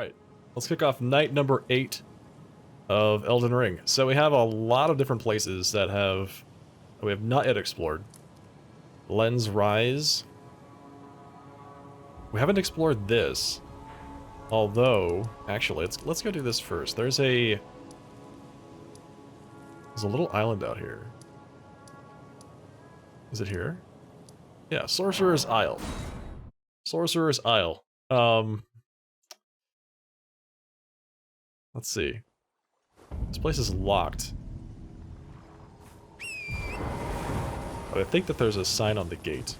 Alright, let's kick off night number 8 of Elden Ring. So we have a lot of different places that we have not yet explored. Lens Rise. We haven't explored this. Although, actually, let's go do this first. There's a little island out here. Is it here? Yeah, Sorcerer's Isle. Sorcerer's Isle. Let's see. This place is locked. But I think that there's a sign on the gate.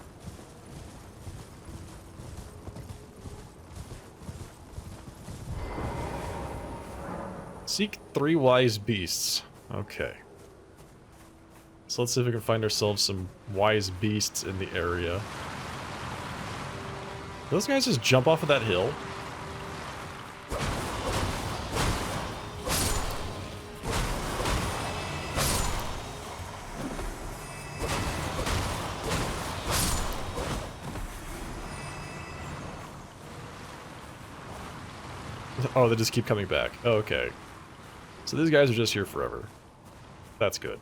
Seek 3 wise beasts. Okay. So let's see if we can find ourselves some wise beasts in the area. Those guys just jump off of that hill? Oh, they just keep coming back. Oh, okay. So these guys are just here forever. That's good.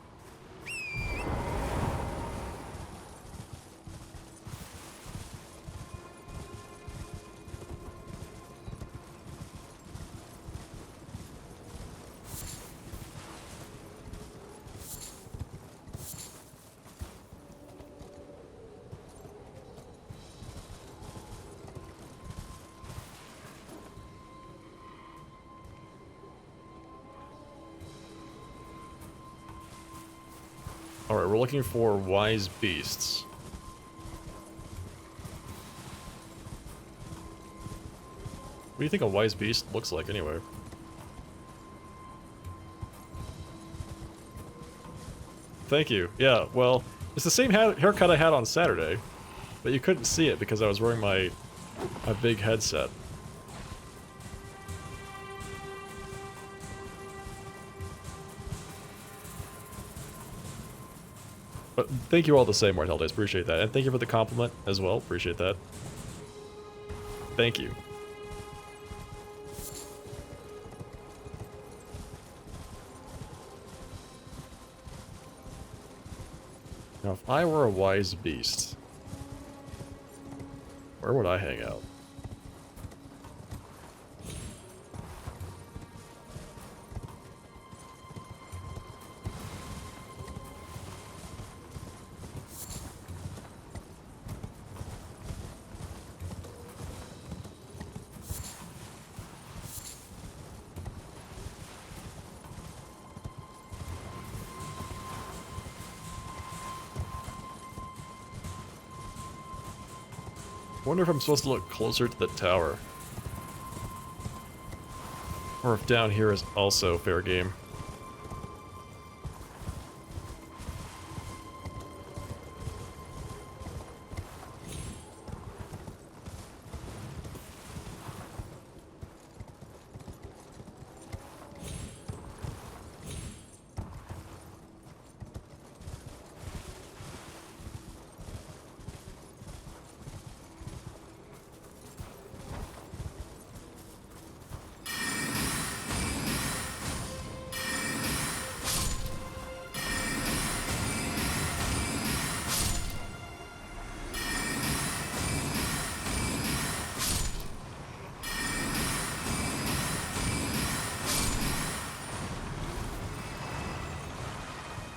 Alright, we're looking for wise beasts. What do you think a wise beast looks like, anyway? Thank you. Yeah, well, it's the same haircut I had on Saturday, but you couldn't see it because I was wearing my big headset. But thank you all the same, Martel Days. Appreciate that. And thank you for the compliment as well. Appreciate that. Thank you. Now, if I were a wise beast, where would I hang out? I wonder if I'm supposed to look closer to the tower. Or if down here is also fair game.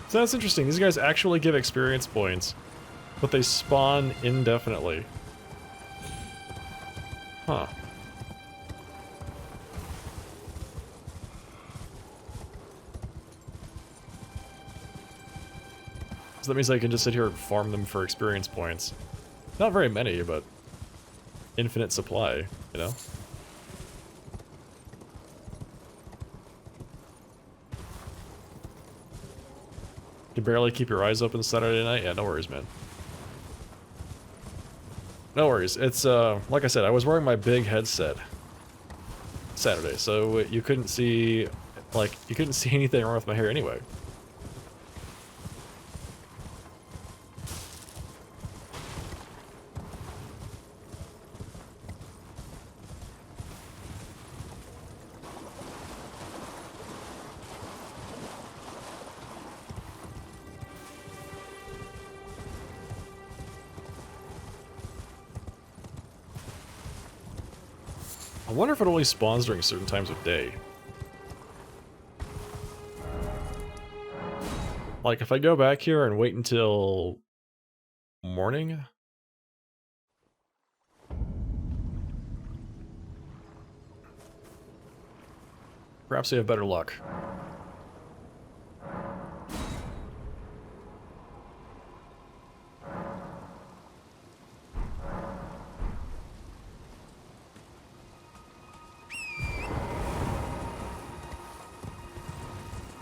So that's interesting. These guys actually give experience points, but they spawn indefinitely. Huh. So that means I can just sit here and farm them for experience points. Not very many, but infinite supply, you know? You can barely keep your eyes open Saturday night? Yeah, no worries, man. No worries. It's, like I said, I was wearing my big headset Saturday, so you couldn't see, you couldn't see anything wrong with my hair anyway. I wonder if it only spawns during certain times of day. Like, if I go back here and wait until morning? Perhaps we have better luck.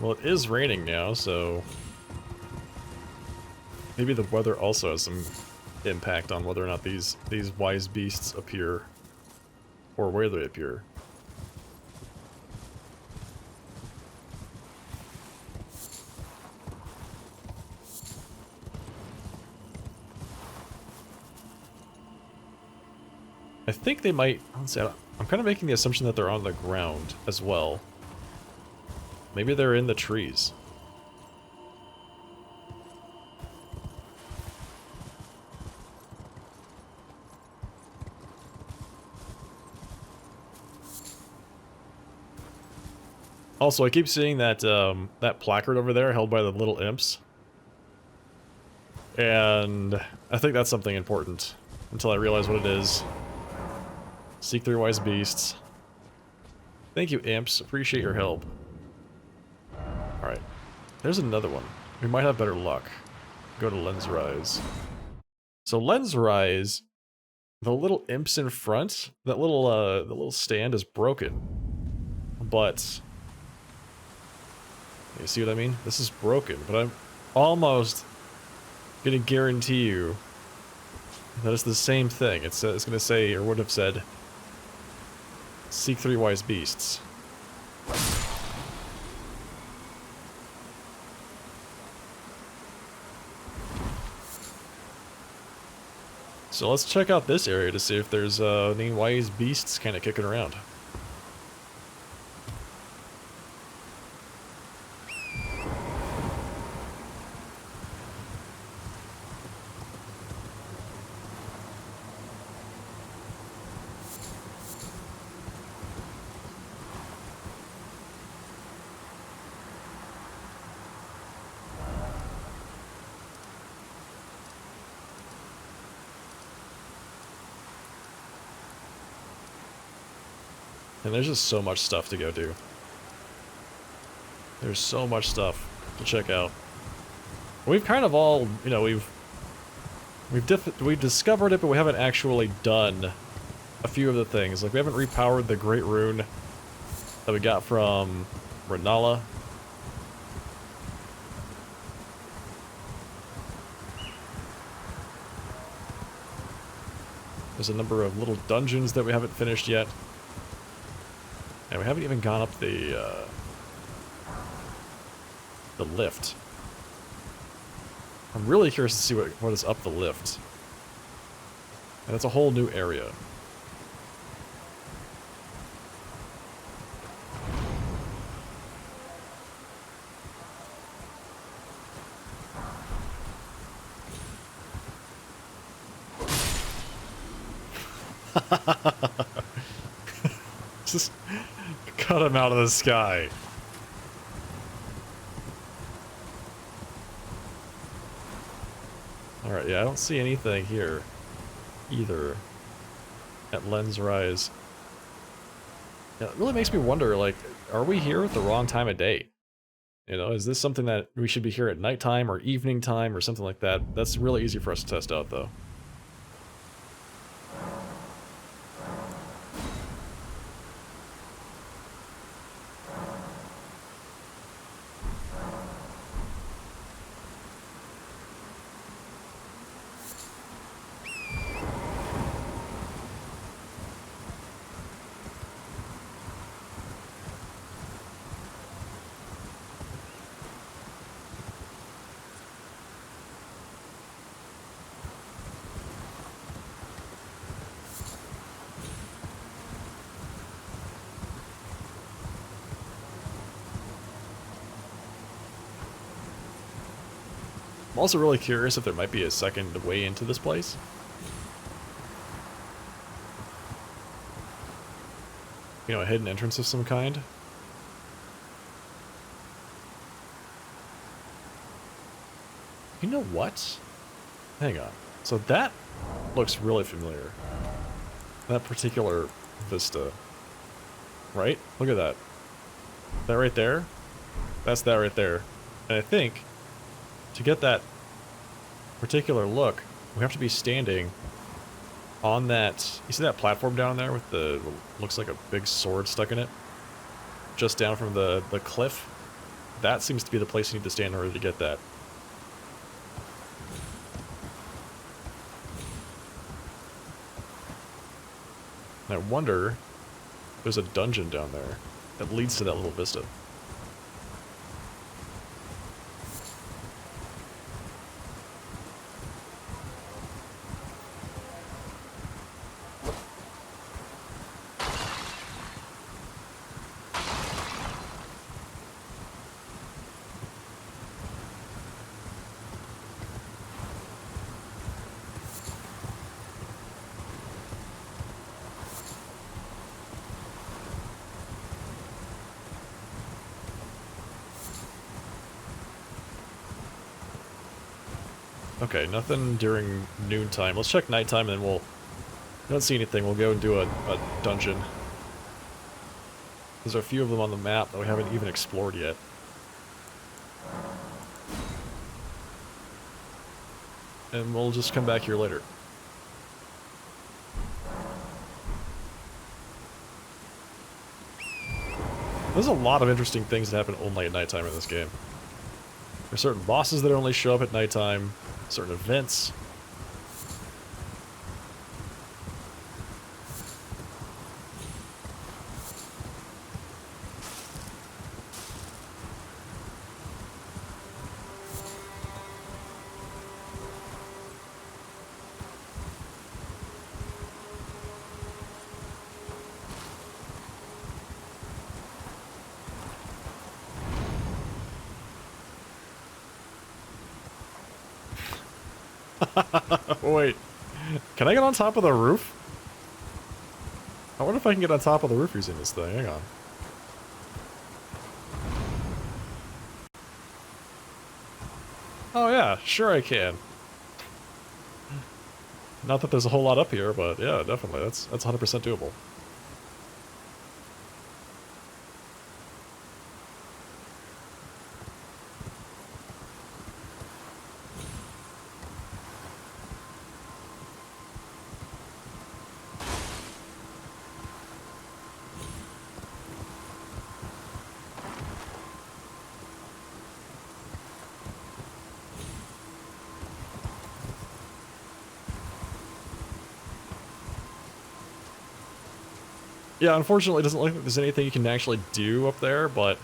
Well, it is raining now, so maybe the weather also has some impact on whether or not these wise beasts appear, or where they appear. I think they might. Let's see, I'm kind of making the assumption that they're on the ground as well. Maybe they're in the trees. Also, I keep seeing that that placard over there held by the little imps. And I think that's something important until I realize what it is. Seek 3 wise beasts. Thank you, imps. Appreciate your help. Alright. There's another one. We might have better luck. Go to Lens Rise. So Lens Rise, the little imps in front, that little the little stand is broken. But you see what I mean? This is broken, but I'm almost gonna guarantee you that it's the same thing. It's gonna say, or would have said, seek 3 wise beasts. So let's check out this area to see if there's any wise beasts kind of kicking around. And there's just so much stuff to go do. There's so much stuff to check out. We've kind of all, you know, we've discovered it, but we haven't actually done a few of the things. Like, we haven't repowered the Great Rune that we got from Renala. There's a number of little dungeons that we haven't finished yet. And we haven't even gone up the lift. I'm really curious to see what is up the lift. And it's a whole new area. Just cut him out of the sky. Alright, yeah, I don't see anything here either at Lens Rise. Yeah, it really makes me wonder, like, are we here at the wrong time of day? You know, is this something that we should be here at nighttime or evening time or something like that? That's really easy for us to test out, though. I'm also really curious if there might be a second way into this place. You know, a hidden entrance of some kind. You know what? Hang on. So that looks really familiar. That particular vista. Right? Look at that. That right there? That's that right there. And I think to get that particular look, we have to be standing on that. You see that platform down there with the looks like a big sword stuck in it? Just down from the cliff? That seems to be the place you need to stand in order to get that. And I wonder if there's a dungeon down there that leads to that little vista. Okay, nothing during noontime. Let's check nighttime and then we'll... If we don't see anything, we'll go and do a dungeon. There's a few of them on the map that we haven't even explored yet. And we'll just come back here later. There's a lot of interesting things that happen only at nighttime in this game. There's certain bosses that only show up at nighttime, certain events. Wait, can I get on top of the roof? I wonder if I can get on top of the roof using this thing. Hang on. Oh yeah, sure I can. Not that there's a whole lot up here, but yeah, definitely. That's 100% doable. Yeah, unfortunately, it doesn't look like there's anything you can actually do up there, but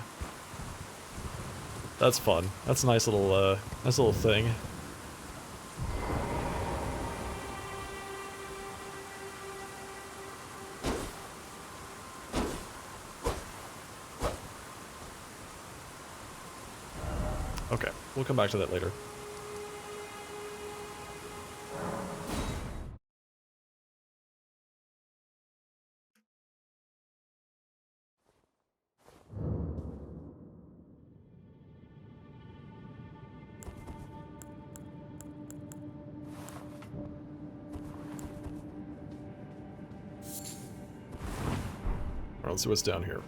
that's fun. That's a nice little thing. Okay, we'll come back to that later. Alright, let's see what's down here.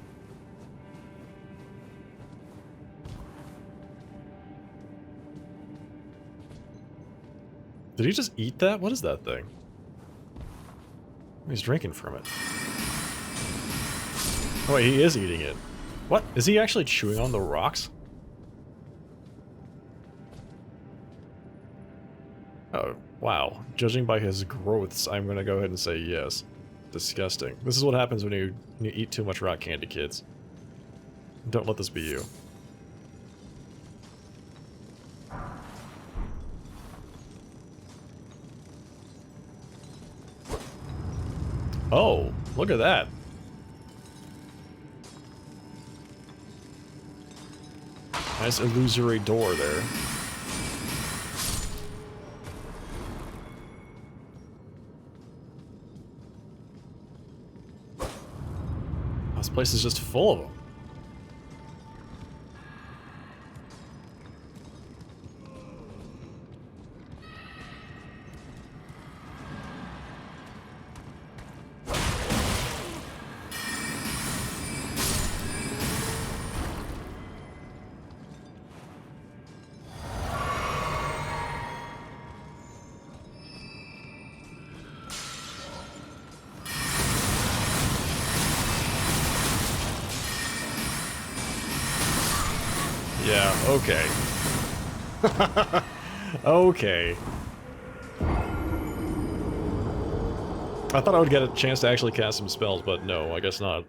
Did he just eat that? What is that thing? He's drinking from it. Oh wait, he is eating it. What? Is he actually chewing on the rocks? Oh, wow. Judging by his growths, I'm gonna go ahead and say yes. Disgusting. This is what happens when you eat too much rock candy, kids. Don't let this be you. Oh, look at that. Nice illusory door there. This place is just full of them. Yeah, okay. Okay. I thought I would get a chance to actually cast some spells, but no, I guess not.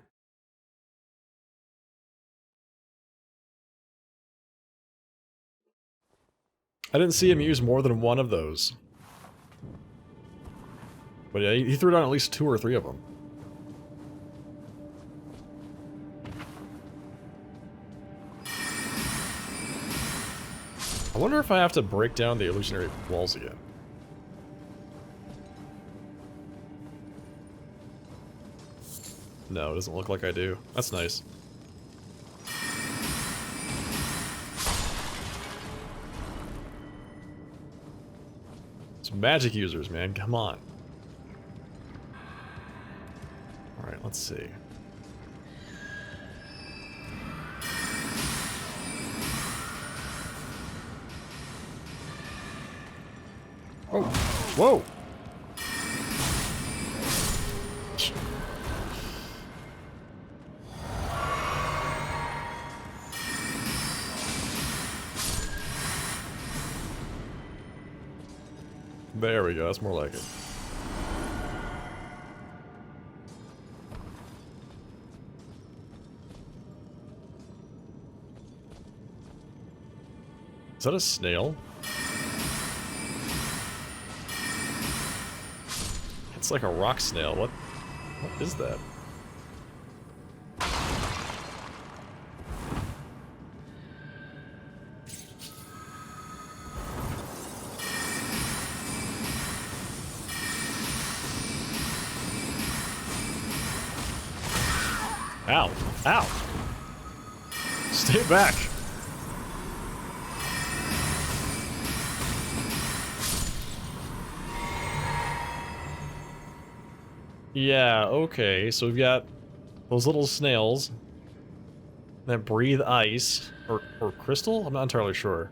I didn't see him use more than one of those. But yeah, he threw down at least 2 or 3 of them. I wonder if I have to break down the illusionary walls again. No, it doesn't look like I do. That's nice. Some magic users, man, come on. Alright, let's see. Oh, whoa! There we go, that's more like it. Is that a snail? It's like a rock snail. What is that? Ow! Ow! Stay back! Yeah, okay, so we've got those little snails that breathe ice, or crystal? I'm not entirely sure.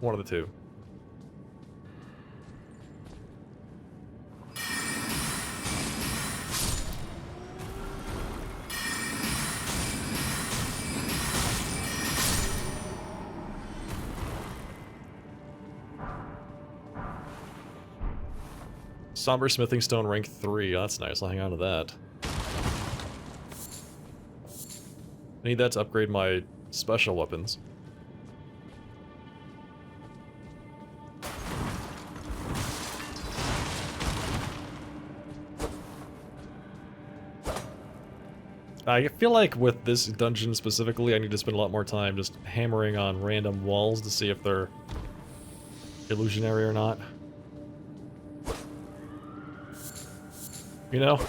One of the two. Somber Smithing Stone rank 3. Oh, that's nice. I'll hang on to that. I need that to upgrade my special weapons. I feel like with this dungeon specifically, I need to spend a lot more time just hammering on random walls to see if they're illusionary or not. You know,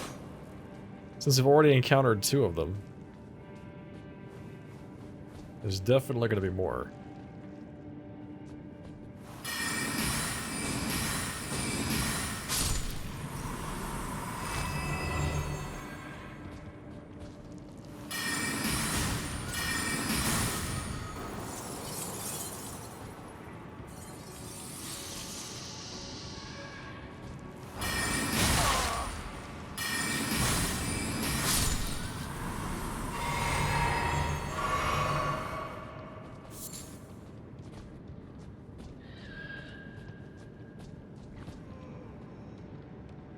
since I've already encountered 2 of them, there's definitely going to be more.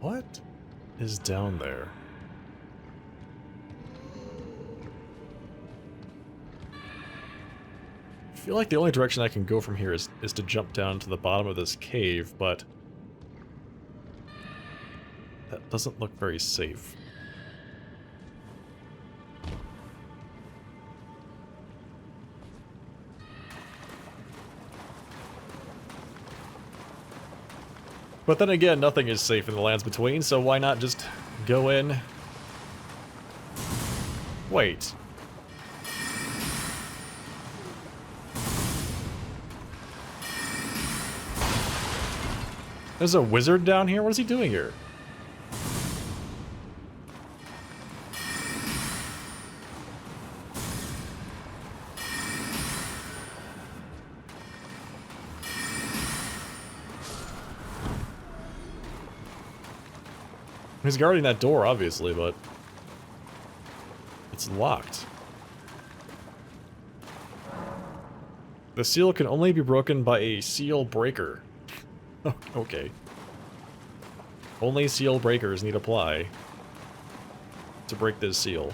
What is down there? I feel like the only direction I can go from here is to jump down to the bottom of this cave, but that doesn't look very safe. But then again, nothing is safe in the lands between, so why not just go in? Wait. There's a wizard down here? What is he doing here? He's guarding that door, obviously, but it's locked. The seal can only be broken by a seal breaker. Okay. Only seal breakers need apply to break this seal.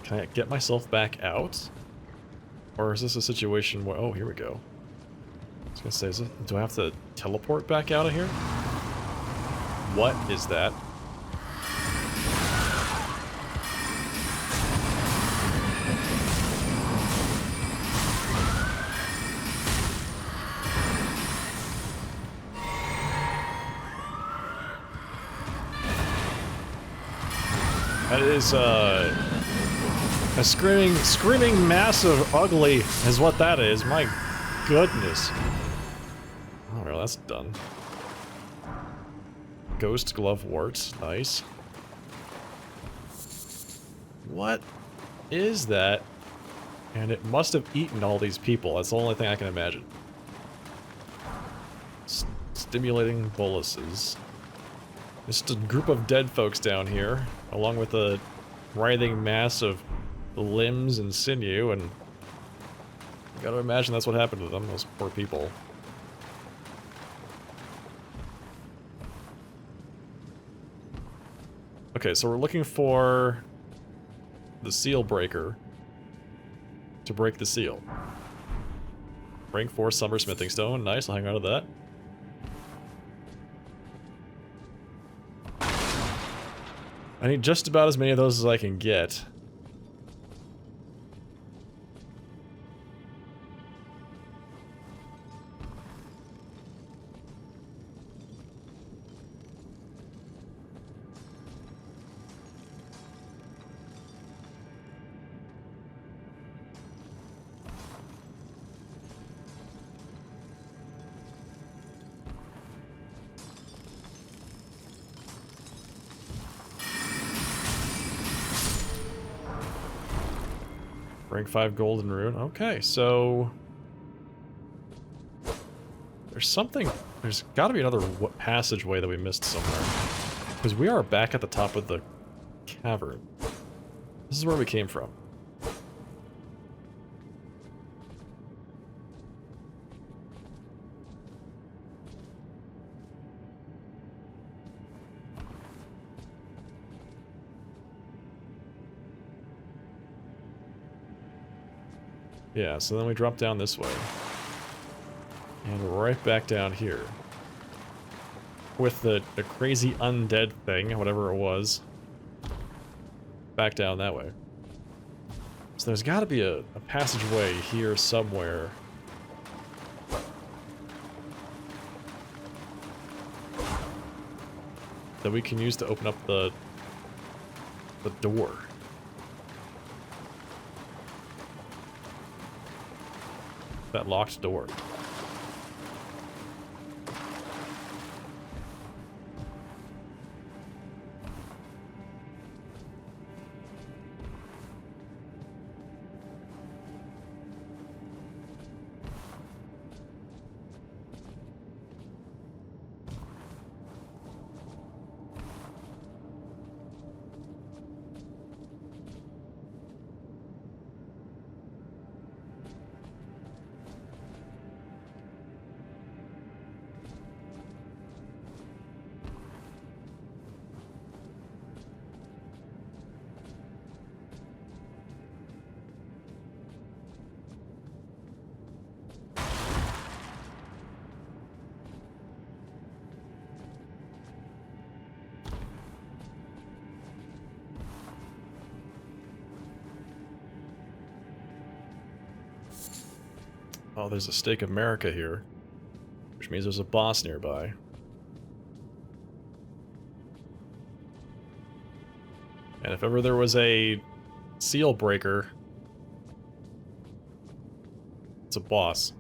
Can I get myself back out? Or is this a situation where... Oh, here we go. I was gonna say, do I have to teleport back out of here? What is that? That is, a screaming mass of ugly is what that is. My goodness. Oh, well, that's done. Ghost glove warts. Nice. What is that? And it must have eaten all these people. That's the only thing I can imagine. Stimulating boluses. Just a group of dead folks down here, along with a writhing mass of limbs and sinew, and I gotta imagine that's what happened to them, those poor people. Okay, so we're looking for the seal breaker to break the seal. Rank 4 Summer Smithing Stone, nice, I'll hang on to that. I need just about as many of those as I can get. Rank 5 golden rune. Okay, so there's something. There's got to be another passageway that we missed somewhere, because we are back at the top of the cavern. This is where we came from. Yeah, so then we drop down this way. And we're right back down here. With the crazy undead thing, whatever it was. Back down that way. So there's got to be a passageway here somewhere. That we can use to open up the door. That locked door. Oh, there's a Stake of America here, which means there's a boss nearby. And if ever there was a seal breaker, it's a boss.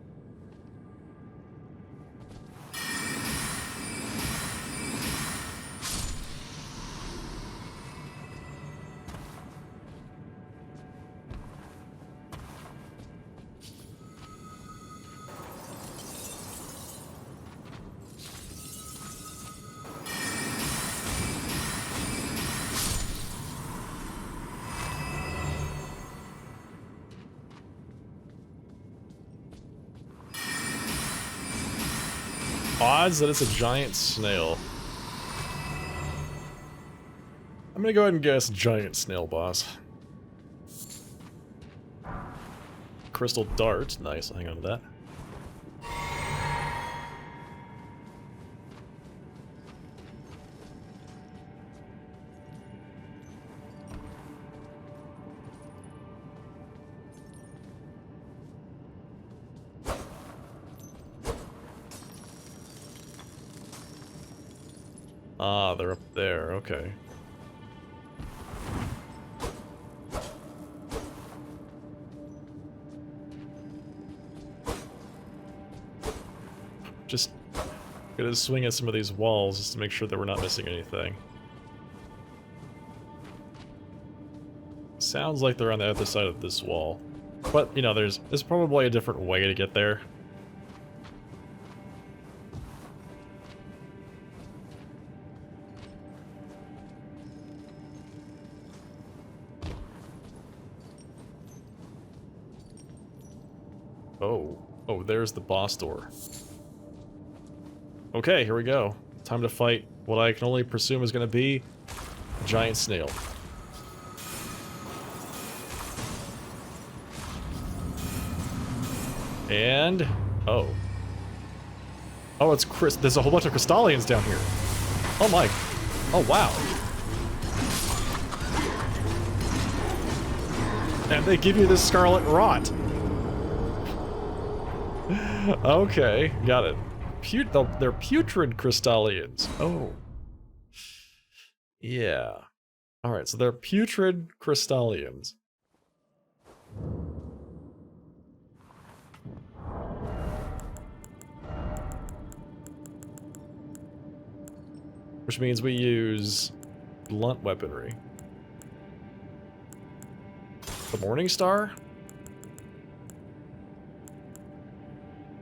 Odds that it's a giant snail. I'm gonna go ahead and guess giant snail boss. Crystal dart, nice, I'll hang on to that. Ah, they're up there, okay. Just gonna swing at some of these walls just to make sure that we're not missing anything. Sounds like they're on the other side of this wall. But, you know, there's probably a different way to get there. Oh, there's the boss door. Okay, here we go. Time to fight what I can only presume is going to be a giant snail. And... oh. Oh, it's there's a whole bunch of Crystallians down here. Oh my... oh wow. And they give you this scarlet rot. Okay, got it. They're putrid Crystallians. Oh. Yeah. Alright, so they're putrid Crystallians. Which means we use blunt weaponry. The Morning Star?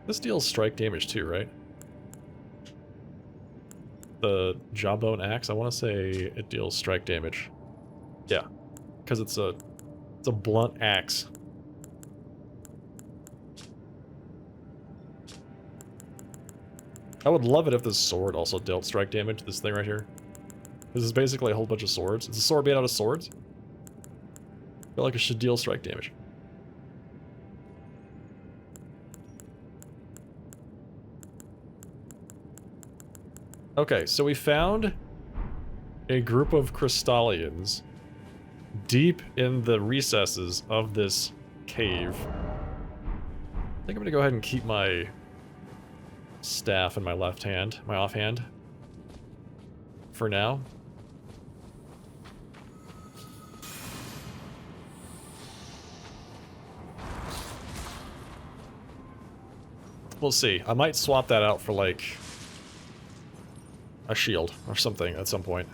This deals strike damage too, right? The Jawbone Axe, I want to say it deals strike damage. Yeah, because it's a blunt axe. I would love it if this sword also dealt strike damage, this thing right here. This is basically a whole bunch of swords. It's a sword made out of swords. I feel like it should deal strike damage. Okay, so we found a group of Crystallians deep in the recesses of this cave. I think I'm gonna go ahead and keep my staff in my left hand, my offhand, for now. We'll see. I might swap that out for like a shield or something at some point.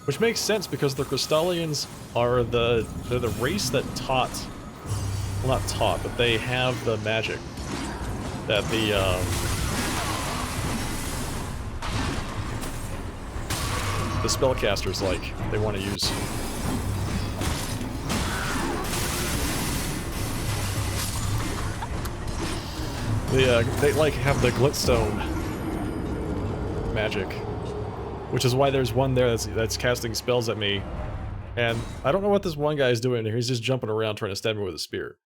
Which makes sense because the Crystallians are they're the race that taught, well, not taught, but they have the magic that the spellcasters they want to use. They have the Glintstone magic, which is why there's one there that's casting spells at me, and I don't know what this one guy is doing here. He's just jumping around trying to stab me with a spear.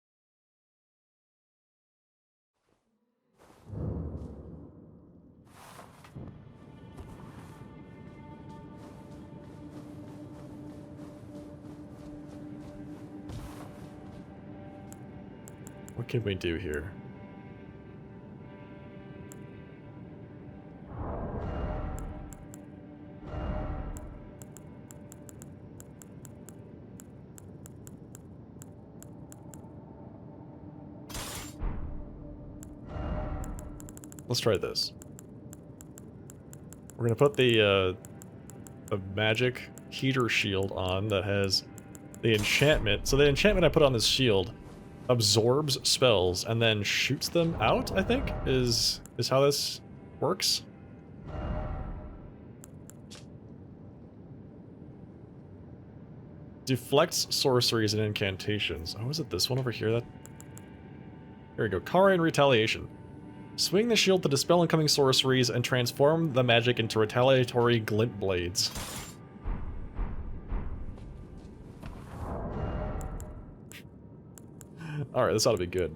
What can we do here? Let's try this. We're gonna put the magic heater shield on that has the enchantment. So the enchantment I put on this shield absorbs spells and then shoots them out, I think, is how this works. Deflects sorceries and incantations. Oh, is it this one over here? Here we go. Khari and Retaliation. Swing the shield to dispel incoming sorceries and transform the magic into retaliatory glint blades. Alright, this ought to be good.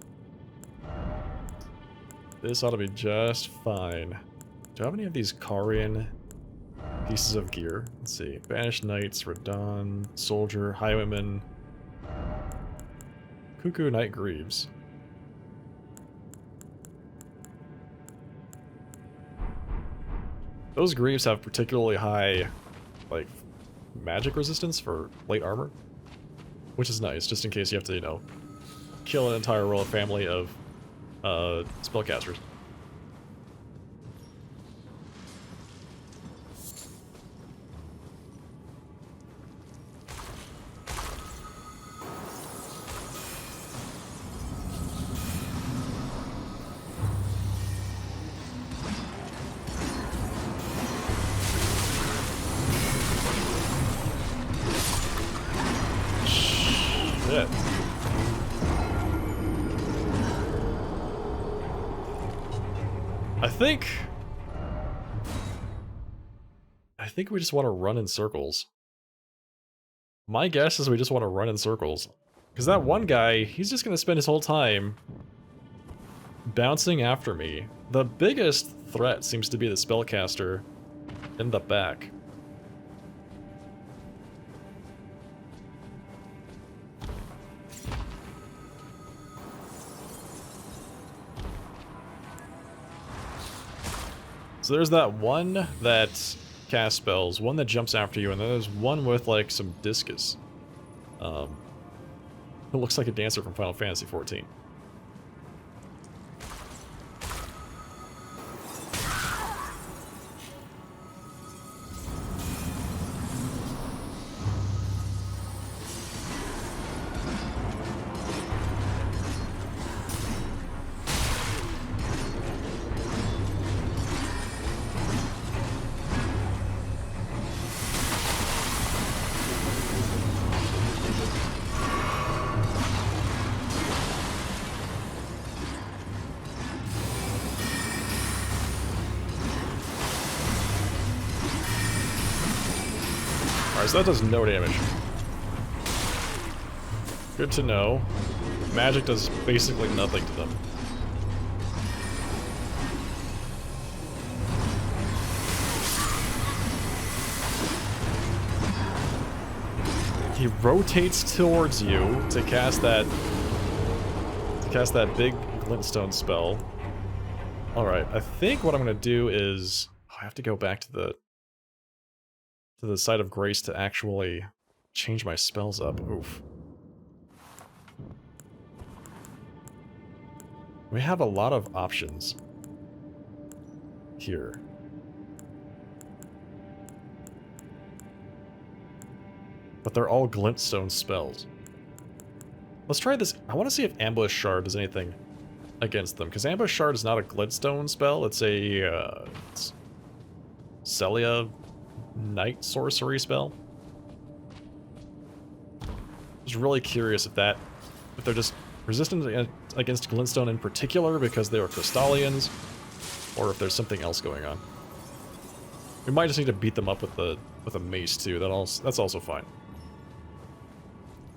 This ought to be just fine. Do I have any of these Kharian pieces of gear? Let's see. Banished Knights, Radon, Soldier, Highwayman, Cuckoo Knight Greaves. Those Greaves have particularly high, like, magic resistance for late armor, which is nice, just in case you have to, you know, kill an entire royal family of spellcasters. Shit. I think we just want to run in circles. My guess is we just want to run in circles. Because that one guy, he's just going to spend his whole time bouncing after me. The biggest threat seems to be the spellcaster in the back. So there's that one that casts spells, one that jumps after you, and then there's one with like some discus. It looks like a dancer from Final Fantasy XIV. Alright, so that does no damage. Good to know. Magic does basically nothing to them. He rotates towards you to cast that big Glintstone spell. Alright, I think what I'm gonna do is I have to go back to the site of grace to actually change my spells up. Oof. We have a lot of options here. But they're all Glintstone spells. Let's try this. I want to see if Ambush Shard does anything against them, because Ambush Shard is not a Glintstone spell, it's a Celia Knight sorcery spell. Just really curious if they're just resistant against Glintstone in particular because they are Crystallians, or if there's something else going on. We might just need to beat them up with a mace too. That's also fine.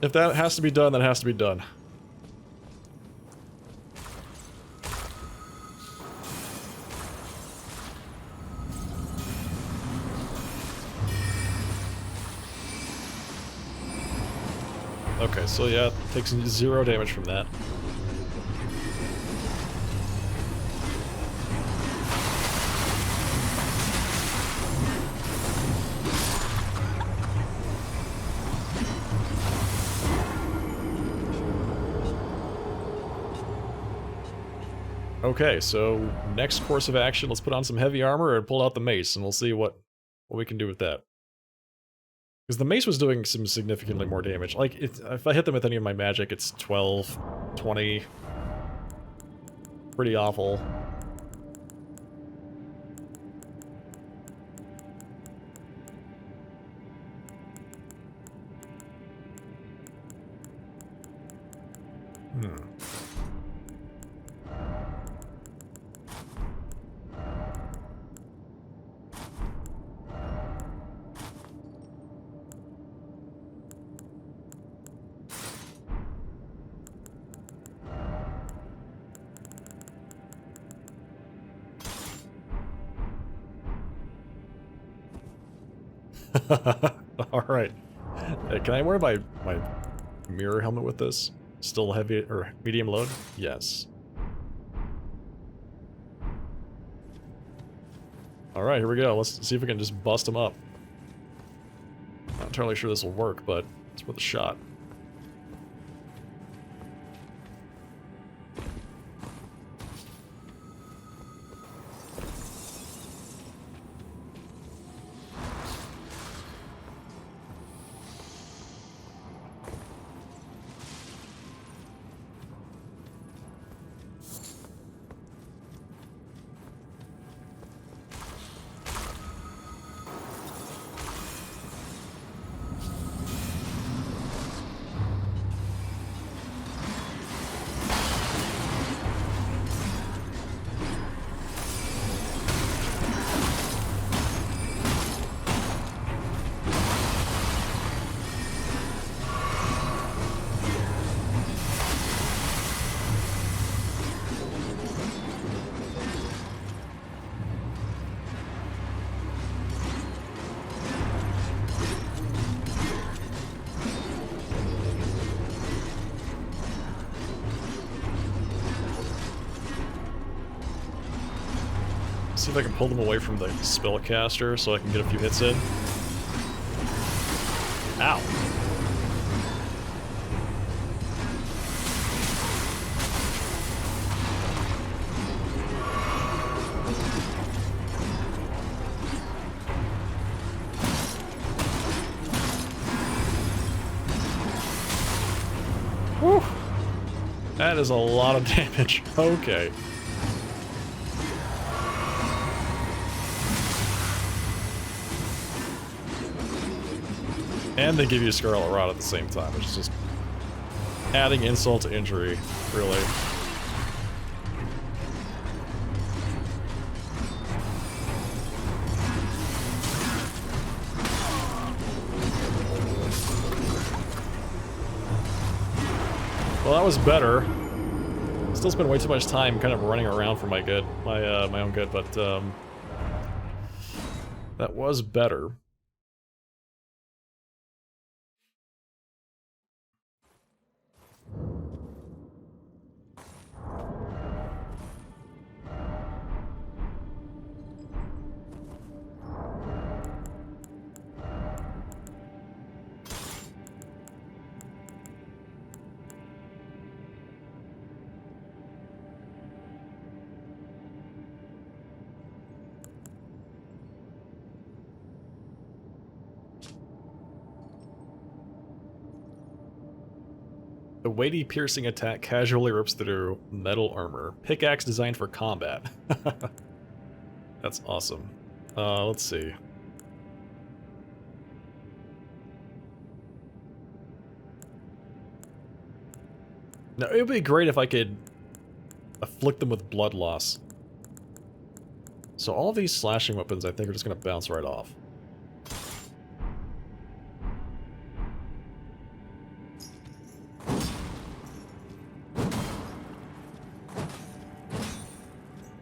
If that has to be done, that has to be done. Okay, so yeah, takes 0 damage from that. Okay, so next course of action, let's put on some heavy armor and pull out the mace, and we'll see what we can do with that. Because the mace was doing some significantly more damage. Like, if I hit them with any of my magic, it's 12, 20. Pretty awful. Alright. Can I wear my mirror helmet with this? Still heavy or medium load? Yes. Alright, here we go. Let's see if we can just bust them up. Not entirely sure this will work, but it's worth a shot. See if I can pull them away from the spellcaster so I can get a few hits in. Ow. Whew. That is a lot of damage. Okay. And they give you Scarlet Rot at the same time, which is just adding insult to injury, really. Well, that was better. Still spent way too much time kind of running around for my good, my own good, but that was better. The weighty piercing attack casually rips through metal armor. Pickaxe designed for combat. That's awesome. Let's see. Now, it would be great if I could afflict them with blood loss. So all of these slashing weapons, I think, are just going to bounce right off.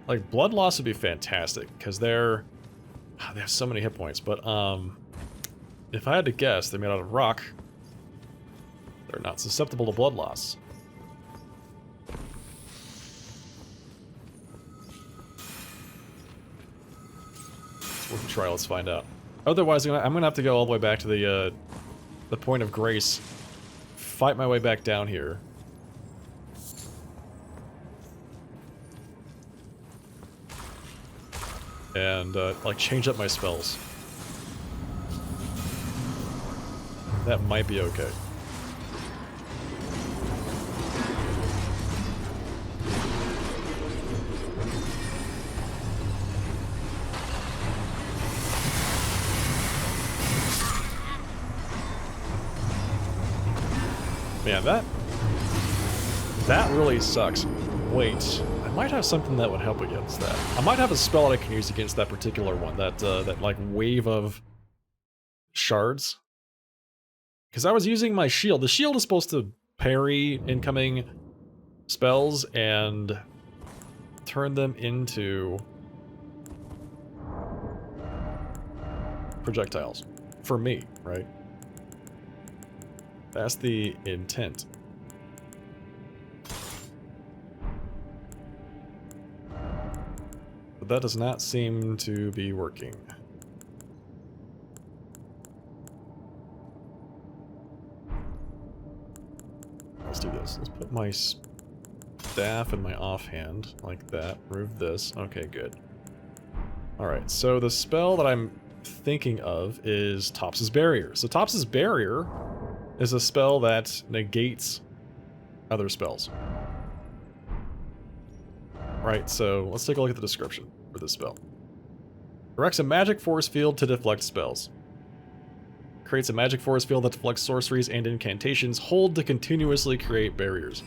Like, blood loss would be fantastic, because they have so many hit points, but, if I had to guess, they're made out of rock. They're not susceptible to blood loss. It's worth a try, let's find out. Otherwise, I'm gonna have to go all the way back to the point of grace, fight my way back down here. and like change up my spells. That might be okay. Man, that really sucks. Wait, I might have something that would help against that. I might have a spell that I can use against that particular one, that like wave of shards. Because I was using my shield. The shield is supposed to parry incoming spells and turn them into projectiles. For me, right? That's the intent. But that does not seem to be working. Let's do this. Let's put my staff in my offhand, like that. Remove this. Okay, good. Alright, so the spell that I'm thinking of is Tops's Barrier. So Tops's Barrier is a spell that negates other spells. Right, so let's take a look at the description for this spell. Erects a magic force field to deflect spells. Creates a magic force field that deflects sorceries and incantations. Hold to continuously create barriers.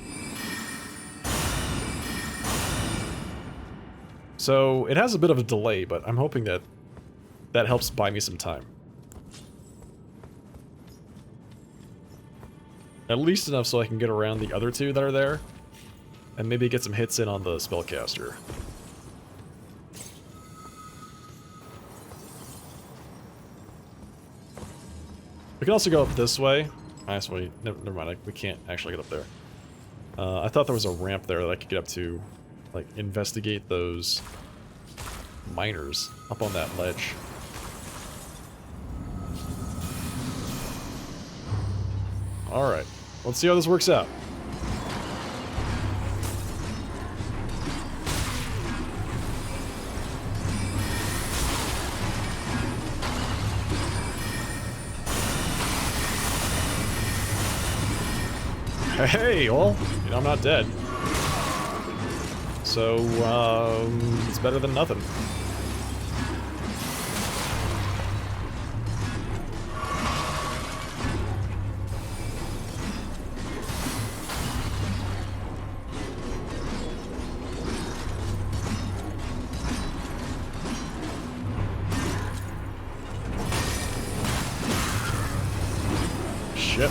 So it has a bit of a delay, but I'm hoping that that helps buy me some time. At least enough so I can get around the other two that are there, and maybe get some hits in on the spellcaster. We can also go up this way. Actually, never mind, we can't actually get up there. I thought there was a ramp there that I could get up to, like, investigate those miners up on that ledge. Alright, let's see how this works out. Hey, well, you know, I'm not dead. So, it's better than nothing. Shit.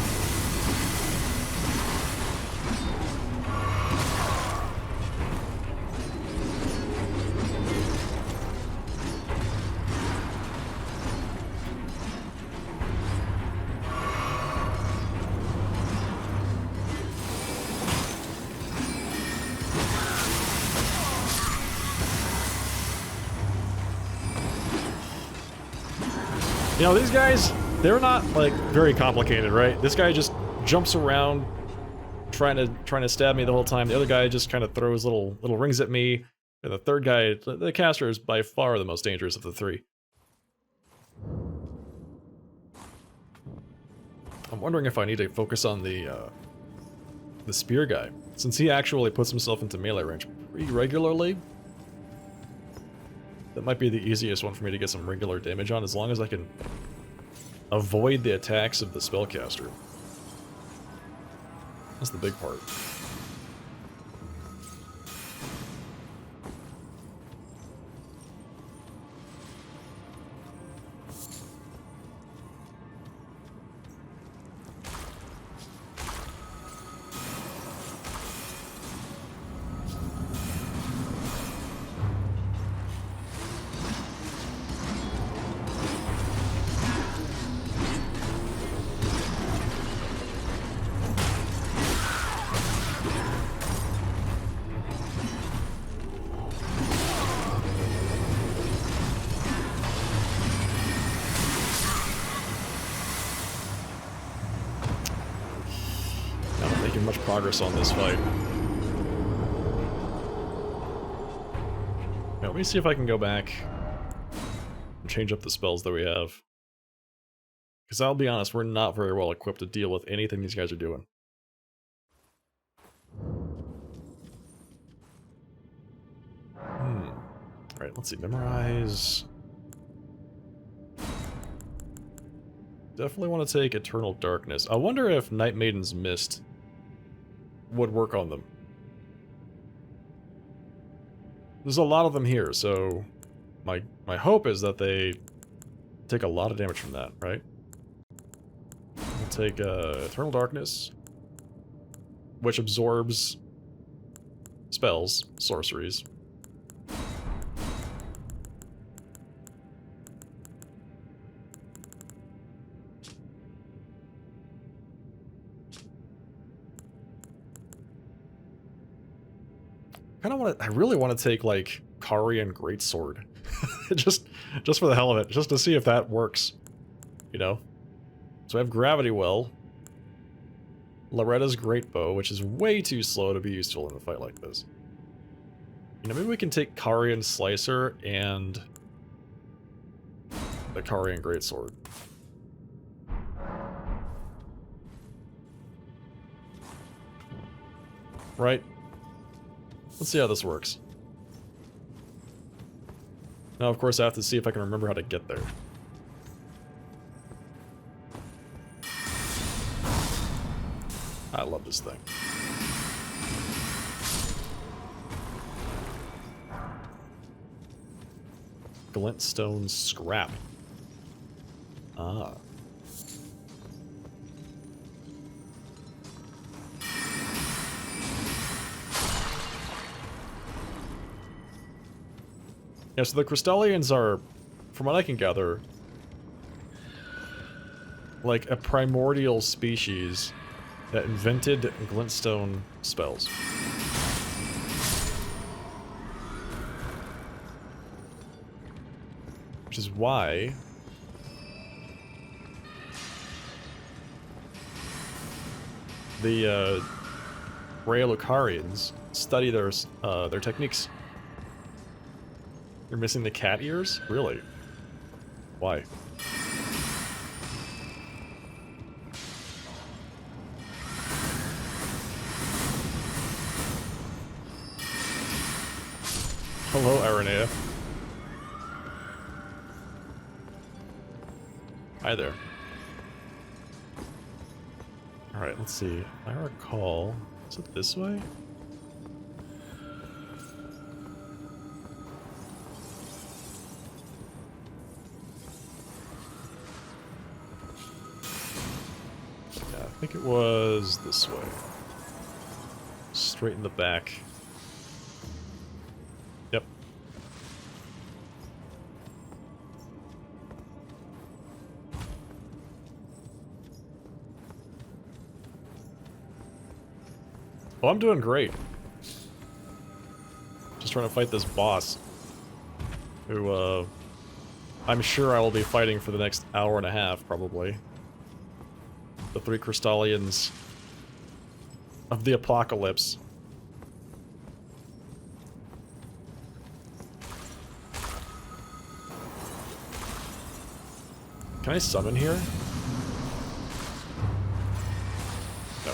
You know, these guys, they're not, like, very complicated, right? This guy just jumps around trying to stab me the whole time. The other guy just kind of throws little rings at me. And the third guy, the caster, is by far the most dangerous of the three. I'm wondering if I need to focus on the spear guy, since he actually puts himself into melee range pretty regularly. That might be the easiest one for me to get some regular damage on, as long as I can avoid the attacks of the spellcaster. That's the big part. Much progress on this fight. Now, let me see if I can go back change up the spells that we have. Because I'll be honest, we're not very well equipped to deal with anything these guys are doing. Alright, let's see. Memorize. Definitely want to take Eternal Darkness. I wonder if Night Maiden's Mist would work on them. There's a lot of them here, so my hope is that they take a lot of damage from that, right? We'll take Eternal Darkness, which absorbs spells, sorceries. I really want to take, like, Khari and Greatsword. just for the hell of it. Just to see if that works. You know? So I have Gravity Well. Loretta's Great Bow, which is way too slow to be useful in a fight like this. You know, maybe we can take Khari and Slicer and the Khari and Greatsword. Right? Let's see how this works. Now, of course, I have to see if I can remember how to get there. I love this thing. Glintstone Scrap. Ah. Yeah, so the Crystallians are, from what I can gather, like a primordial species that invented glintstone spells. Which is why the Raelukarians study their techniques. You're missing the cat ears? Really? Why? Hello, Aranea. Hi there. Alright, let's see. I recall... Is it this way? I think it was this way. Straight in the back. Yep. Oh, I'm doing great. Just trying to fight this boss. Who, I'm sure I will be fighting for the next hour and a half, probably. The 3 Crystallians of the Apocalypse. Can I summon here? No.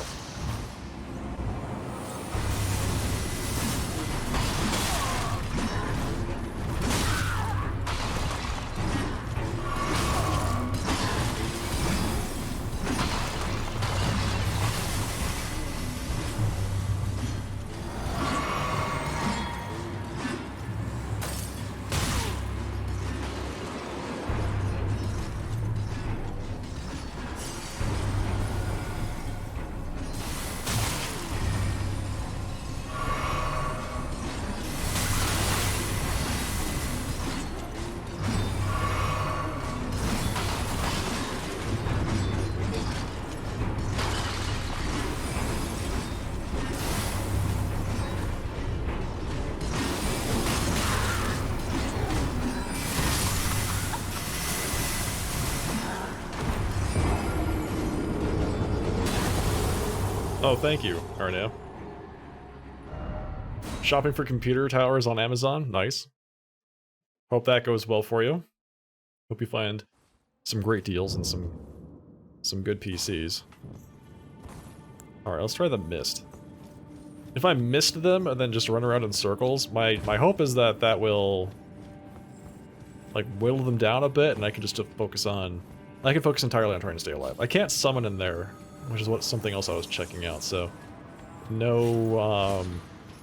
Oh, thank you, Arno. Shopping for computer towers on Amazon? Nice. Hope that goes well for you. Hope you find some great deals and some good PCs. Alright, let's try the mist. If I missed them and then just run around in circles, my hope is that that will like whittle them down a bit and I can just focus on... I can focus entirely on trying to stay alive. I can't summon in there, which is something else I was checking out, so no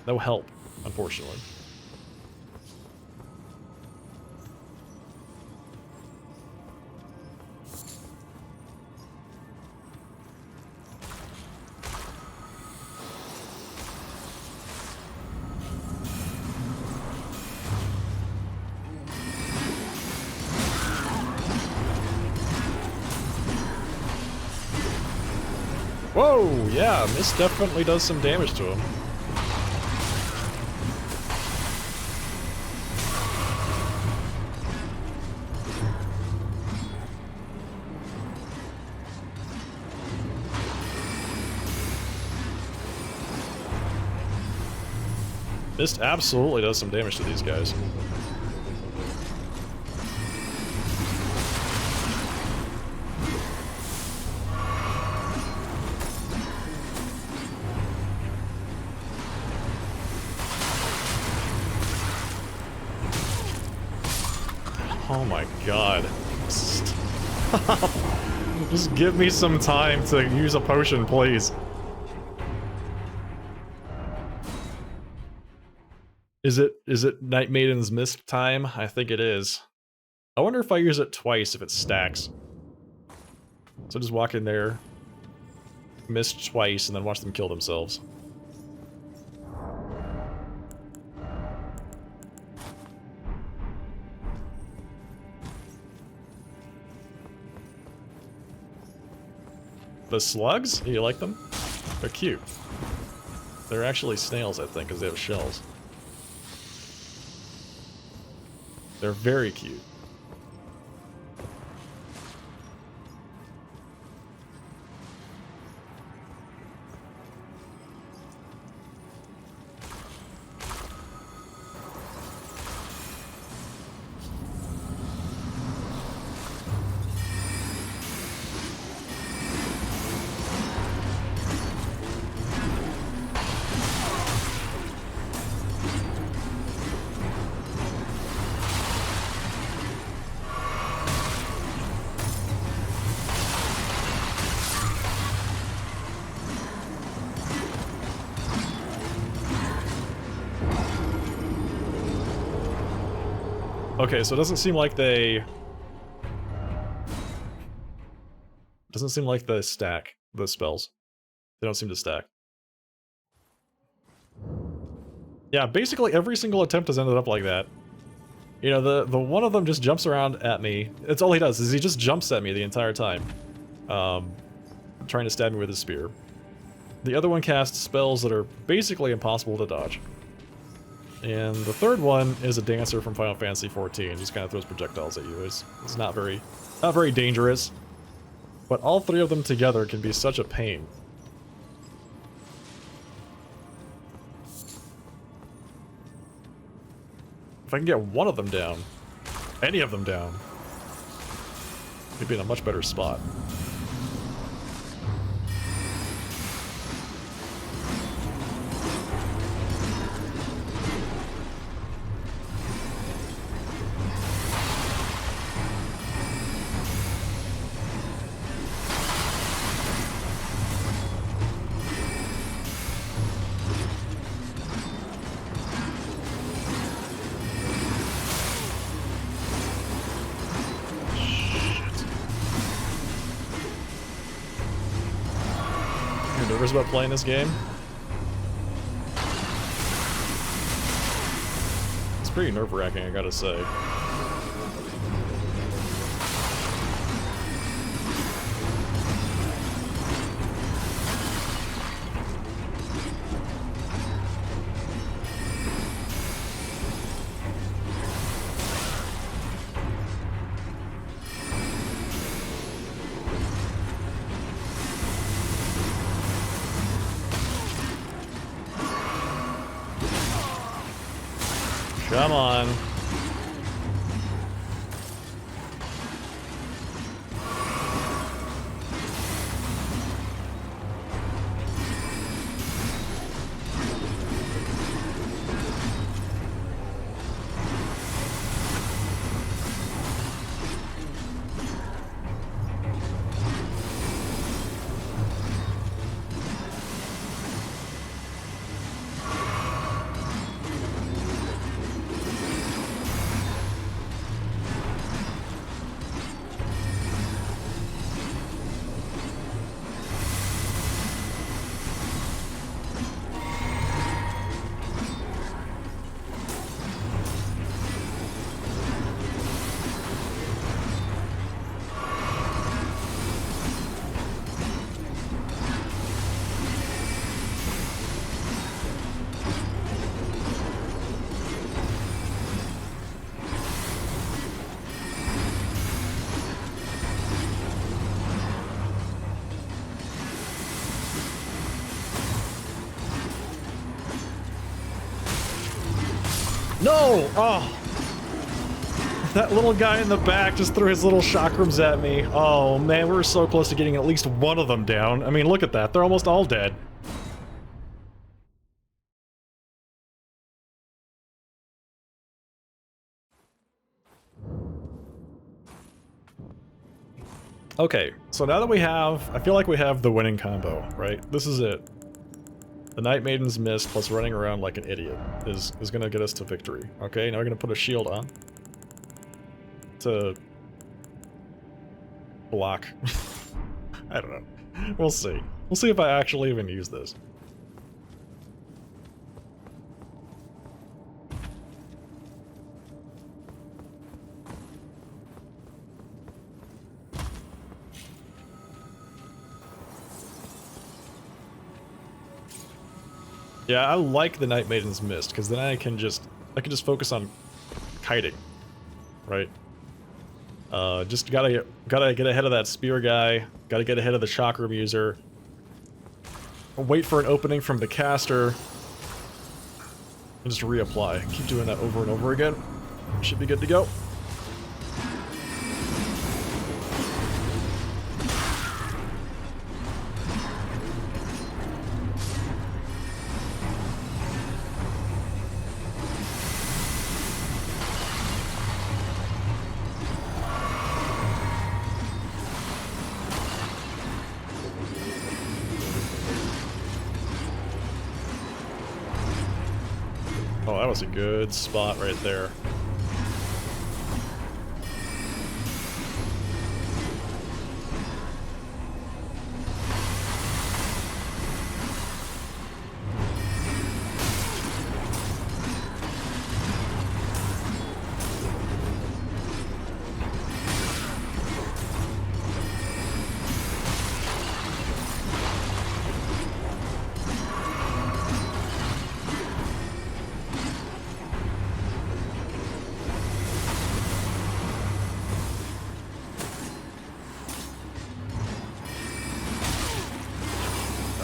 no help, unfortunately. Whoa, yeah, this definitely does some damage to him. Mist absolutely does some damage to these guys. Oh my god. Stop. Just give me some time to use a potion, please. Is it Night Maiden's Mist time? I think it is. I wonder if I use it twice, if it stacks. So just walk in there, mist twice, and then watch them kill themselves. The slugs? You like them? They're cute. They're actually snails, I think, because they have shells. They're very cute. Okay, so it doesn't seem like they... Doesn't seem like the stack, the spells. They don't seem to stack. Yeah, basically every single attempt has ended up like that. You know, the one of them just jumps around at me. It's all he does, is he just jumps at me the entire time. Trying to stab me with his spear. The other one casts spells that are basically impossible to dodge. And the third one is a dancer from Final Fantasy XIV. Just kind of throws projectiles at you. It's not very dangerous. But all three of them together can be such a pain. If I can get one of them down, any of them down, we'd be in a much better spot. About playing this game. It's pretty nerve-wracking, I gotta say. Come on. No! Oh! That little guy in the back just threw his little chakrams at me. Oh man, we were so close to getting at least one of them down. I mean, look at that. They're almost all dead. Okay, so now that we have... I feel like we have the winning combo, right? This is it. The Night Maiden's Mist plus running around like an idiot is gonna get us to victory. Okay, now we're gonna put a shield on. To... block. I don't know. We'll see. We'll see if I actually even use this. Yeah, I like the Night Maiden's Mist, because then I can just focus on kiting, right? Just gotta get ahead of that spear guy, gotta get ahead of the chakram user, wait for an opening from the caster, and just reapply. Keep doing that over and over again. Should be good to go. Oh, that was a good spot right there.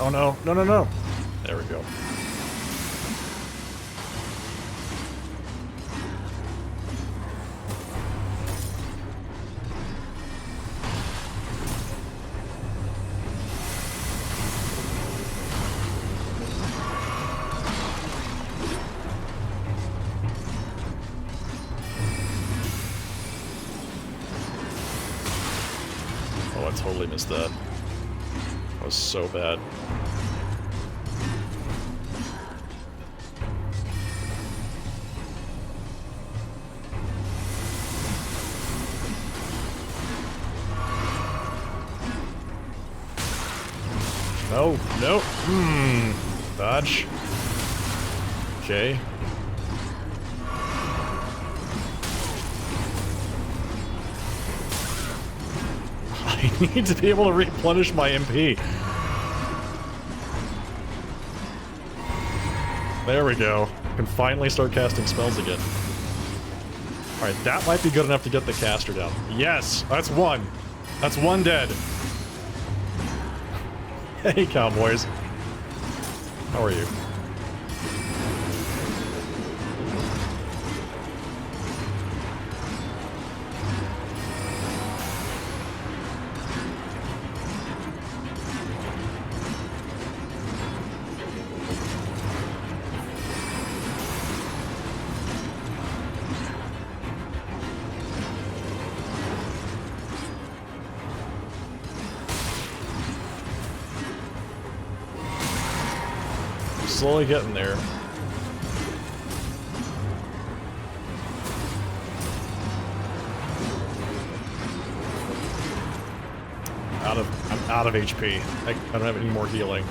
Oh no, no, no, no. There we go. Oh, I totally missed that. That was so bad. No, no. Dodge. Okay. I need to be able to replenish my MP. There we go. I can finally start casting spells again. Alright, that might be good enough to get the caster down. Yes! That's one! That's one dead! Hey, cowboys. How are you? Slowly getting there. I'm out of HP. I don't have any more healing.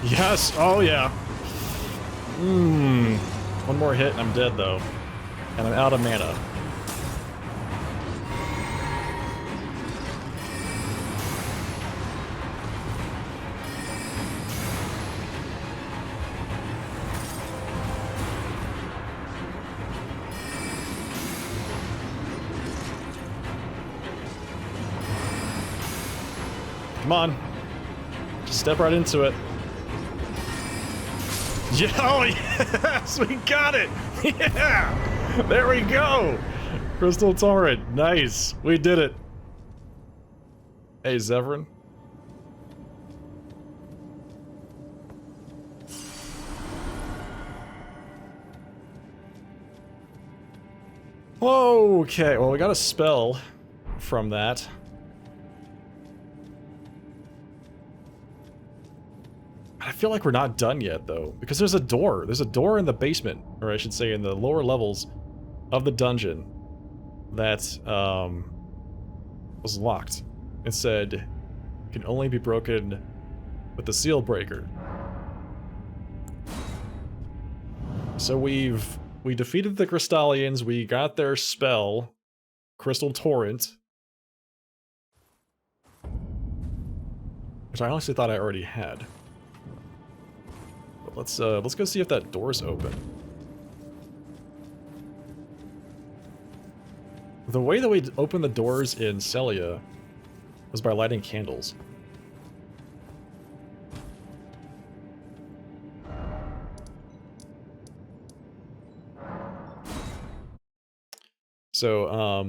Yes, oh yeah. One more hit and I'm dead, though. And I'm out of mana. Come on. Just step right into it. Yeah, oh yes, we got it! Yeah! There we go! Crystal Torrent, nice! We did it! Hey, Zevran. Okay, well we got a spell from that. I feel like we're not done yet, though, because there's a door. There's a door in the basement, or I should say in the lower levels of the dungeon that was locked. It said, can only be broken with the seal breaker. So we defeated the Crystallians, we got their spell, Crystal Torrent, which I honestly thought I already had. Let's go see if that door's open. The way that we open the doors in Celia was by lighting candles. So, are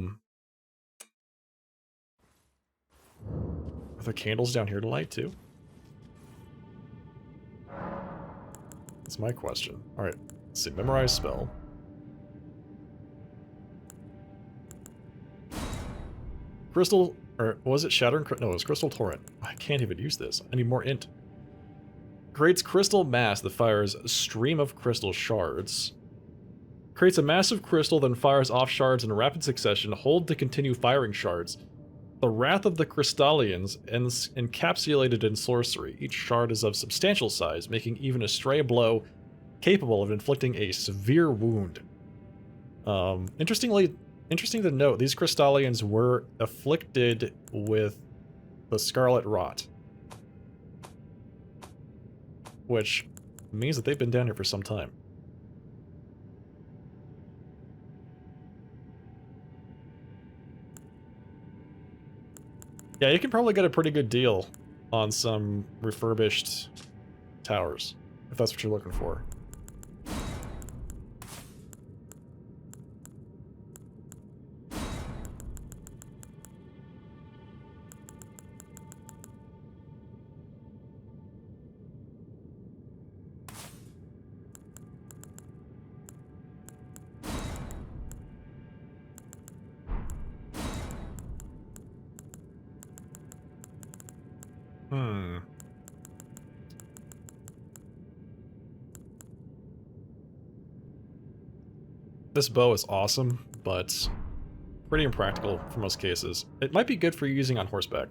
there candles down here to light too? That's my question. Alright, let's see. Memorize spell. Crystal, or was it Shattering Crystal? No, it was Crystal Torrent. I can't even use this. I need more int. Creates crystal mass that fires a stream of crystal shards. Creates a massive crystal, then fires off shards in rapid succession. Hold to continue firing shards. The Wrath of the Crystallians ends encapsulated in sorcery. Each shard is of substantial size, making even a stray blow capable of inflicting a severe wound. Interesting to note, these Crystallians were afflicted with the Scarlet Rot, which means that they've been down here for some time. Yeah, you can probably get a pretty good deal on some refurbished towers, if that's what you're looking for. This bow is awesome, but pretty impractical for most cases. It might be good for using on horseback.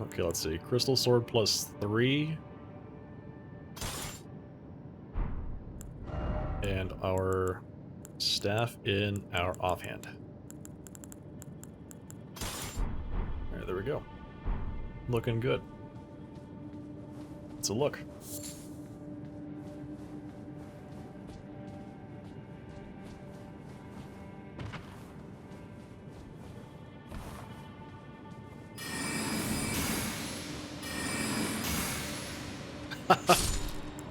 Okay, let's see. Crystal Sword +3. And our staff in our offhand. Alright, there we go. Looking good. It's a look.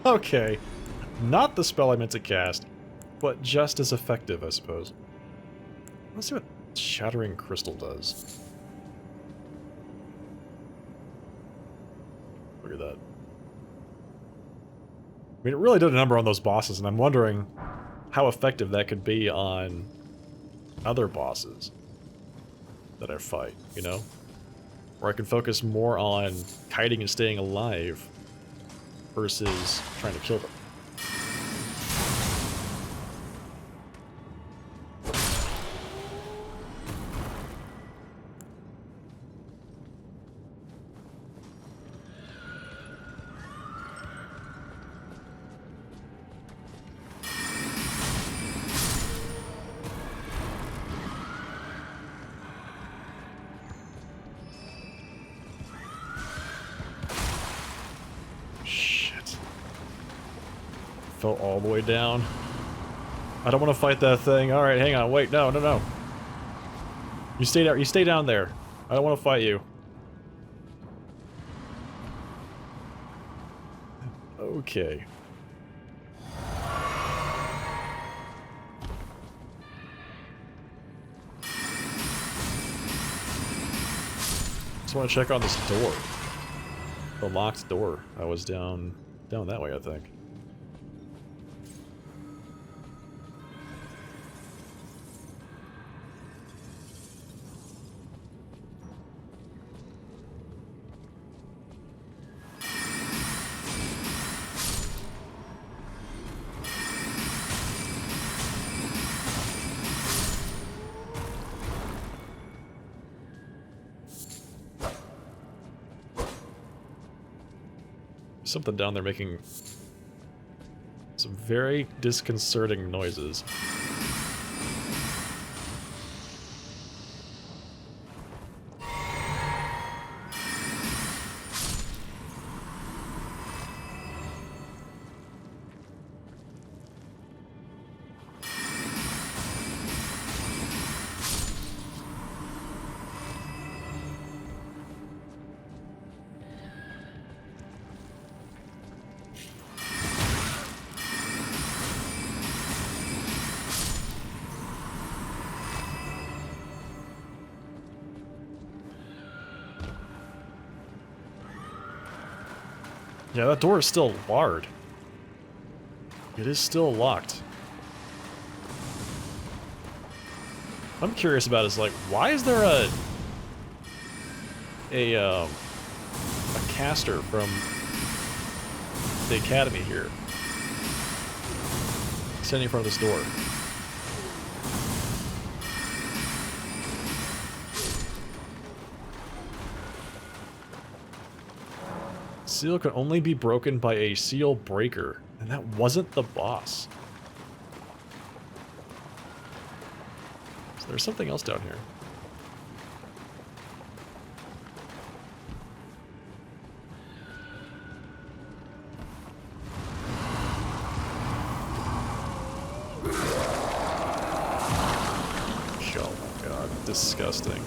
Okay, not the spell I meant to cast, but just as effective, I suppose. Let's see what Shattering Crystal does. Look at that. I mean, it really did a number on those bosses, and I'm wondering how effective that could be on other bosses that I fight, you know? Where I can focus more on kiting and staying alive versus trying to kill them. Fell all the way down. I don't want to fight that thing. All right, hang on. Wait, no, no, no. You stay down. You stay down there. I don't want to fight you. Okay. Just want to check on this door. The locked door. I was down that way, I think. Something down there making some very disconcerting noises. Yeah, that door is still barred. It is still locked. What I'm curious about is, like, why is there a caster from the academy here standing in front of this door? Seal can only be broken by a seal breaker, and that wasn't the boss. So there's something else down here. Oh my god, disgusting.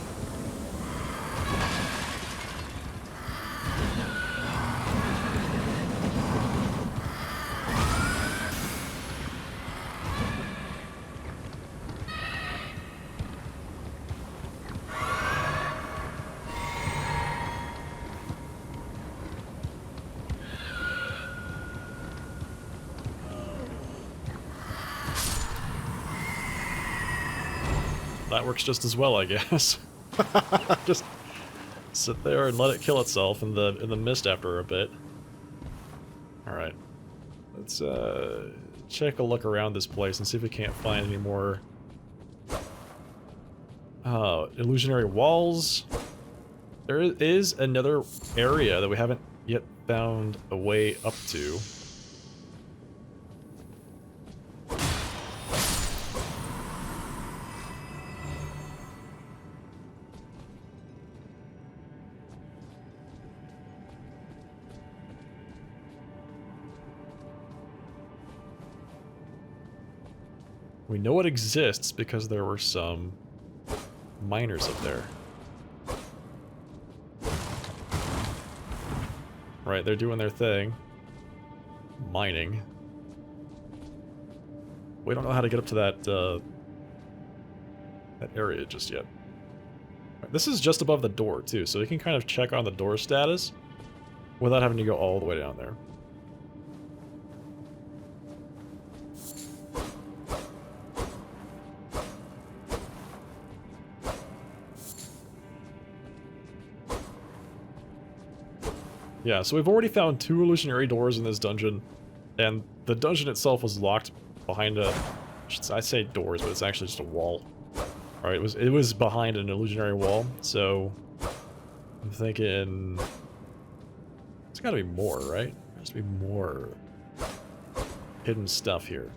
That works just as well, I guess. Just sit there and let it kill itself in the mist after a bit. All right, let's check a look around this place and see if we can't find any more illusionary walls. There is another area that we haven't yet found a way up to. We know it exists because there were some miners up there. Right, they're doing their thing. Mining. We don't know how to get up to that, that area just yet. This is just above the door, too, so we can kind of check on the door status without having to go all the way down there. Yeah, so we've already found 2 illusionary doors in this dungeon, and the dungeon itself was locked behind a... I say doors, but it's actually just a wall. Alright, it was behind an illusionary wall, so... I'm thinking... There's gotta be more, right? There has to be more hidden stuff here.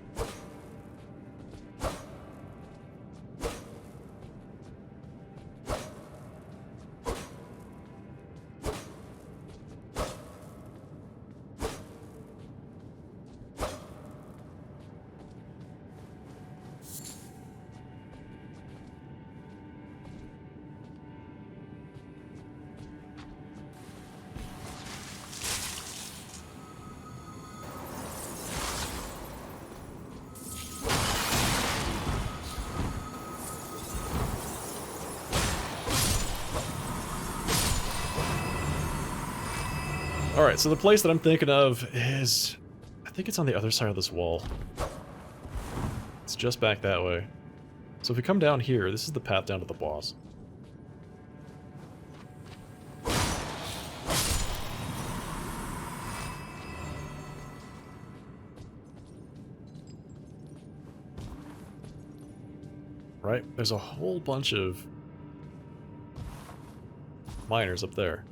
Alright, so the place that I'm thinking of is... I think it's on the other side of this wall. It's just back that way. So if we come down here, this is the path down to the boss. Right? There's a whole bunch of miners up there.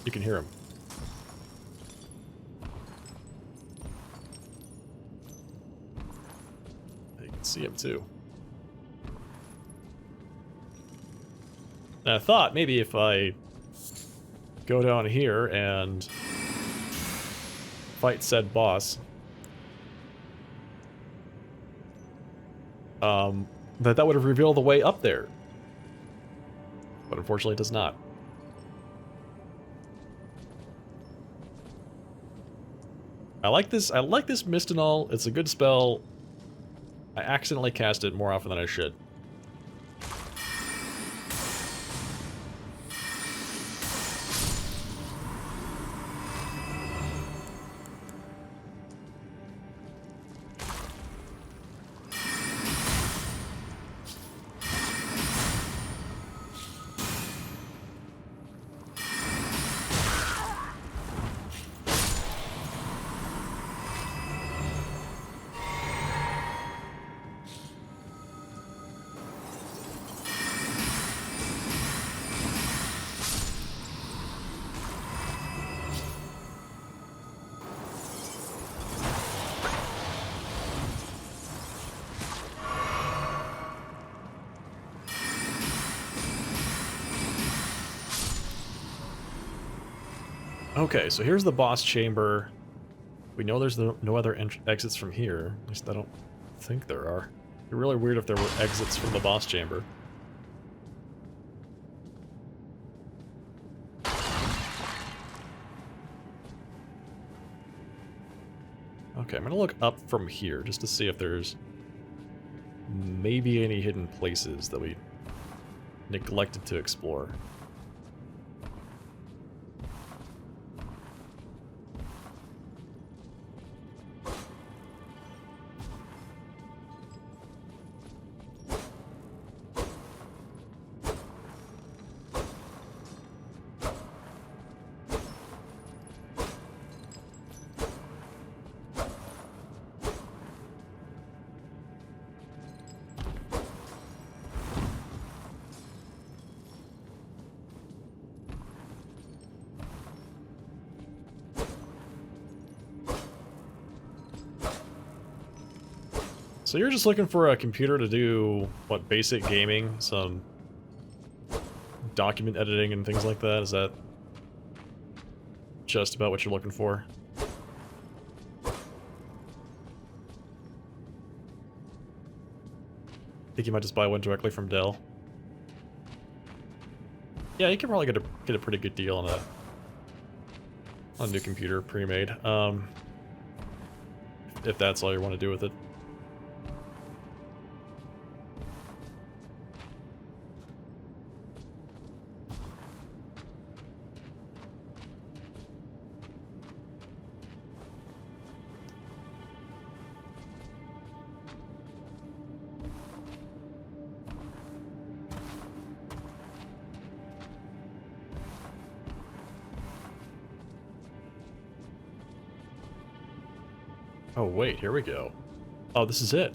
You can hear them. You can see them too. And I thought maybe if I go down here and fight said boss, that would have revealed the way up there. But unfortunately it does not. I like this mist and all. It's a good spell. I accidentally cast it more often than I should. Okay, so here's the boss chamber. We know there's no other exits from here. At least I don't think there are. It'd be really weird if there were exits from the boss chamber. Okay, I'm gonna look up from here just to see if there's maybe any hidden places that we neglected to explore. So you're just looking for a computer to do, what, basic gaming? Some document editing and things like that? Is that just about what you're looking for? Think you might just buy one directly from Dell? Yeah, you can probably get a pretty good deal on a new computer, pre-made. If that's all you want to do with it. Oh, wait, here we go. Oh, this is it.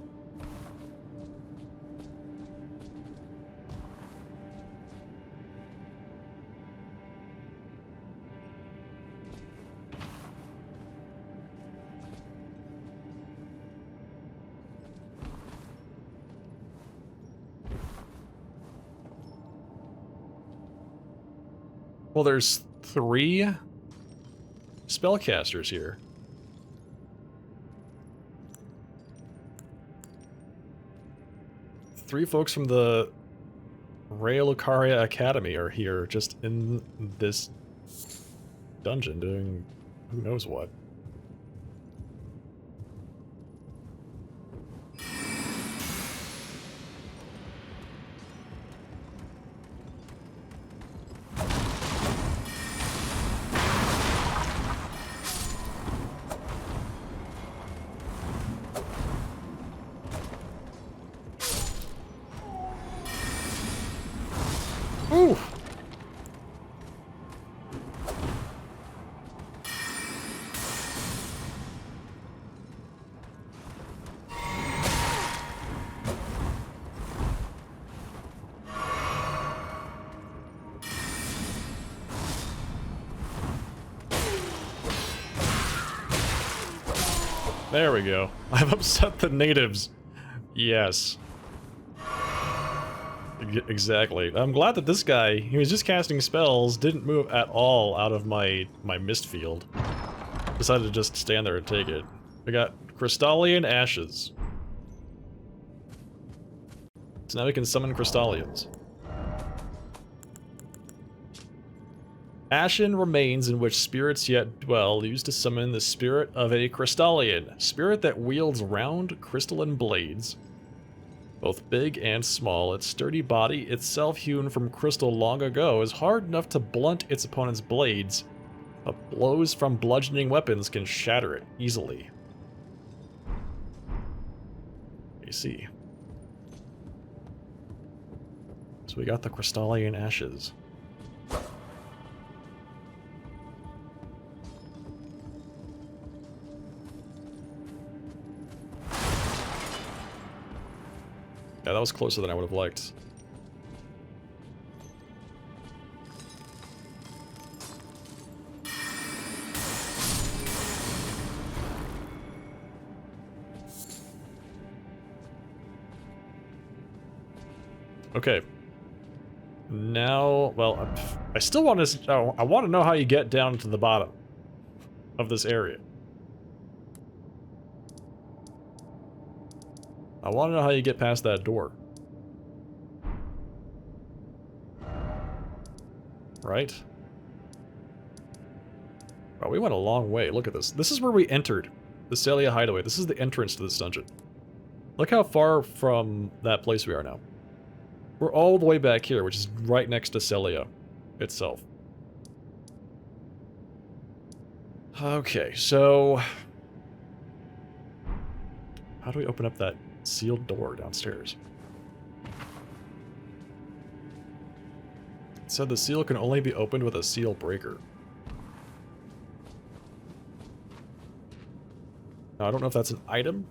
Well, there's 3 spellcasters here. Three folks from the Lucaria Academy are here, just in this dungeon, doing who knows what. Ooh! There we go. I've upset the natives. Yes. Exactly. I'm glad that this guy, he was just casting spells, didn't move at all out of my mist field. Decided to just stand there and take it. We got Crystallian Ashes. So now we can summon Crystallians. Ashen remains in which spirits yet dwell, used to summon the spirit of a Crystallian. Spirit that wields round crystalline blades. Both big and small, its sturdy body, itself hewn from crystal long ago, is hard enough to blunt its opponent's blades, but blows from bludgeoning weapons can shatter it easily. You see. So we got the Crystallian Ashes. Yeah, that was closer than I would have liked. Okay. Now, well, I still want to. I want to know how you get down to the bottom of this area. I want to know how you get past that door. Right? Wow, we went a long way. Look at this. This is where we entered the Celia hideaway. This is the entrance to this dungeon. Look how far from that place we are now. We're all the way back here, which is right next to Celia itself. Okay, so how do we open up that sealed door downstairs? It said the seal can only be opened with a seal breaker. Now, I don't know if that's an item,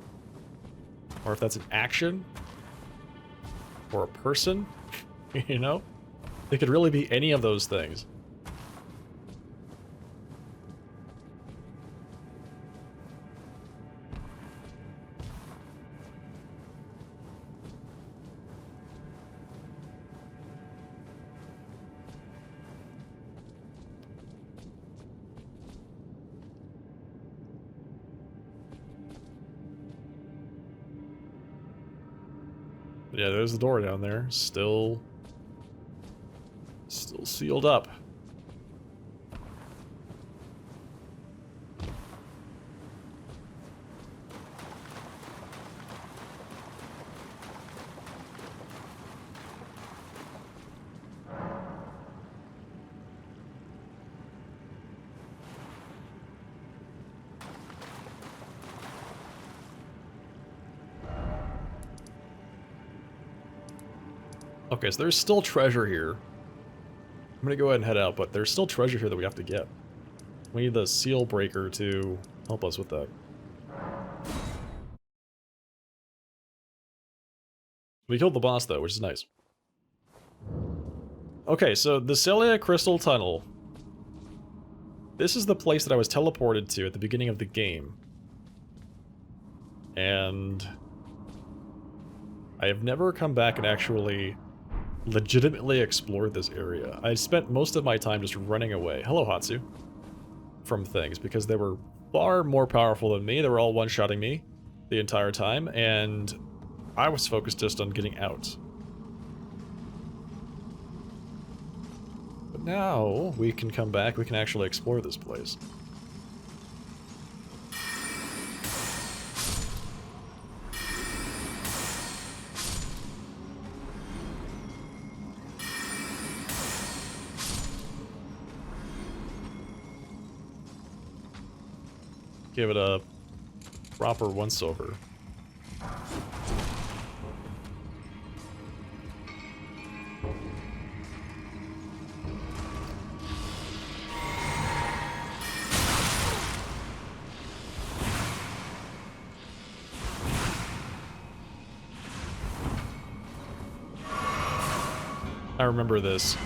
or if that's an action, or a person, you know? It could really be any of those things. Yeah, there's the door down there. Still sealed up. Okay, so there's still treasure here. I'm gonna go ahead and head out, but there's still treasure here that we have to get. We need the seal breaker to help us with that. We killed the boss, though, which is nice. Okay, so the Celia Crystal Tunnel. This is the place that I was teleported to at the beginning of the game. And I have never come back and actually legitimately explored this area. I spent most of my time just running away. Hello, Hatsu. From things, because they were far more powerful than me. They were all one-shotting me the entire time, and I was focused just on getting out. But now we can come back, we can actually explore this place. Give it a proper once-over. I remember this.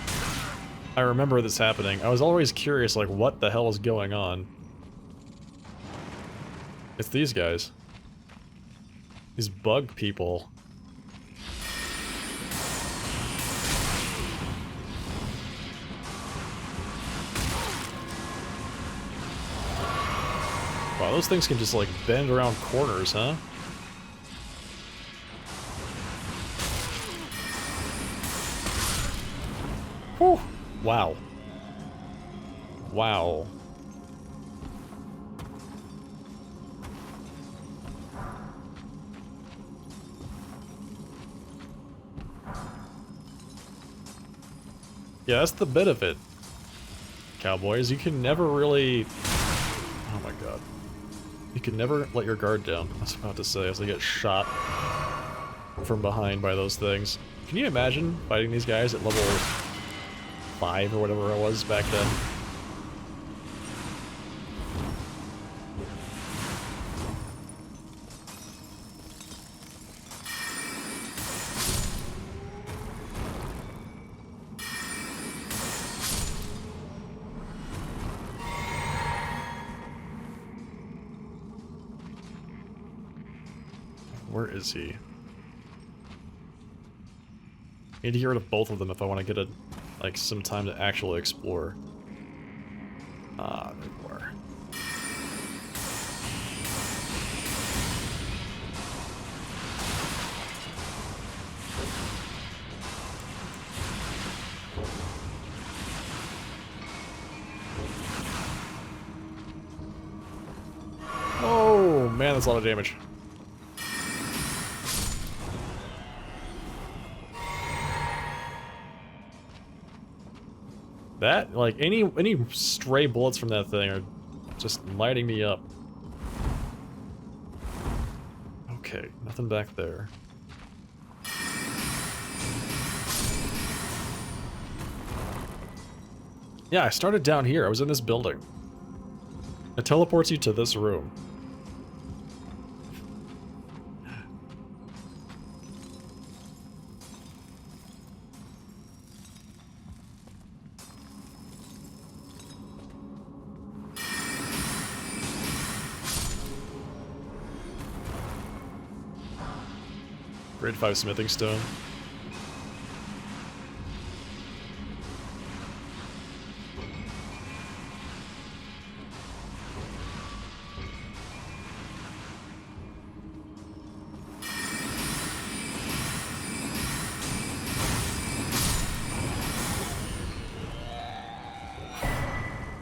I remember this happening. I was always curious, like, what the hell is going on? It's these guys. These bug people. Wow, those things can just, like, bend around corners, huh? Whew. Wow. Wow. Yeah, that's the bit of it, cowboys. You can never really... Oh my god. You can never let your guard down, I was about to say, as they get shot from behind by those things. Can you imagine fighting these guys at level 5 or whatever it was back then? Where is he? I need to get rid of both of them if I want to get some time to actually explore. Ah, there you are. Oh man, that's a lot of damage. That, like, any stray bullets from that thing are just lighting me up. Okay, nothing back there. Yeah, I started down here. I was in this building. It teleports you to this room. Grade 5 smithing stone.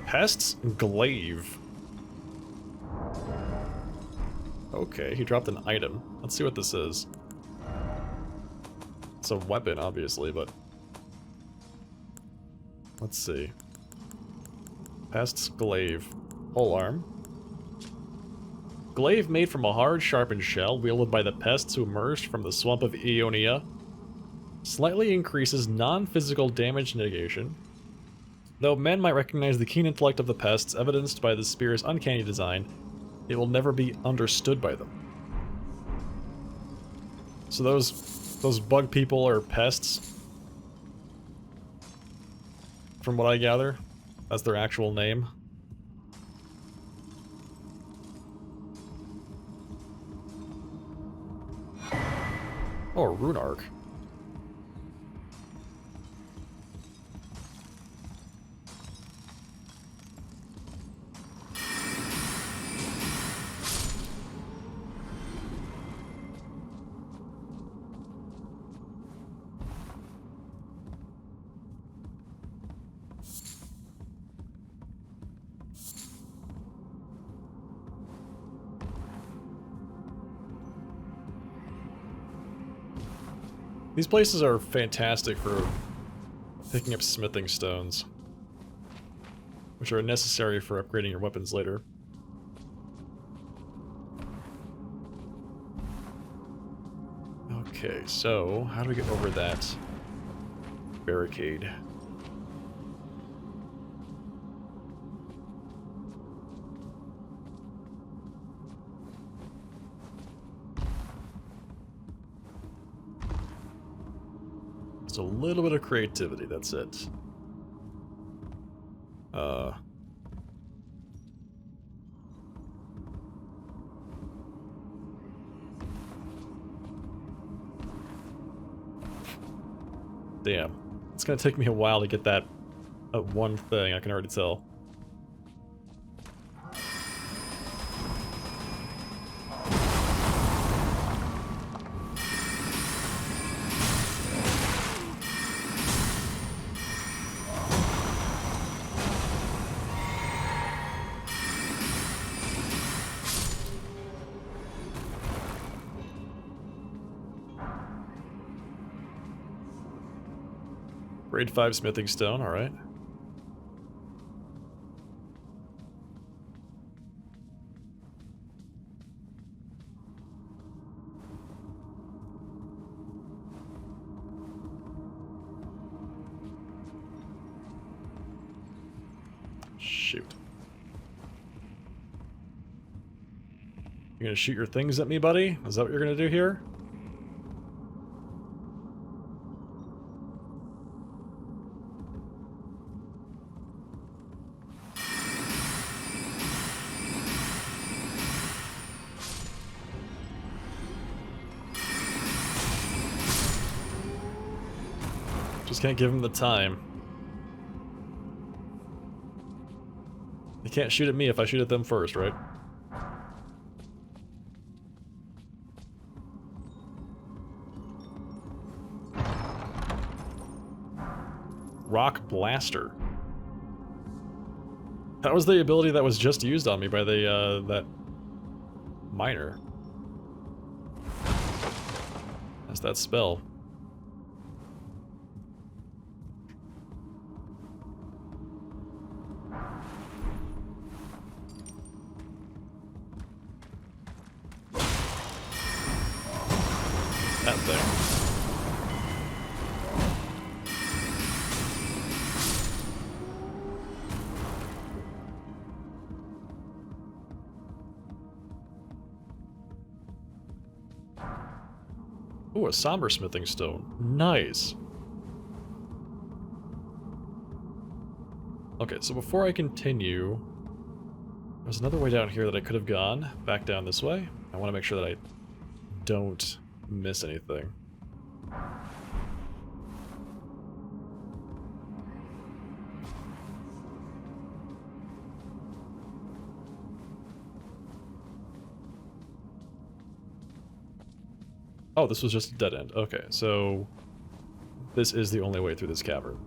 Pest's glaive. Okay, he dropped an item. Let's see what this is. It's a weapon, obviously, but... Let's see. Pest's glaive. Polearm. Glaive made from a hard, sharpened shell wielded by the pests who emerged from the swamp of Ionia. Slightly increases non-physical damage negation. Though men might recognize the keen intellect of the pests evidenced by the spear's uncanny design, it will never be understood by them. So those Those bug people are pests. From what I gather. That's their actual name. Oh, a rune arc. These places are fantastic for picking up smithing stones, which are necessary for upgrading your weapons later. Okay, so how do we get over that barricade? Just a little bit of creativity, that's it. Damn. It's gonna take me a while to get that one thing, I can already tell. Grade 5 smithing stone, alright. Shoot. You're gonna shoot your things at me, buddy? Is that what you're gonna do here? Just can't give him the time. They can't shoot at me if I shoot at them first, right? Rock Blaster. That was the ability that was just used on me by the, that miner. That's that spell. That thing. Ooh, a somber smithing stone. Nice. Okay, so before I continue, there's another way down here that I could have gone. Back down this way. I want to make sure that I don't miss anything. Oh, this was just a dead end. Okay, so this is the only way through this cavern.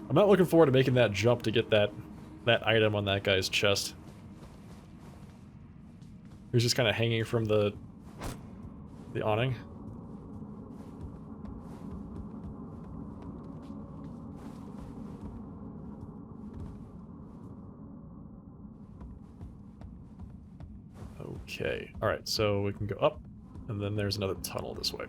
I'm not looking forward to making that jump to get that item on that guy's chest. He's just kind of hanging from the awning. Okay, alright, so we can go up, and then there's another tunnel this way.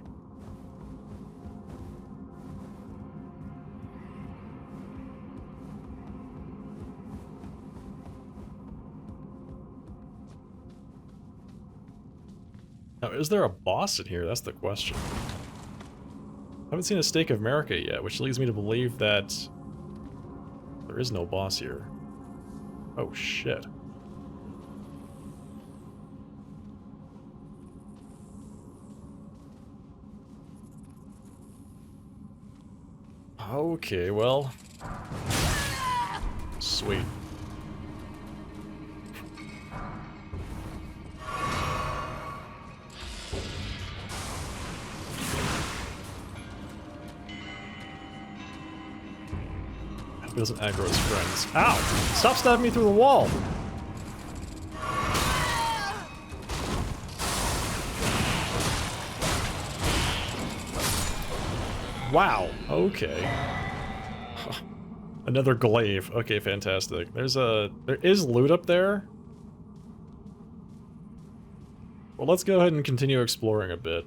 Now, is there a boss in here? That's the question. I haven't seen a Stake of America yet, which leads me to believe that there is no boss here. Oh, shit. Okay, well... Sweet. He doesn't aggro his friends. Ow! Stop stabbing me through the wall! Wow, okay. Another glaive. Okay, fantastic. There is loot up there. Well, let's go ahead and continue exploring a bit.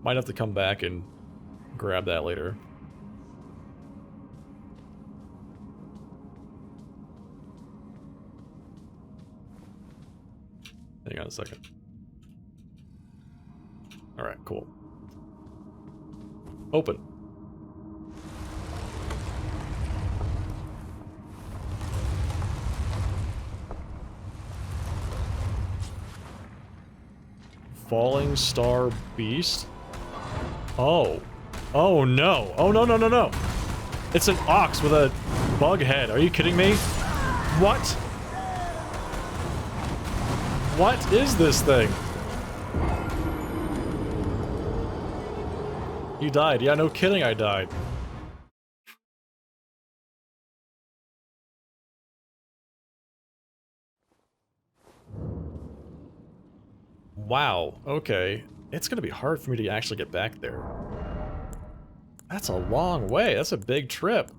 Might have to come back and grab that later. Hang on a second. Alright, cool. Open. Falling Star Beast? Oh. Oh no. Oh no, no, no, no. It's an ox with a bug head. Are you kidding me? What? What is this thing? You died. Yeah, no kidding, I died. Wow, okay. It's gonna be hard for me to actually get back there. That's a long way. That's a big trip.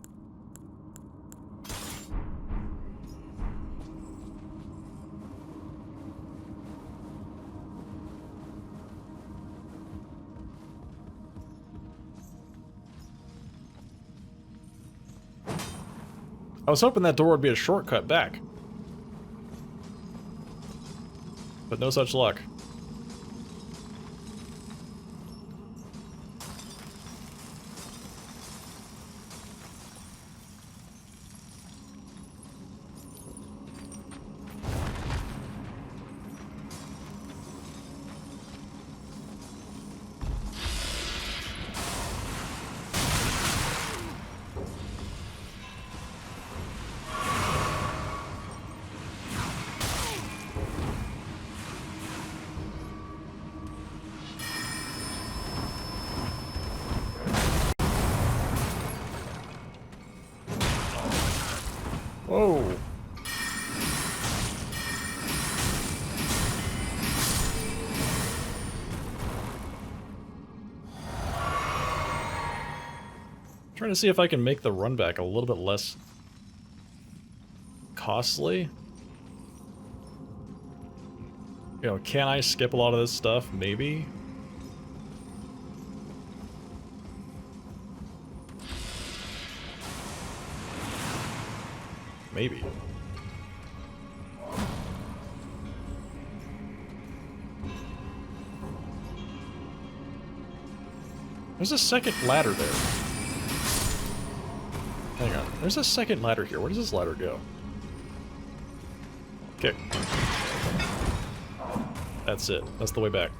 I was hoping that door would be a shortcut back. But no such luck. Whoa. Trying to see if I can make the run back a little bit less costly. You know, can I skip a lot of this stuff? Maybe. Maybe. There's a second ladder there. Hang on. There's a second ladder here. Where does this ladder go? Okay. That's it. That's the way back.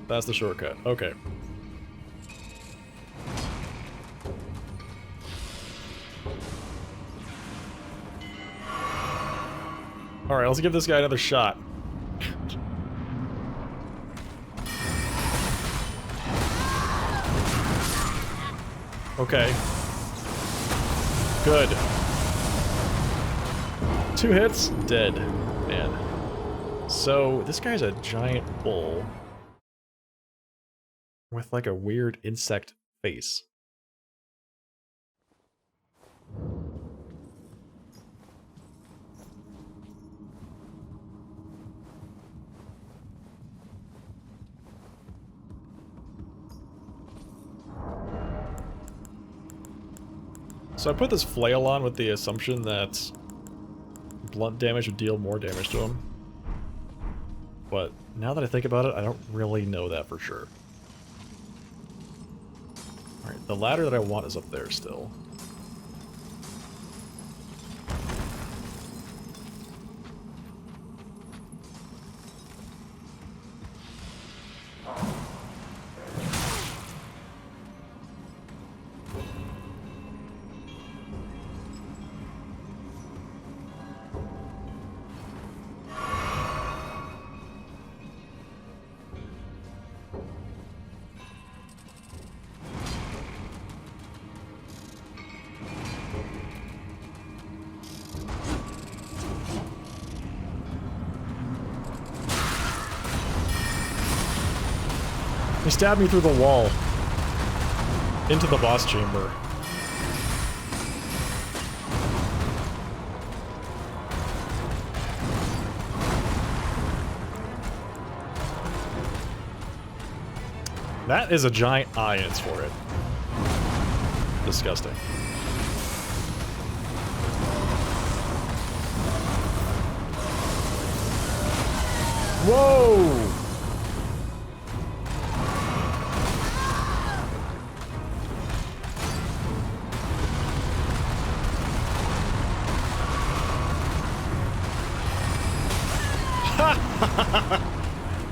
That's the shortcut. Okay. Alright, let's give this guy another shot. Okay. Good. 2 hits, dead. Man. So, this guy's a giant bull with like a weird insect face. So I put this flail on with the assumption that blunt damage would deal more damage to him. But now that I think about it, I don't really know that for sure. Alright, the ladder that I want is up there still. He stabbed me through the wall. Into the boss chamber. That is a giant eye and it's for it. Disgusting. Whoa!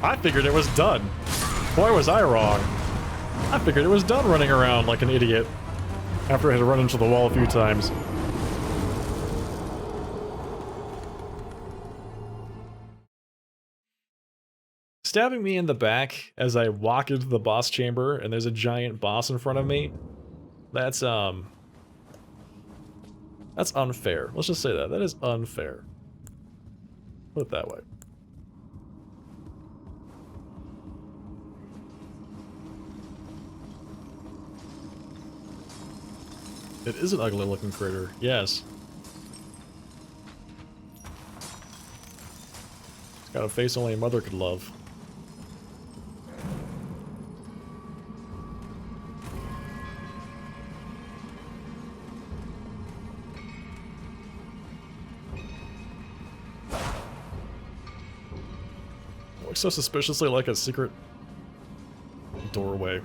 I figured it was done. Boy, was I wrong. I figured it was done running around like an idiot after I had run into the wall a few times. Stabbing me in the back as I walk into the boss chamber and there's a giant boss in front of me. That's unfair. Let's just say that. That is unfair. Put it that way. It is an ugly looking critter, yes. It's got a face only a mother could love. Looks so suspiciously like a secret doorway.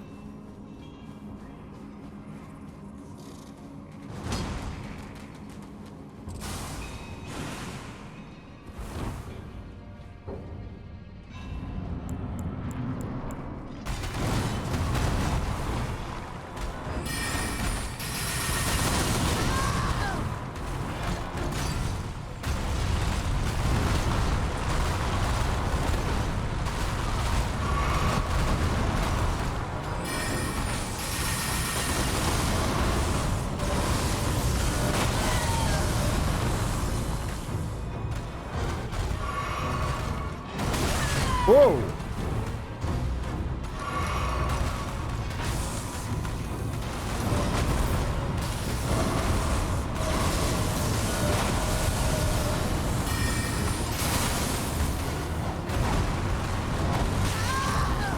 Whoa!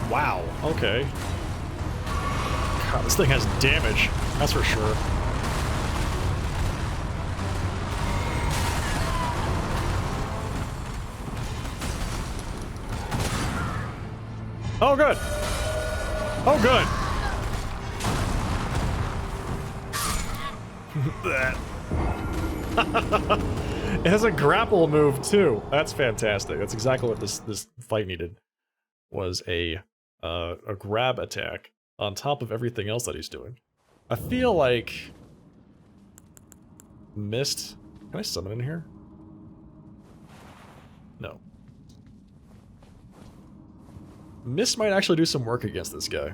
Wow, okay. God, this thing has damage, that's for sure. Oh, good. Oh, good. It has a grapple move too. That's fantastic. That's exactly what this fight needed. Was a grab attack on top of everything else that he's doing. I feel like Mist. Can I summon in here? No. Mist might actually do some work against this guy.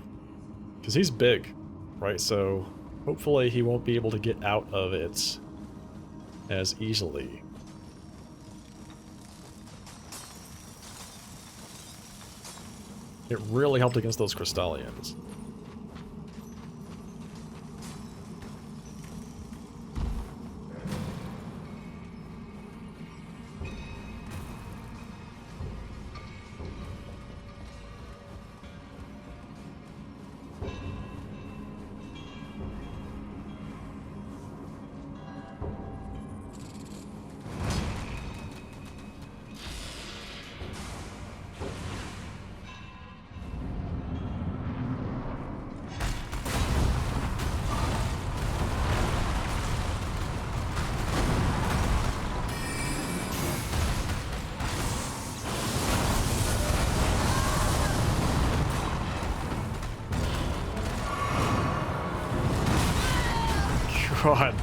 Because he's big, right? So hopefully he won't be able to get out of it as easily. It really helped against those Crystallians. God.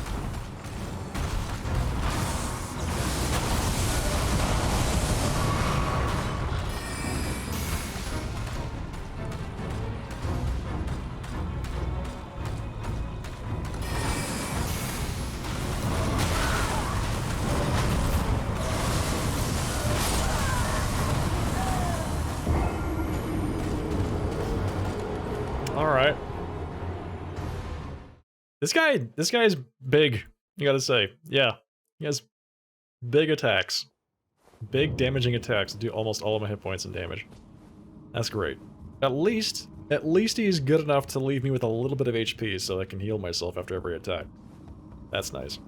Alright. This guy's big, you gotta say. Yeah. He has big attacks. Big damaging attacks do almost all of my hit points and damage. That's great. At least he's good enough to leave me with a little bit of HP so I can heal myself after every attack. That's nice.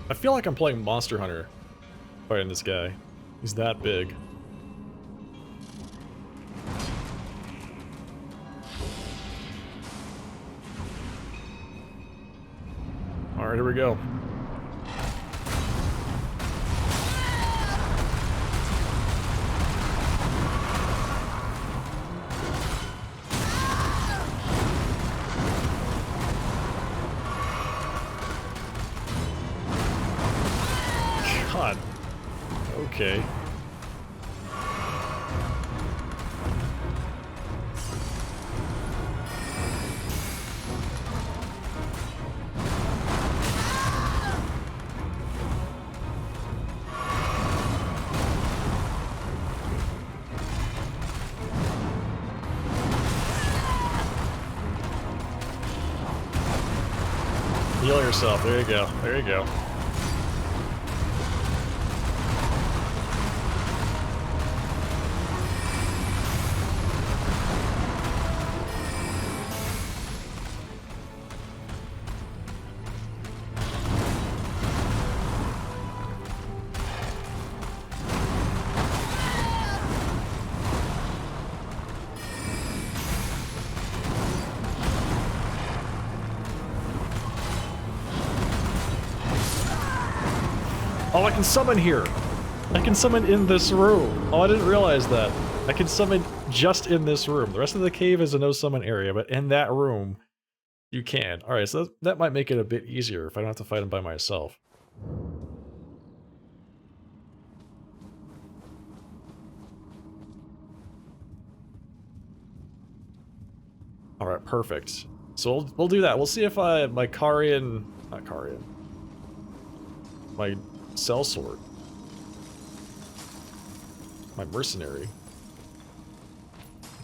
I feel like I'm playing Monster Hunter fighting this guy. He's that big. Alright, here we go. God. Okay. Heal yourself. There you go. There you go. Oh, I can summon here! I can summon in this room! Oh, I didn't realize that. I can summon just in this room. The rest of the cave is a no-summon area, but in that room, you can. Alright, so that might make it a bit easier if I don't have to fight him by myself. Alright, perfect. So we'll do that. We'll see if my Kharian... Not Kharian. My sellsword. My mercenary.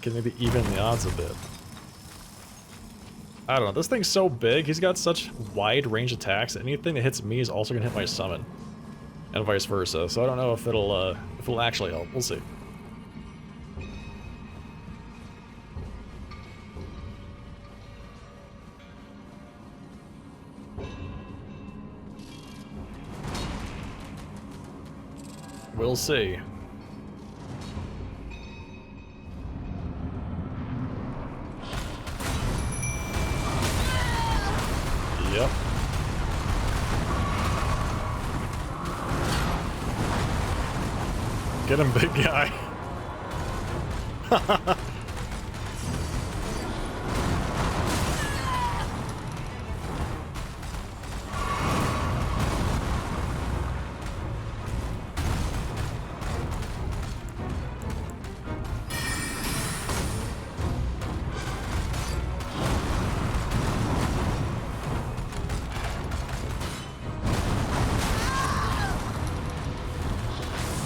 Can maybe even the odds a bit. I don't know, this thing's so big, he's got such wide range attacks, anything that hits me is also gonna hit my summon. And vice versa, so I don't know if it'll actually help. We'll see. We'll see. Yep. Get him, big guy.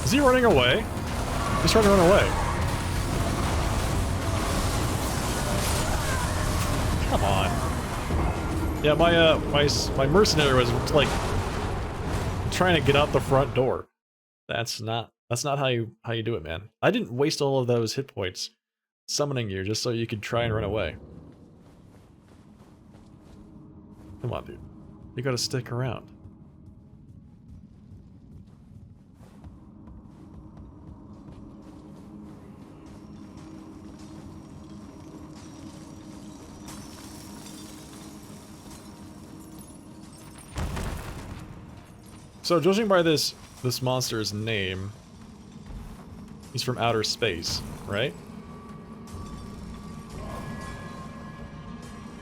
Is he running away? He's trying to run away. Come on. Yeah, my mercenary was like trying to get out the front door. That's not how you do it, man. I didn't waste all of those hit points summoning you just so you could try and run away. Come on, dude. You gotta stick around. So judging by this monster's name, he's from outer space, right?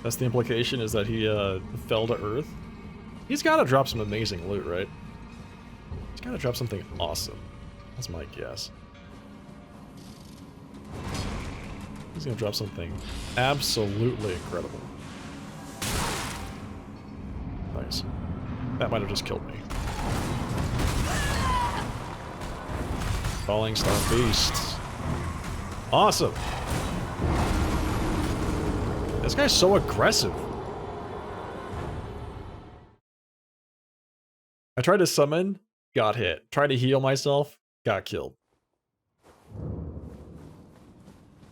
That's the implication, is that he fell to Earth. He's got to drop some amazing loot, right? He's got to drop something awesome. That's my guess. He's gonna drop something absolutely incredible. Nice. That might have just killed me. Falling Star Beasts. Awesome! This guy's so aggressive. I tried to summon, got hit. Tried to heal myself, got killed.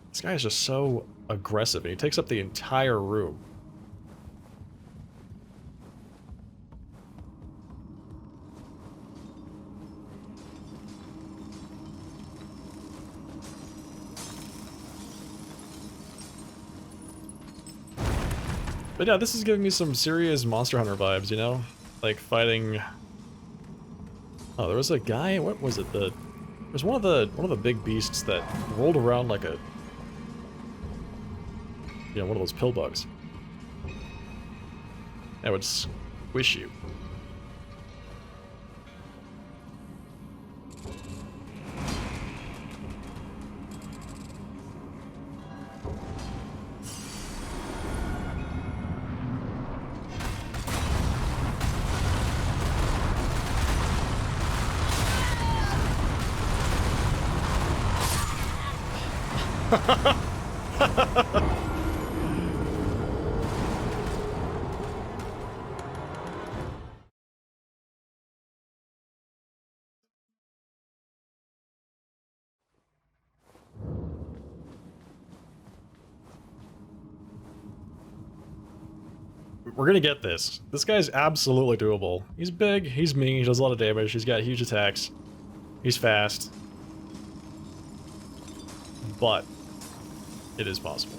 This guy is just so aggressive, and he takes up the entire room. But yeah, this is giving me some serious Monster Hunter vibes, you know? Like fighting... Oh, there was a guy, what was it? There's one of the big beasts that rolled around like a... You know, one of those pill bugs. That would squish you. We're gonna get this. This guy's absolutely doable. He's big, he's mean, he does a lot of damage, he's got huge attacks. He's fast. But it is possible.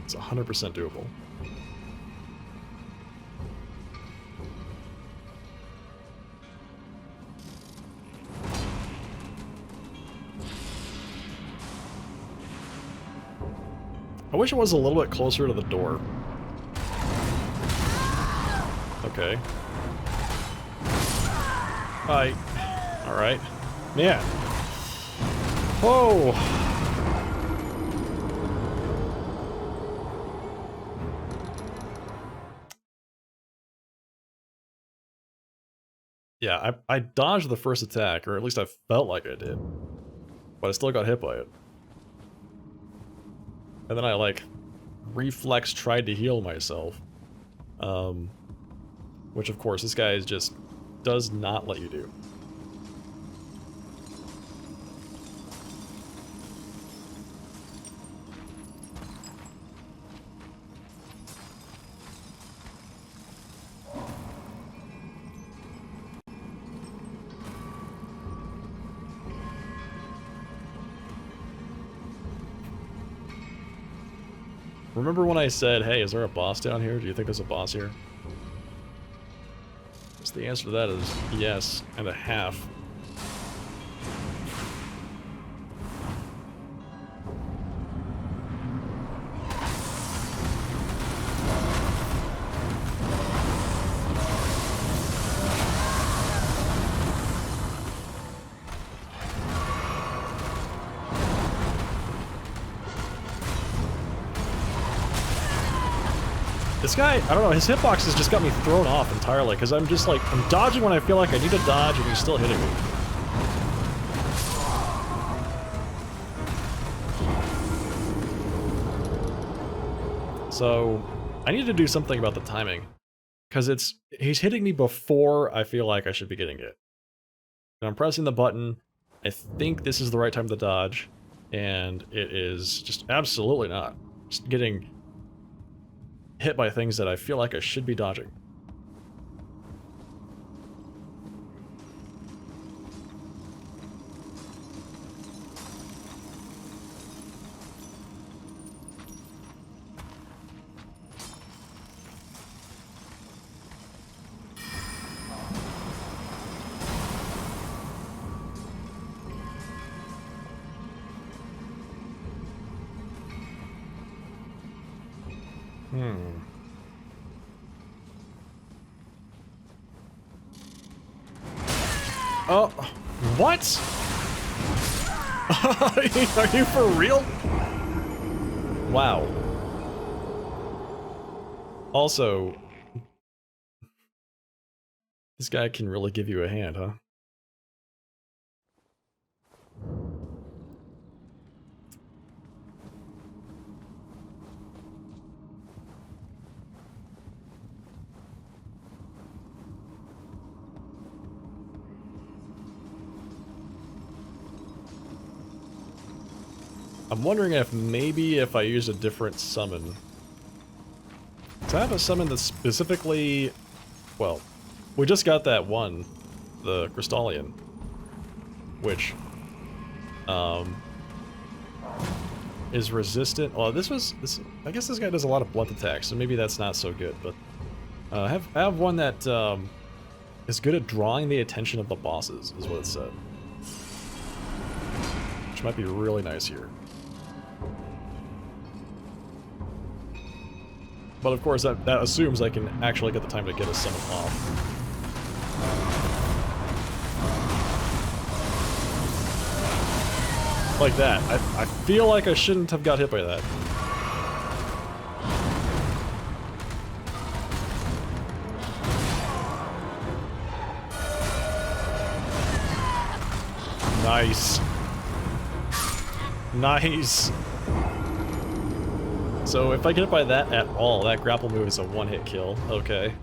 It's 100% doable. I wish it was a little bit closer to the door. Okay. Hi. Alright. Yeah. Whoa! Yeah, I dodged the first attack, or at least I felt like I did. But I still got hit by it. And then I, like, reflex tried to heal myself. Which, of course, this guy is just does not let you do. Remember when I said, hey, is there a boss down here? Do you think there's a boss here? So the answer to that is yes, and a half. This guy, I don't know, his hitbox has just got me thrown off entirely, because I'm just like, I'm dodging when I feel like I need to dodge, and he's still hitting me. So, I need to do something about the timing, because he's hitting me before I feel like I should be getting it. And I'm pressing the button, I think this is the right time to dodge, and it is just absolutely not. Just getting hit by things that I feel like I should be dodging. Oh, what? Are you for real? Wow. Also, this guy can really give you a hand, huh? I'm wondering if maybe if I use a different summon. So I have a summon that's specifically, well, we just got that one, the Crystallian, which is resistant. Well, this. I guess this guy does a lot of blunt attacks, so maybe that's not so good. But I have one that is good at drawing the attention of the bosses, is what it said, which might be really nice here. But of course, that assumes I can actually get the time to get a summon off. Like that. I feel like I shouldn't have got hit by that. Nice. Nice. So if I get hit by that at all, that grapple move is a one-hit kill. Okay.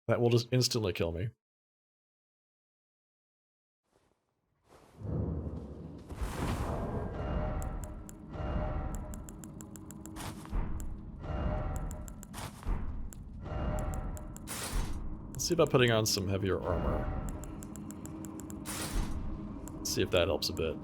That will just instantly kill me. Let's see about putting on some heavier armor. Let's see if that helps a bit.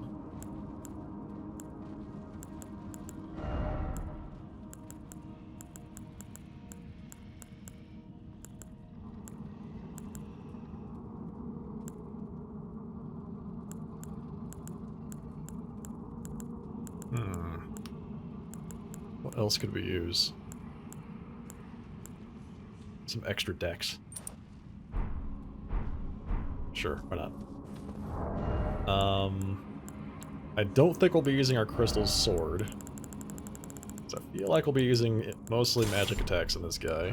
What else could we use? Some extra decks. Sure, why not? I don't think we'll be using our crystal sword. So I feel like we'll be using mostly magic attacks on this guy.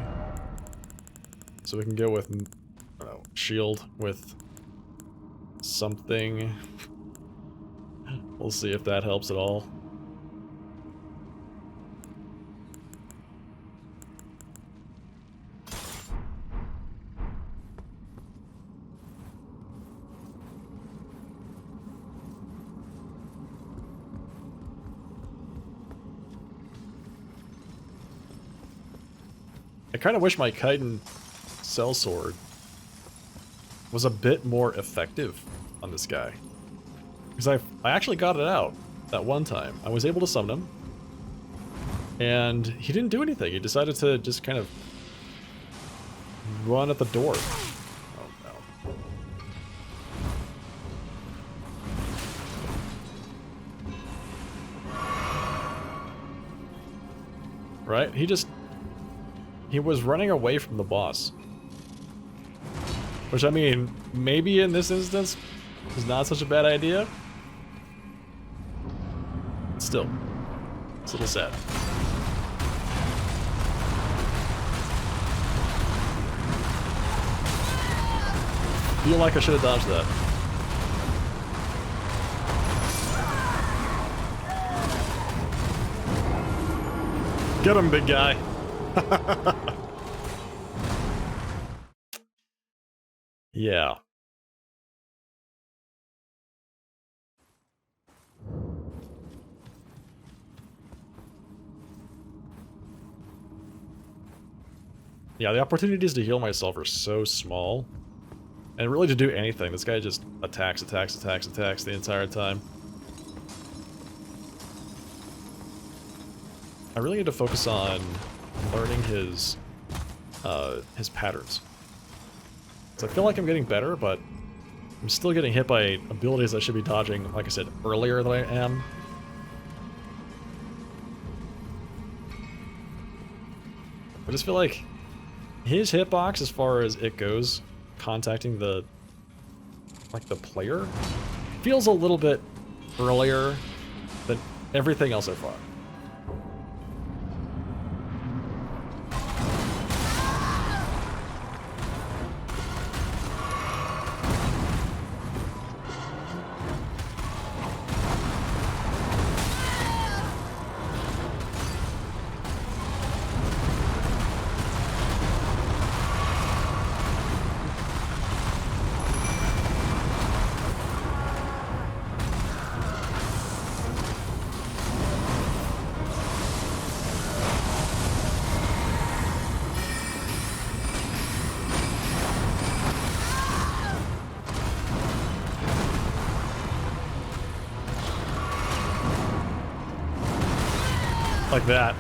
So we can go with, I don't know, shield with something. We'll see if that helps at all. I kind of wish my chitin cell sword was a bit more effective on this guy. Because I actually got it out that one time. I was able to summon him. And he didn't do anything. He decided to just kind of run at the door. Oh no. Right? He was running away from the boss. Which, I mean, maybe in this instance is not such a bad idea. Still, it's a little sad. Feel like I should have dodged that. Get him, big guy. Yeah. Yeah, the opportunities to heal myself are so small. And really to do anything, this guy just attacks the entire time. I really need to focus on learning his patterns. So I feel like I'm getting better, but I'm still getting hit by abilities I should be dodging, like I said, earlier than I am. I just feel like his hitbox, as far as it goes, contacting the player, feels a little bit earlier than everything else so far. Like that.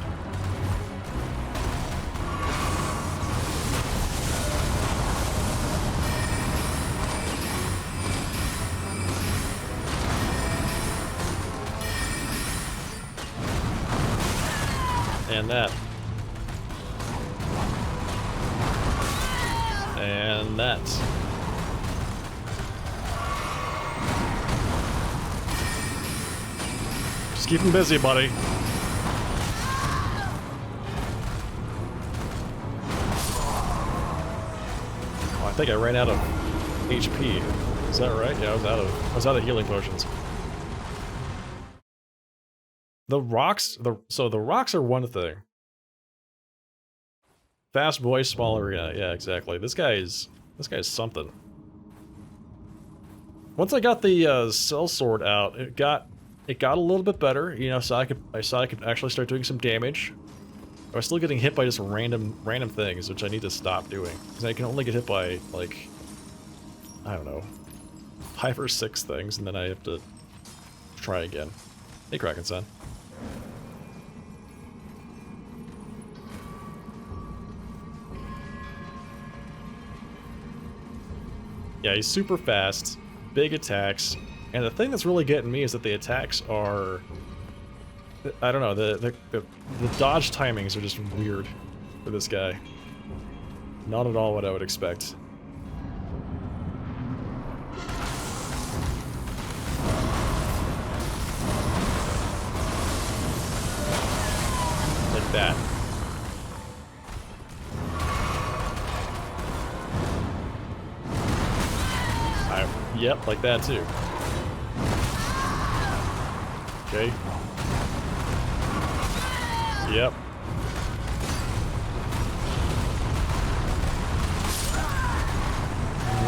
And that. And that. Just keep him busy, buddy. I think I ran out of HP. Is that right? Yeah, I was out of healing potions. The rocks, so the rocks are one thing. Fast voice, small arena. Yeah, exactly. This guy's something. Once I got the cell sword out, it got a little bit better. You know, so I saw I could actually start doing some damage. I was still getting hit by just random things, which I need to stop doing. Because I can only get hit by, like, I don't know, 5 or 6 things, and then I have to try again. Hey, Kraken son. Yeah, he's super fast, big attacks, and the thing that's really getting me is that the attacks are... I don't know, the dodge timings are just weird for this guy. Not at all what I would expect. Like that. Yep, like that too. Okay. Yep.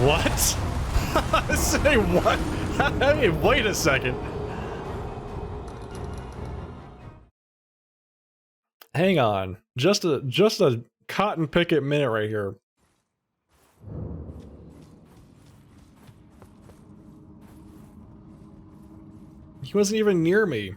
What? Say what? Hey, wait a second. Hang on. Just a cotton picket minute right here. He wasn't even near me.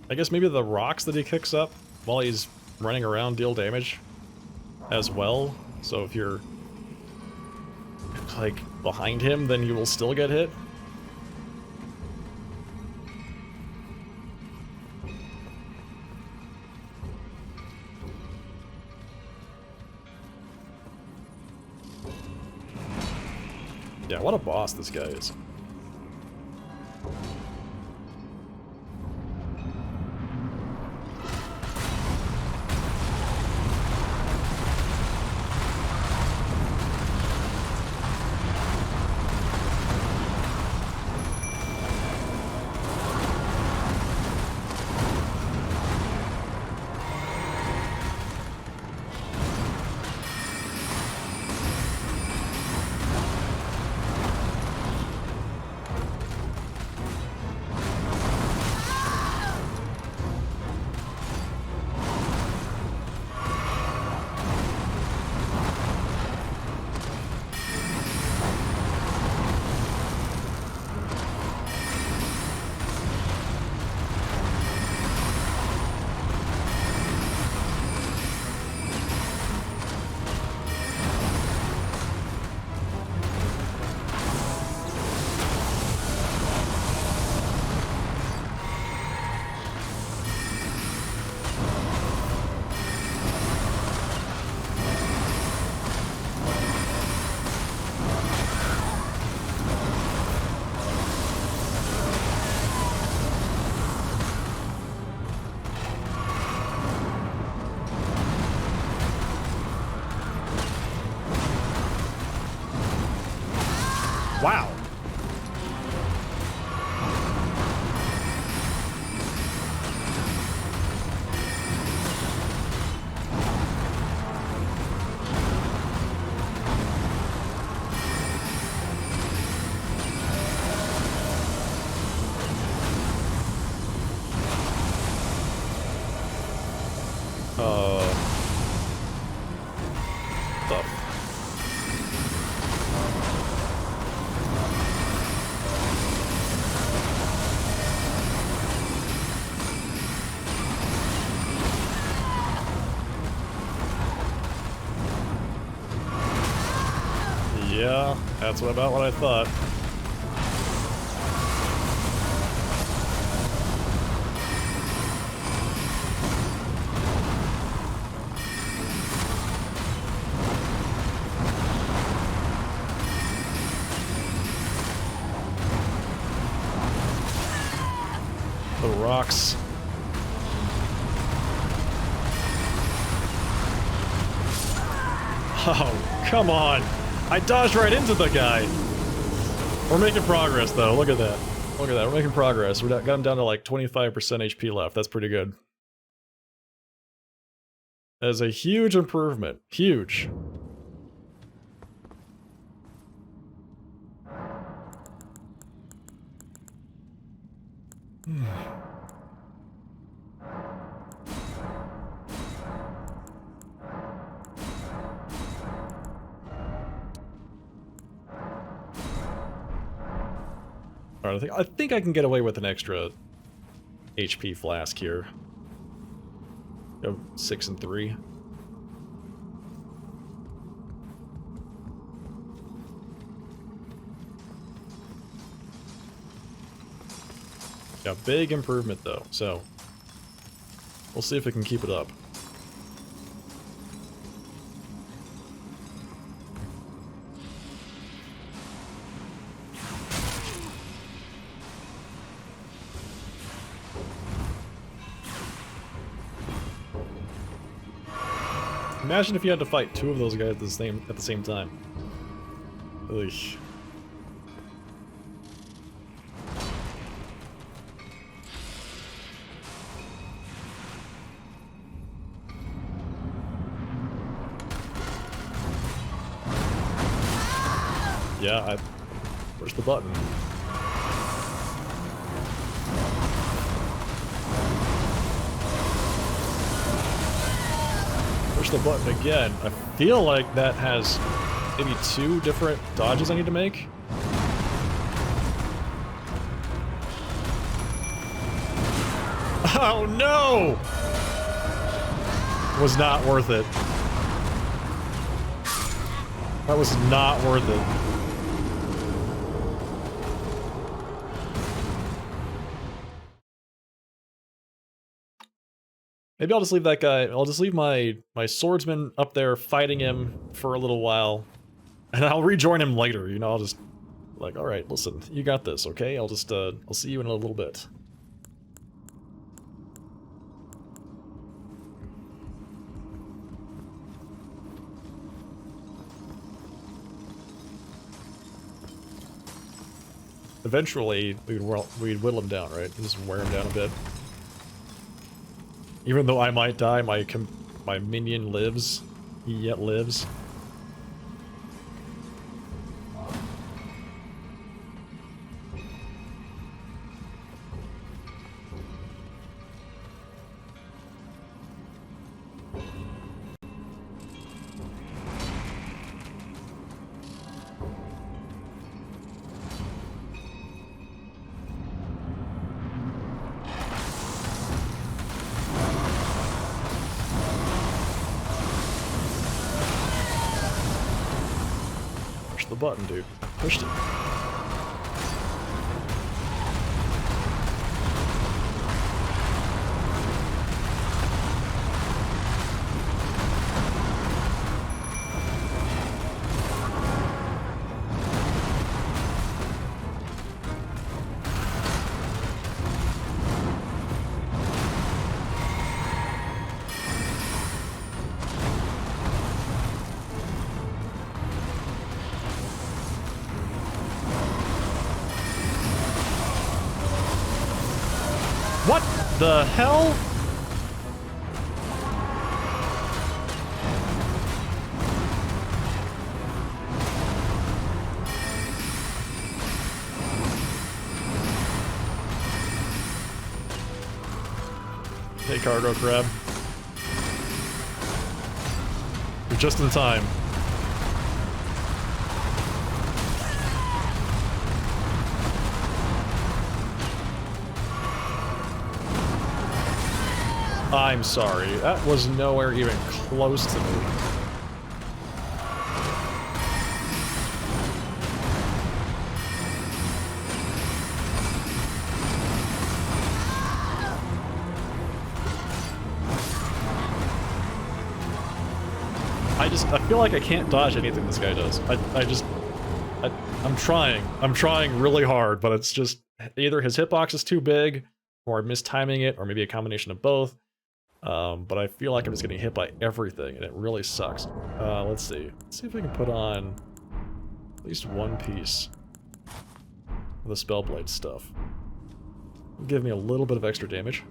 I guess maybe the rocks that he kicks up while he's running around deal damage as well. So if you're like behind him, then you will still get hit. Yeah, what a boss this guy is. Yeah, that's about what I thought. The rocks. Oh, come on. I dodged right into the guy. We're making progress, though. Look at that. Look at that. We're making progress. We got him down to like 25% HP left. That's pretty good. That is a huge improvement. Huge. Alright, I think I can get away with an extra HP flask here. Go 6 and 3. Yeah, big improvement though, so we'll see if we can keep it up. Imagine if you had to fight 2 of those guys at the same time. Ugh. Yeah, where's the button? Push the button again. I feel like that has maybe 2 different dodges I need to make. Oh no! Was not worth it. That was not worth it. Maybe I'll just leave that guy, I'll just leave my swordsman up there fighting him for a little while, and I'll rejoin him later, you know, I'll just, like, alright, listen, you got this, okay? I'll just, I'll see you in a little bit. Eventually, we'd whittle him down, right? Just wear him down a bit. Even though I might die, my minion lives. He yet lives. The button, dude. Pushed it. What the hell? Hey, cargo crab. You're just in time. I'm sorry, that was nowhere even close to me. I feel like I can't dodge anything this guy does. I'm trying really hard, but it's just either his hitbox is too big, or I'm mistiming it, or maybe a combination of both. But I feel like I'm just getting hit by everything, and it really sucks. Let's see. Let's see if I can put on at least one piece of the Spellblade stuff. It'll give me a little bit of extra damage.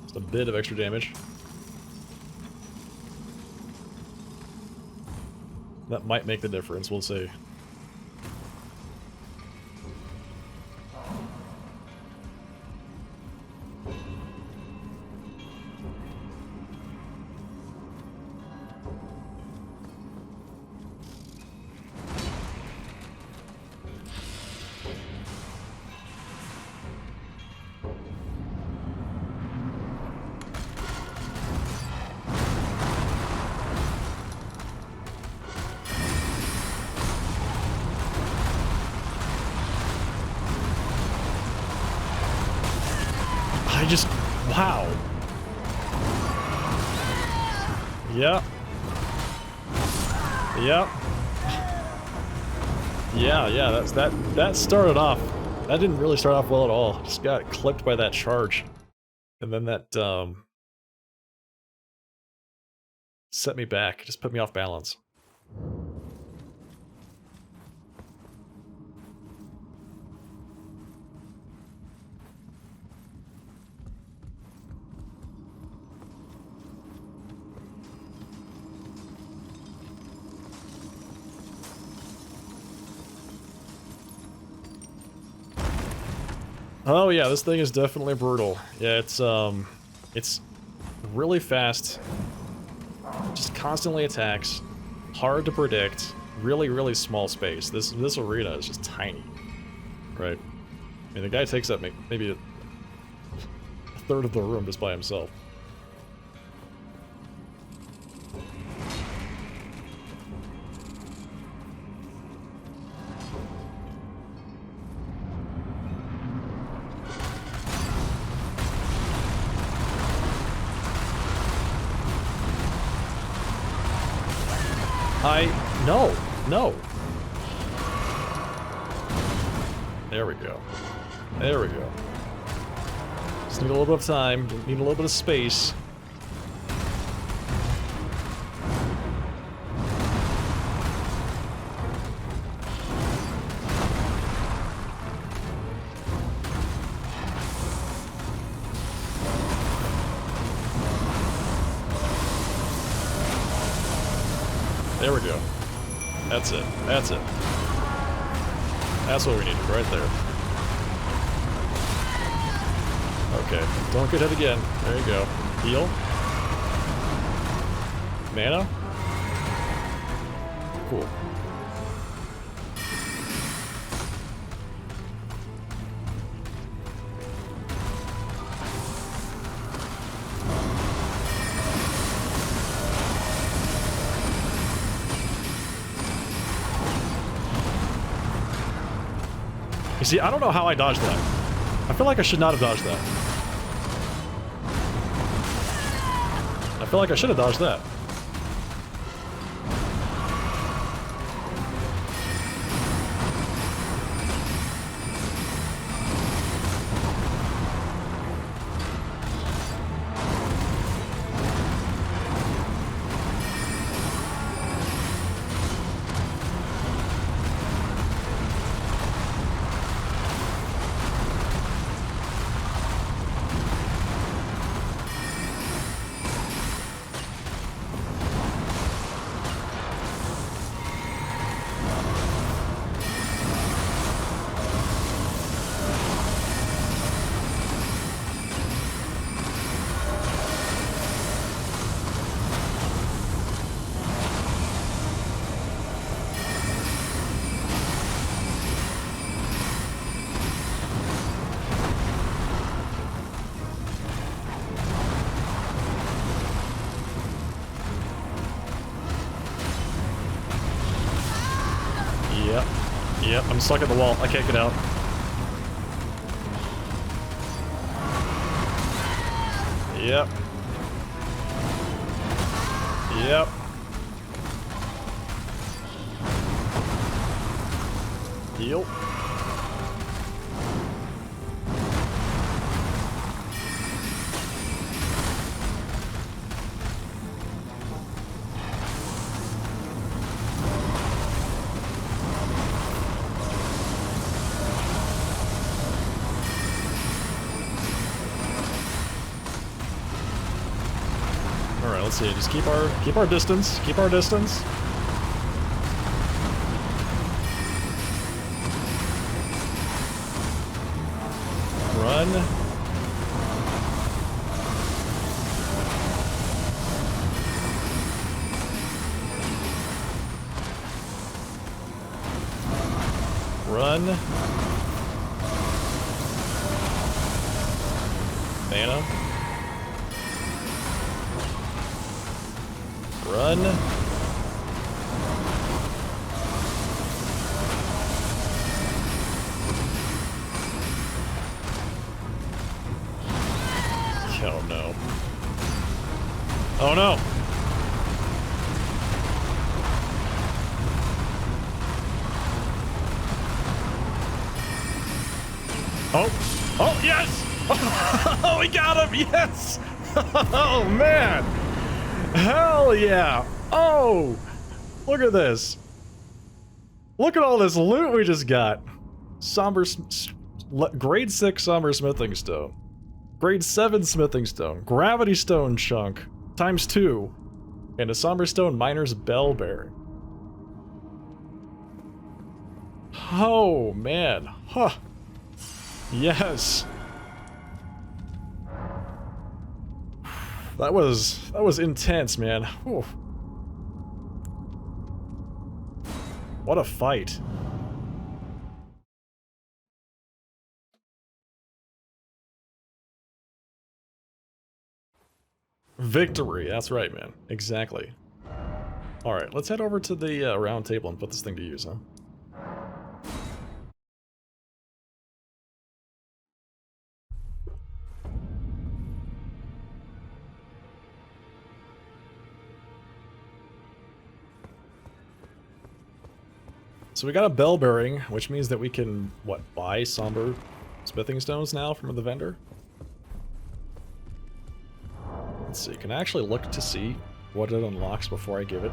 Just a bit of extra damage. That might make the difference, we'll see. Wow. Yep. Yep. Yeah, that started off. That didn't really start off well at all. Just got clipped by that charge. And then that set me back, just put me off balance. Oh yeah, this thing is definitely brutal. Yeah, it's really fast. Just constantly attacks. Hard to predict. Really, really small space. This arena is just tiny. Right? I mean, the guy takes up maybe a third of the room just by himself. No. There we go. There we go. Just need a little bit of time, need a little bit of space. There we go. That's it. That's it. That's what we needed right there. Okay. Don't get hit again. There you go. Heal. Mana. Cool. You see, I don't know how I dodged that. I feel like I should not have dodged that. I feel like I should have dodged that. I'm stuck at the wall. I can't get out. Yep. Yep. Yep. Alright, let's see. Just keep our distance. Keep our distance. Run. Run. Mana. Run. Oh no. Oh no! Oh! Oh, yes! Oh, we got him! Yes! Oh, man! Hell yeah! Oh! Look at this! Look at all this loot we just got! Grade 6 Somber Smithing Stone. Grade 7 Smithing Stone. Gravity Stone chunk. Times 2. And a Somber Stone Miner's Bell Bearing. Oh, man. Huh. Yes. That was intense, man. Whew. What a fight. Victory, that's right, man. Exactly. Alright, let's head over to the round table and put this thing to use, huh? So we got a bell bearing, which means that we can, what, buy somber smithing stones now from the vendor? Let's see, can I actually look to see what it unlocks before I give it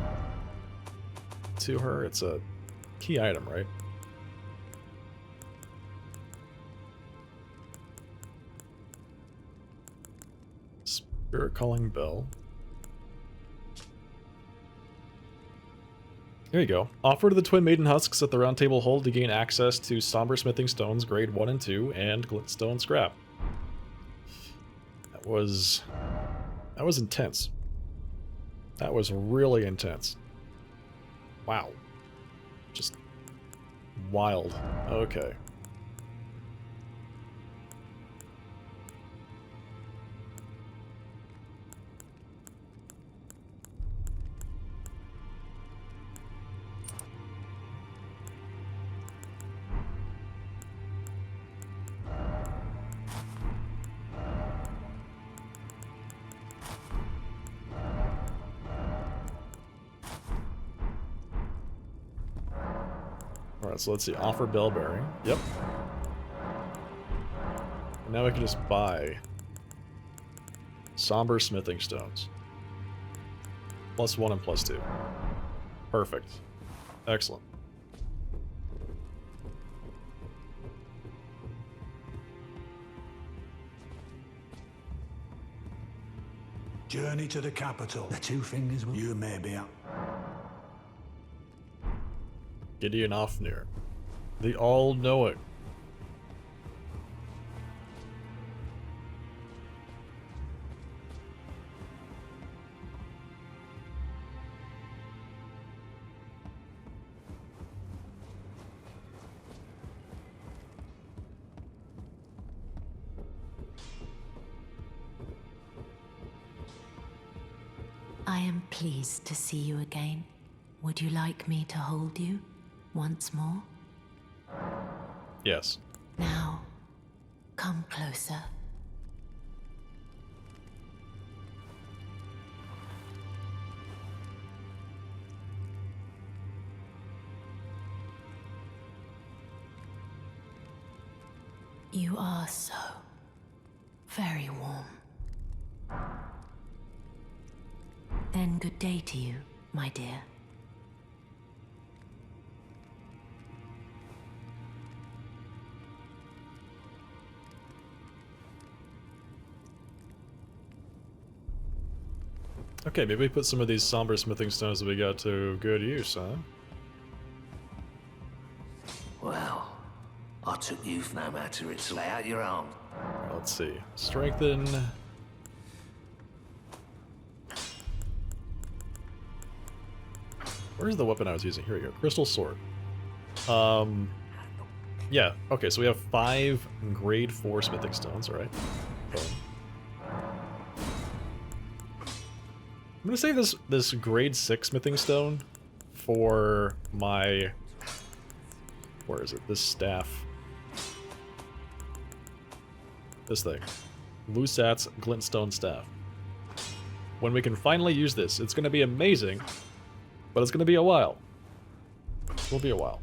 to her? It's a key item, right? Spirit Calling Bell. There you go. Offer to the Twin Maiden Husks at the Round Table Hold to gain access to Somber Smithing Stones Grade 1 and 2 and Glintstone Scrap. That was intense. That was really intense. Wow. Just wild. Okay. Alright, so let's see. Offer bell bearing. Yep. And now we can just buy somber smithing stones. +1 and +2. Perfect. Excellent. Journey to the capital. The two fingers will you may be up. Gideon Ofnir. The all-knowing. I am pleased to see you again. Would you like me to hold you once more? Yes. Now, come closer. You are so very warm. Then good day to you, my dear. Okay, maybe we put some of these somber smithing stones that we got to good use, huh? Well, I took youth no matter it's lay out your arm. Alright, let's see. Strengthen. Where's the weapon I was using? Here we go. Crystal sword. Yeah, okay, so we have 5 grade 4 smithing stones, alright. Boom. I'm gonna save this grade 6 smithing stone for my... Where is it? This staff. This thing. Lusat's Glintstone staff. When we can finally use this, it's gonna be amazing, but it's gonna be a while. It will be a while.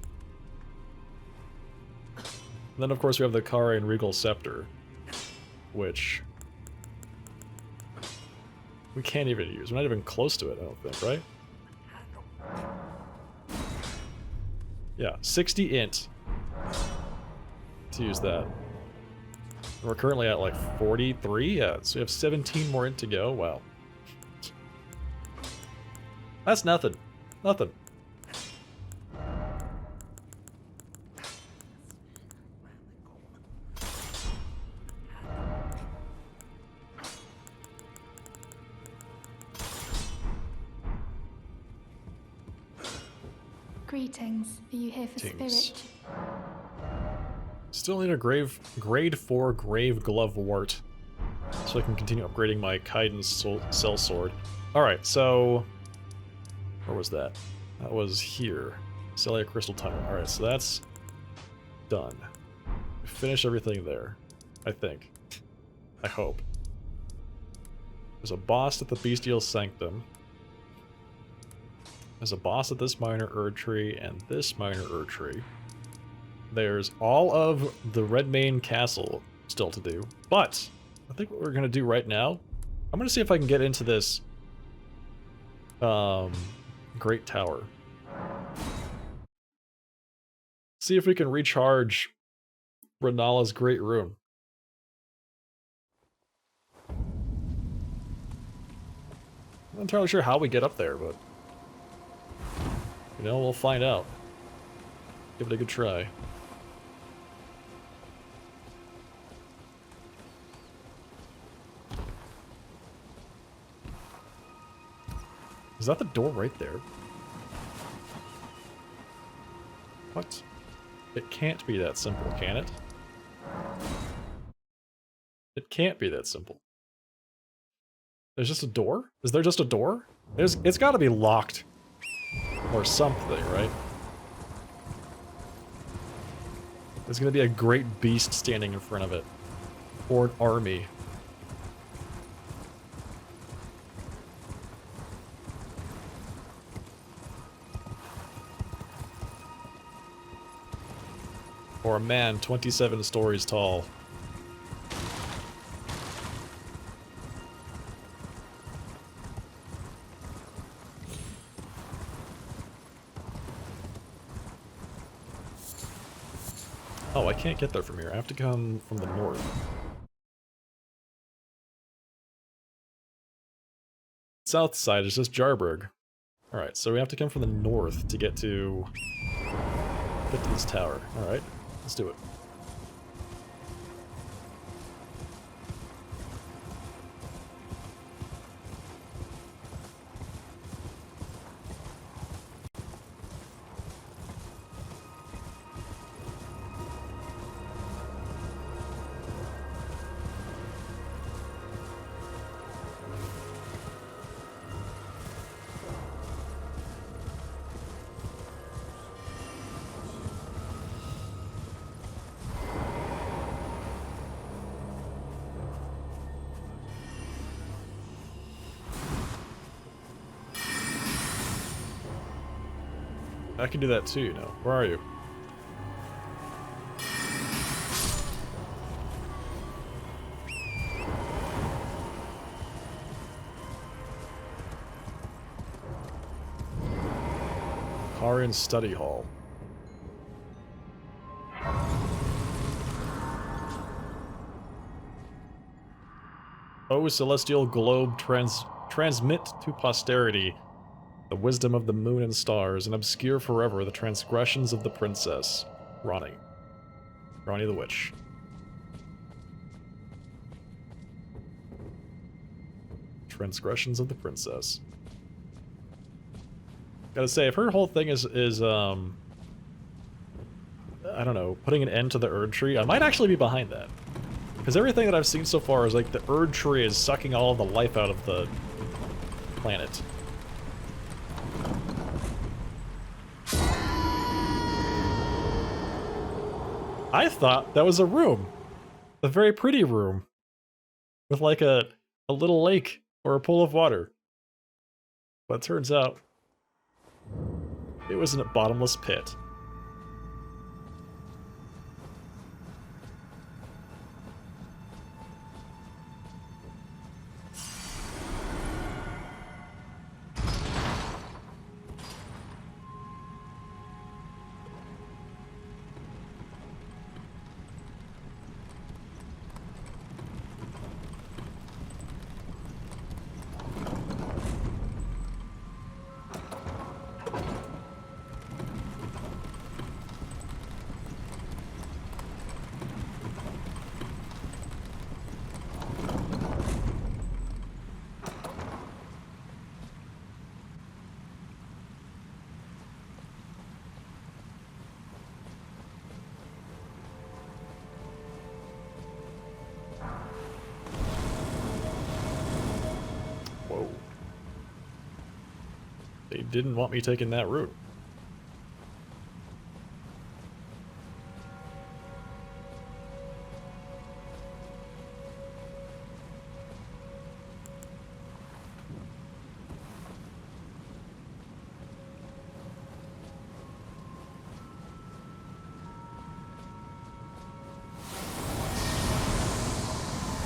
And then of course we have the Khari and Regal Scepter, which we can't even use. We're not even close to it, I don't think, right? Yeah, 60 int to use that. And we're currently at like 43, yeah, so we have 17 more int to go. Wow. That's nothing. Nothing. Greetings. Are you here for Greetings. spirit? Still need a grade 4 Grave Glove Wart, so I can continue upgrading my Kaiden Cell Sword. Alright, so... Where was that? That was here. Celia Crystal Tunnel. Alright, so that's done. We finished everything there, I think. I hope. There's a boss at the Bestial Sanctum. There's a boss at this minor Erdtree and this minor Erdtree. There's all of the Redmane Castle still to do. But I think what we're going to do right now, I'm going to see if I can get into this Great Tower. See if we can recharge Renala's Great Rune. I'm not entirely sure how we get up there, but you know, we'll find out. Give it a good try. Is that the door right there? What? It can't be that simple, can it? It can't be that simple. There's just a door? Is there just a door? It's gotta be locked. Or something, right? There's gonna be a great beast standing in front of it. Or an army. Or a man 27 stories tall. Oh, I can't get there from here. I have to come from the north. South side is just Jarburg. Alright, so we have to come from the north to get to this tower. Alright, let's do it. I can do that too, you know. Where are you? Khari's study hall. O celestial globe, transmit to posterity the wisdom of the moon and stars, and obscure forever the transgressions of the princess. Ronnie. Ronnie the Witch. Transgressions of the princess. Gotta say, if her whole thing is I don't know, putting an end to the Erd Tree, I might actually be behind that. Because everything that I've seen so far is like the Erd Tree is sucking all of the life out of the planet. I thought that was a room. A very pretty room. With like a little lake or a pool of water. But it turns out it was a bottomless pit. Whoa. They didn't want me taking that route.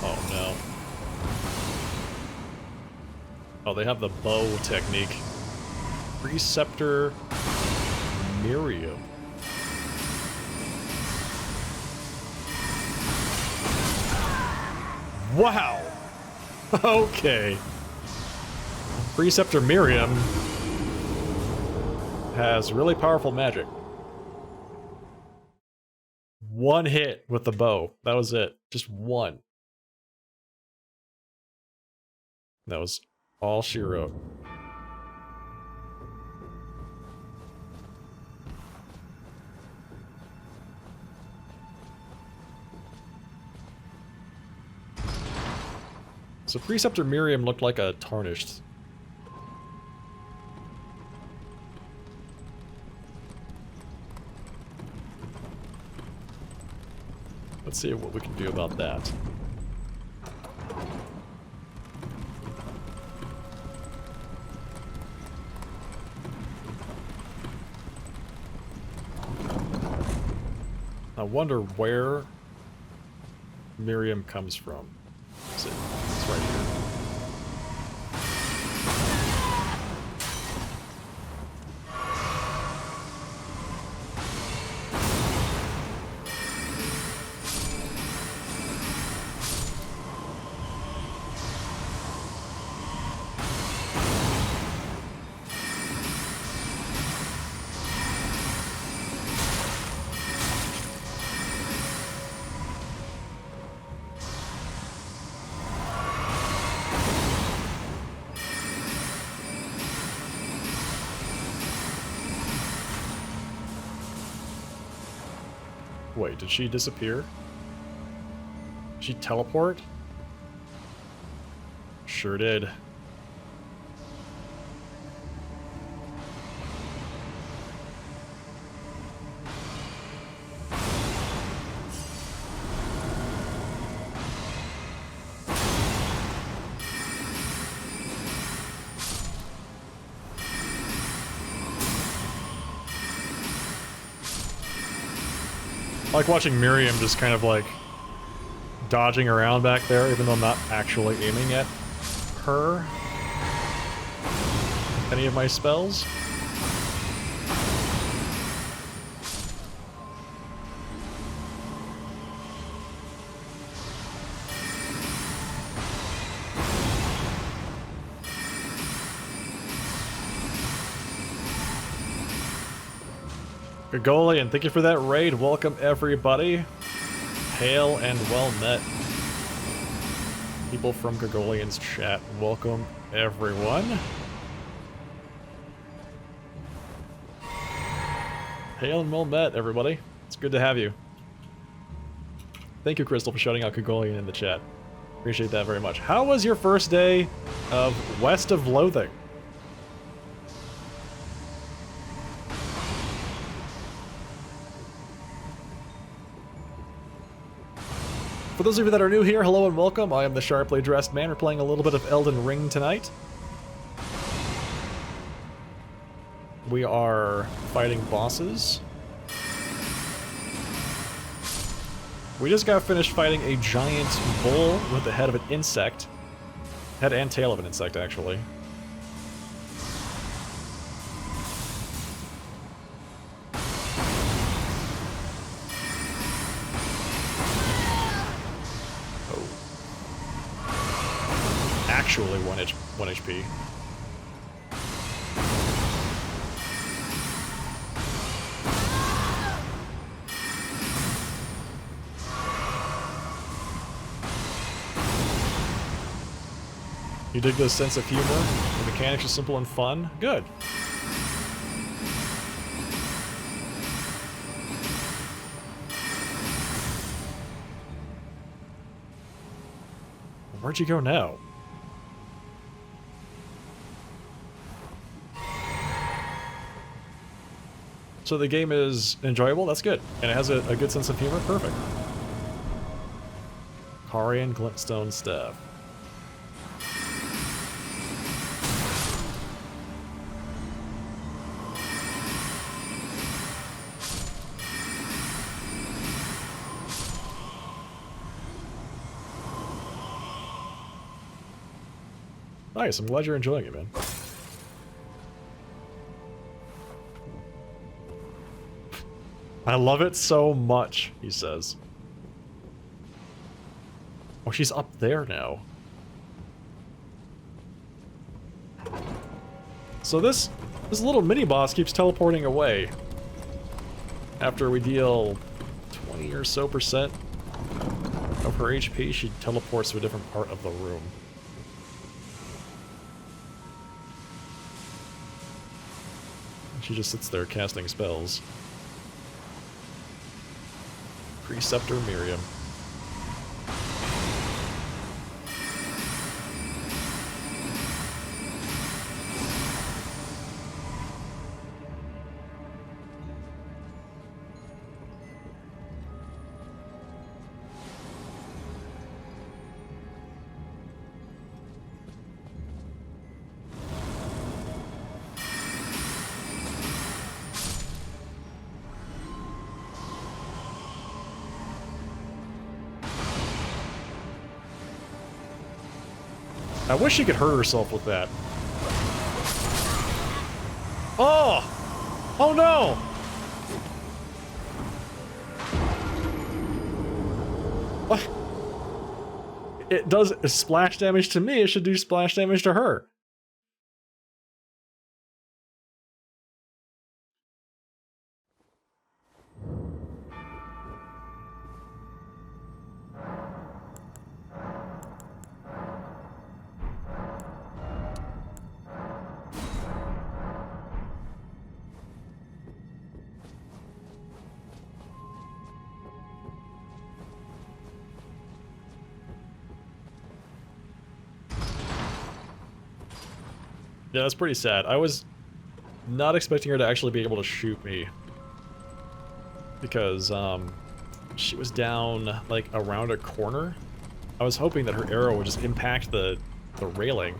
Oh no. Oh, they have the bow technique. Preceptor Miriam. Wow! Okay. Preceptor Miriam has really powerful magic. One hit with the bow. That was it. Just one. That was all she wrote. So Preceptor Miriam looked like a tarnished. Let's see what we can do about that. I wonder where Miriam comes from. Is it? It's right here. Wait, did she disappear? Did she teleport? Sure did. I like watching Miriam just kind of like dodging around back there, even though I'm not actually aiming at her. Any of my spells. Gogolian, thank you for that raid. Welcome everybody. Hail and well met. People from Gogolian's chat. Welcome everyone. Hail and well met, everybody. It's good to have you. Thank you, Crystal, for shouting out Gogolian in the chat. Appreciate that very much. How was your first day of West of Loathing? For those of you that are new here, hello and welcome. I am the sharply dressed man. We're playing a little bit of Elden Ring tonight. We are fighting bosses. We just got finished fighting a giant bull with the head of an insect. Head and tail of an insect, actually. Actually 1 HP. You dig the sense of humor? The mechanics are simple and fun? Good. Where'd you go now? So the game is enjoyable, that's good. And it has a good sense of humor, perfect. Khari and Glintstone staff. Nice, I'm glad you're enjoying it, man. I love it so much, he says. Oh, she's up there now. So this little mini-boss keeps teleporting away. After we deal 20 or so % of her HP, she teleports to a different part of the room. She just sits there casting spells. Preceptor Miriam. I wish she could hurt herself with that. Oh! Oh no! What? It does splash damage to me, it should do splash damage to her. Yeah, that's pretty sad. I was not expecting her to actually be able to shoot me. Because, she was down, like, around a corner. I was hoping that her arrow would just impact the railing.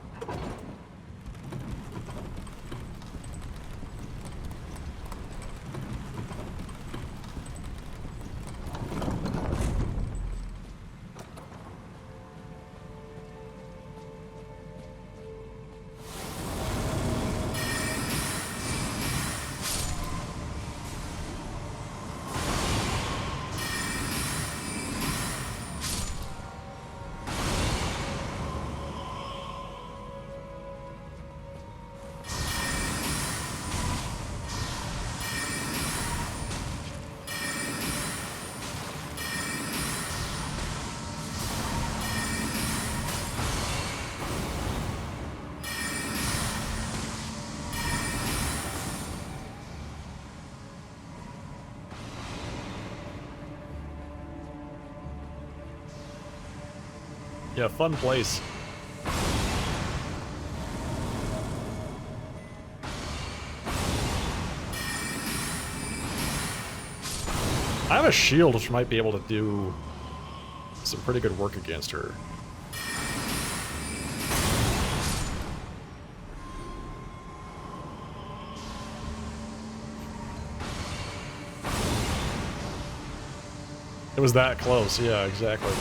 Yeah, fun place. I have a shield which might be able to do some pretty good work against her. It was that close, yeah, exactly.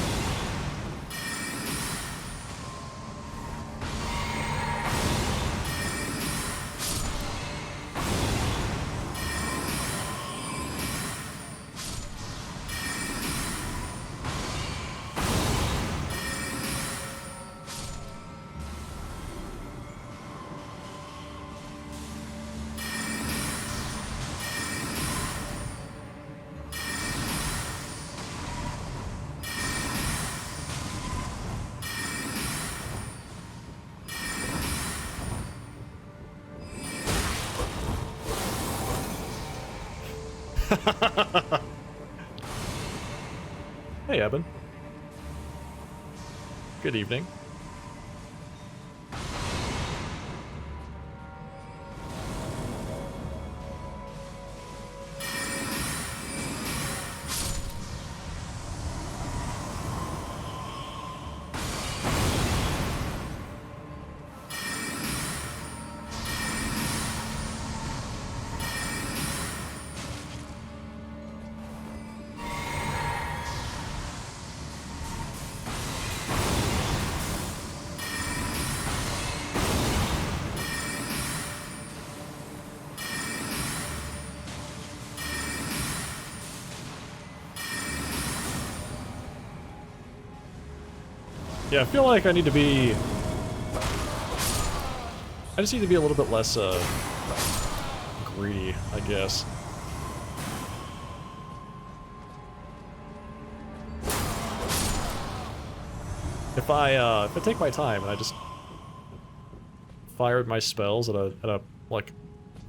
Hey, Eben. Good evening. Yeah, I feel like I need to be... I just need to be a little bit less, greedy, I guess. If I take my time and I just fired my spells at a like,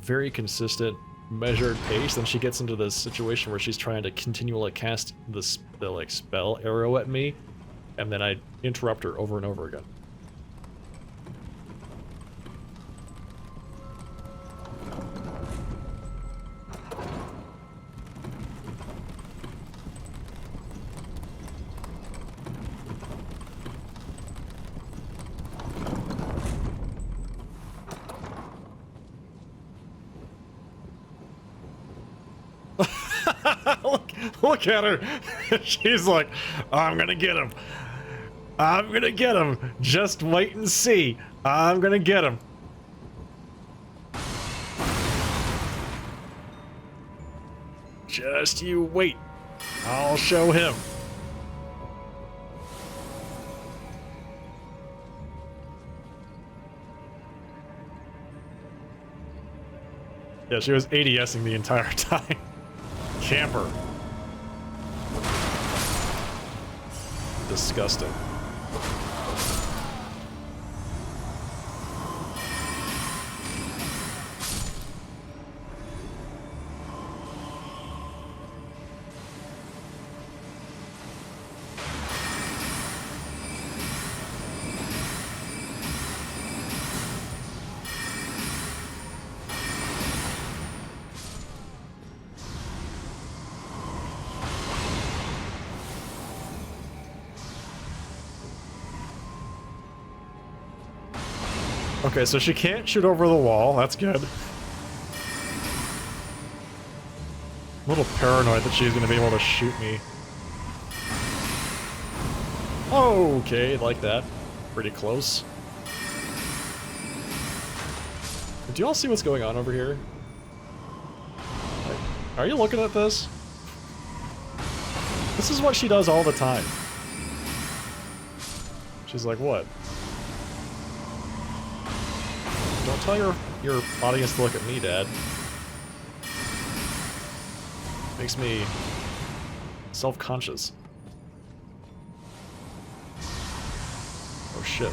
very consistent, measured pace, then she gets into this situation where she's trying to continually cast the like, spell arrow at me, and then I interrupt her over and over again. Look at her. She's like, I'm gonna get him. I'm gonna get him. Just wait and see. I'm gonna get him. Just you wait. I'll show him. Yeah, she was ADSing the entire time. Camper. Disgusting. Okay, so she can't shoot over the wall. That's good. I'm a little paranoid that she's going to be able to shoot me. Okay, like that. Pretty close. Do you all see what's going on over here? Like, are you looking at this? This is what she does all the time. She's like, what? Don't tell your audience to look at me, Dad. Makes me self-conscious. Oh shit.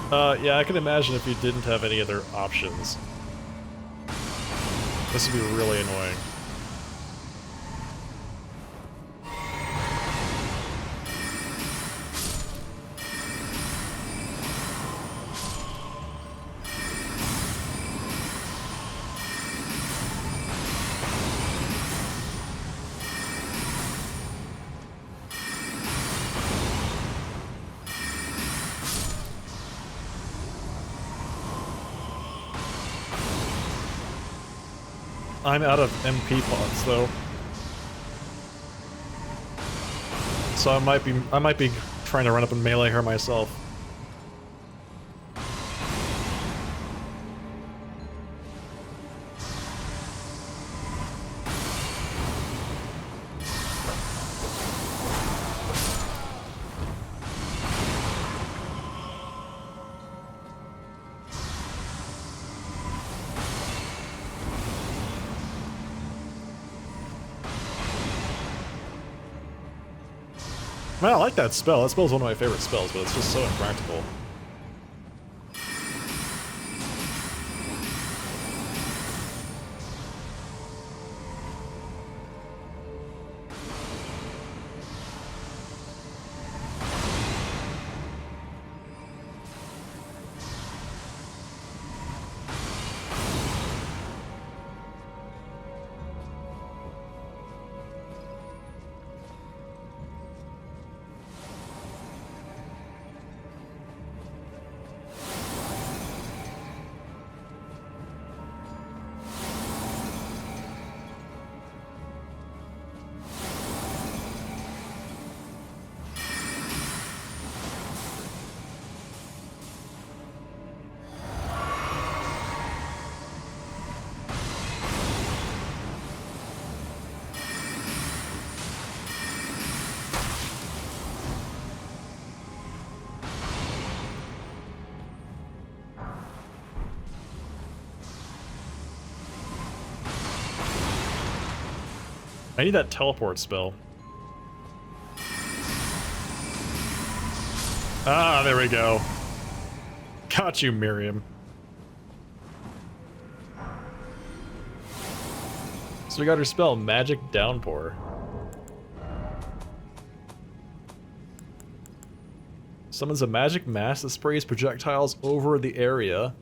Yeah, I can imagine if you didn't have any other options. This would be really annoying. I'm out of MP pots though. So I might be trying to run up and melee her myself. Man, I like that spell. That spell's one of my favorite spells, but it's just so impractical. I need that teleport spell. Ah, there we go. Got you, Miriam. So we got her spell, Magic Downpour. Summons a magic mass that sprays projectiles over the area.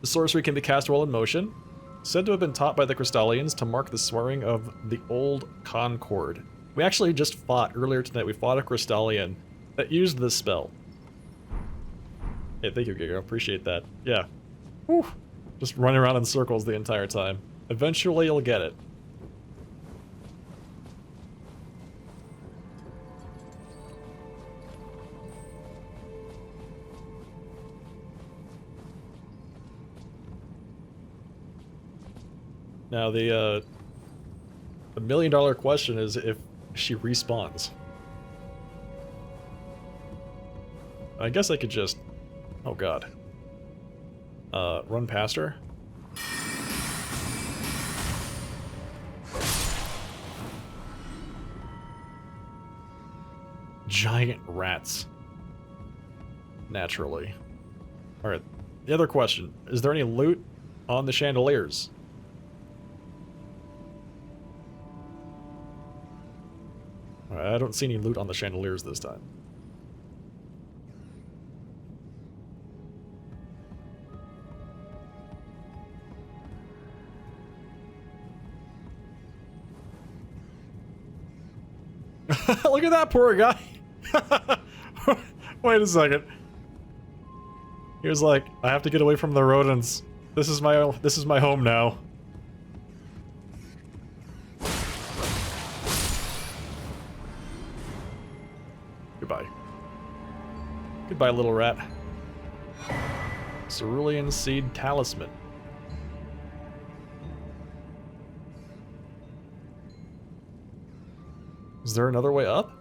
The sorcery can be cast while in motion. Said to have been taught by the Crystallians to mark the swearing of the Old Concord. We actually just fought earlier tonight. We fought a Crystallian that used this spell. Hey, thank you, Giga. Appreciate that. Yeah. Whew. Just running around in circles the entire time. Eventually you'll get it. Now the $1 million question is if she respawns. I guess I could just, oh god, run past her. Giant rats. Naturally. Alright, the other question, is there any loot on the chandeliers? I don't see any loot on the chandeliers this time. Look at that poor guy. Wait a second. He was like, I have to get away from the rodents. This is my home now. Goodbye. Goodbye, little rat. Cerulean Seed Talisman. Is there another way up?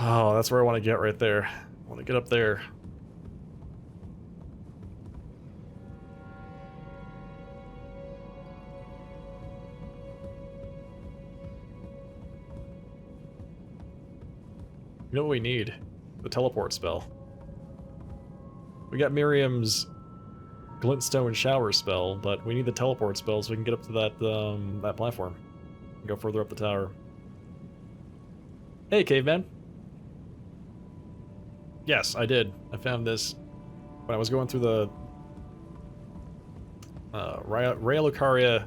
Oh, that's where I want to get right there. I want to get up there. You know what we need? The teleport spell. We got Miriam's Glintstone shower spell, but we need the teleport spell so we can get up to that platform and go further up the tower. Hey, caveman. Yes, I did. I found this when I was going through the Lucaria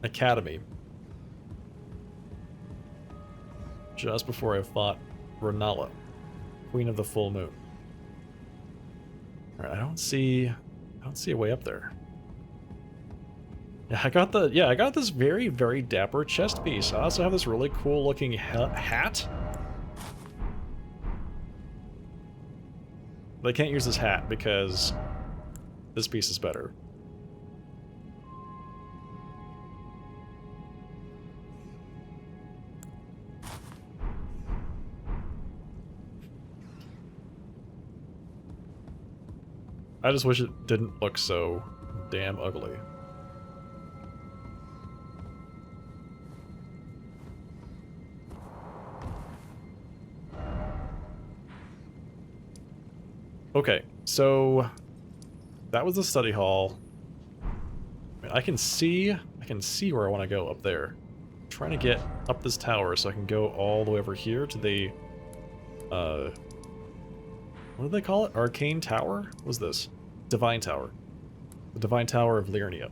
Academy. Just before I fought Renala, Queen of the Full Moon. Alright, I don't see a way up there. Yeah, I got this very, very dapper chest piece. I also have this really cool looking hat. But I can't use this hat because this piece is better. I just wish it didn't look so damn ugly. Okay, so that was the study hall. I mean, I can see where I want to go up there. I'm trying to get up this tower so I can go all the way over here to the what do they call it? Arcane Tower? What was this? Divine Tower. The Divine Tower of Liurnia.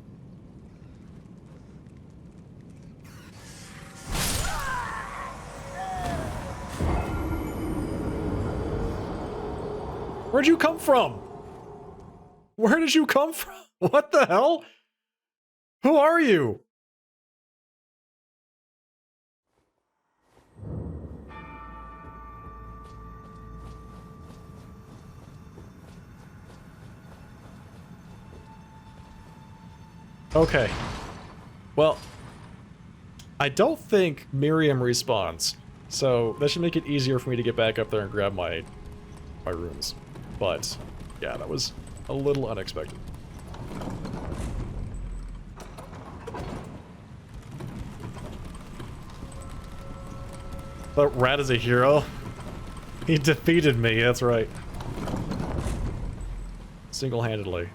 Where'd you come from? Where did you come from? What the hell? Who are you? Okay. Well, I don't think Miriam respawns, so that should make it easier for me to get back up there and grab my runes. But yeah, that was a little unexpected. But Rat is a hero. He defeated me, that's right. Single-handedly.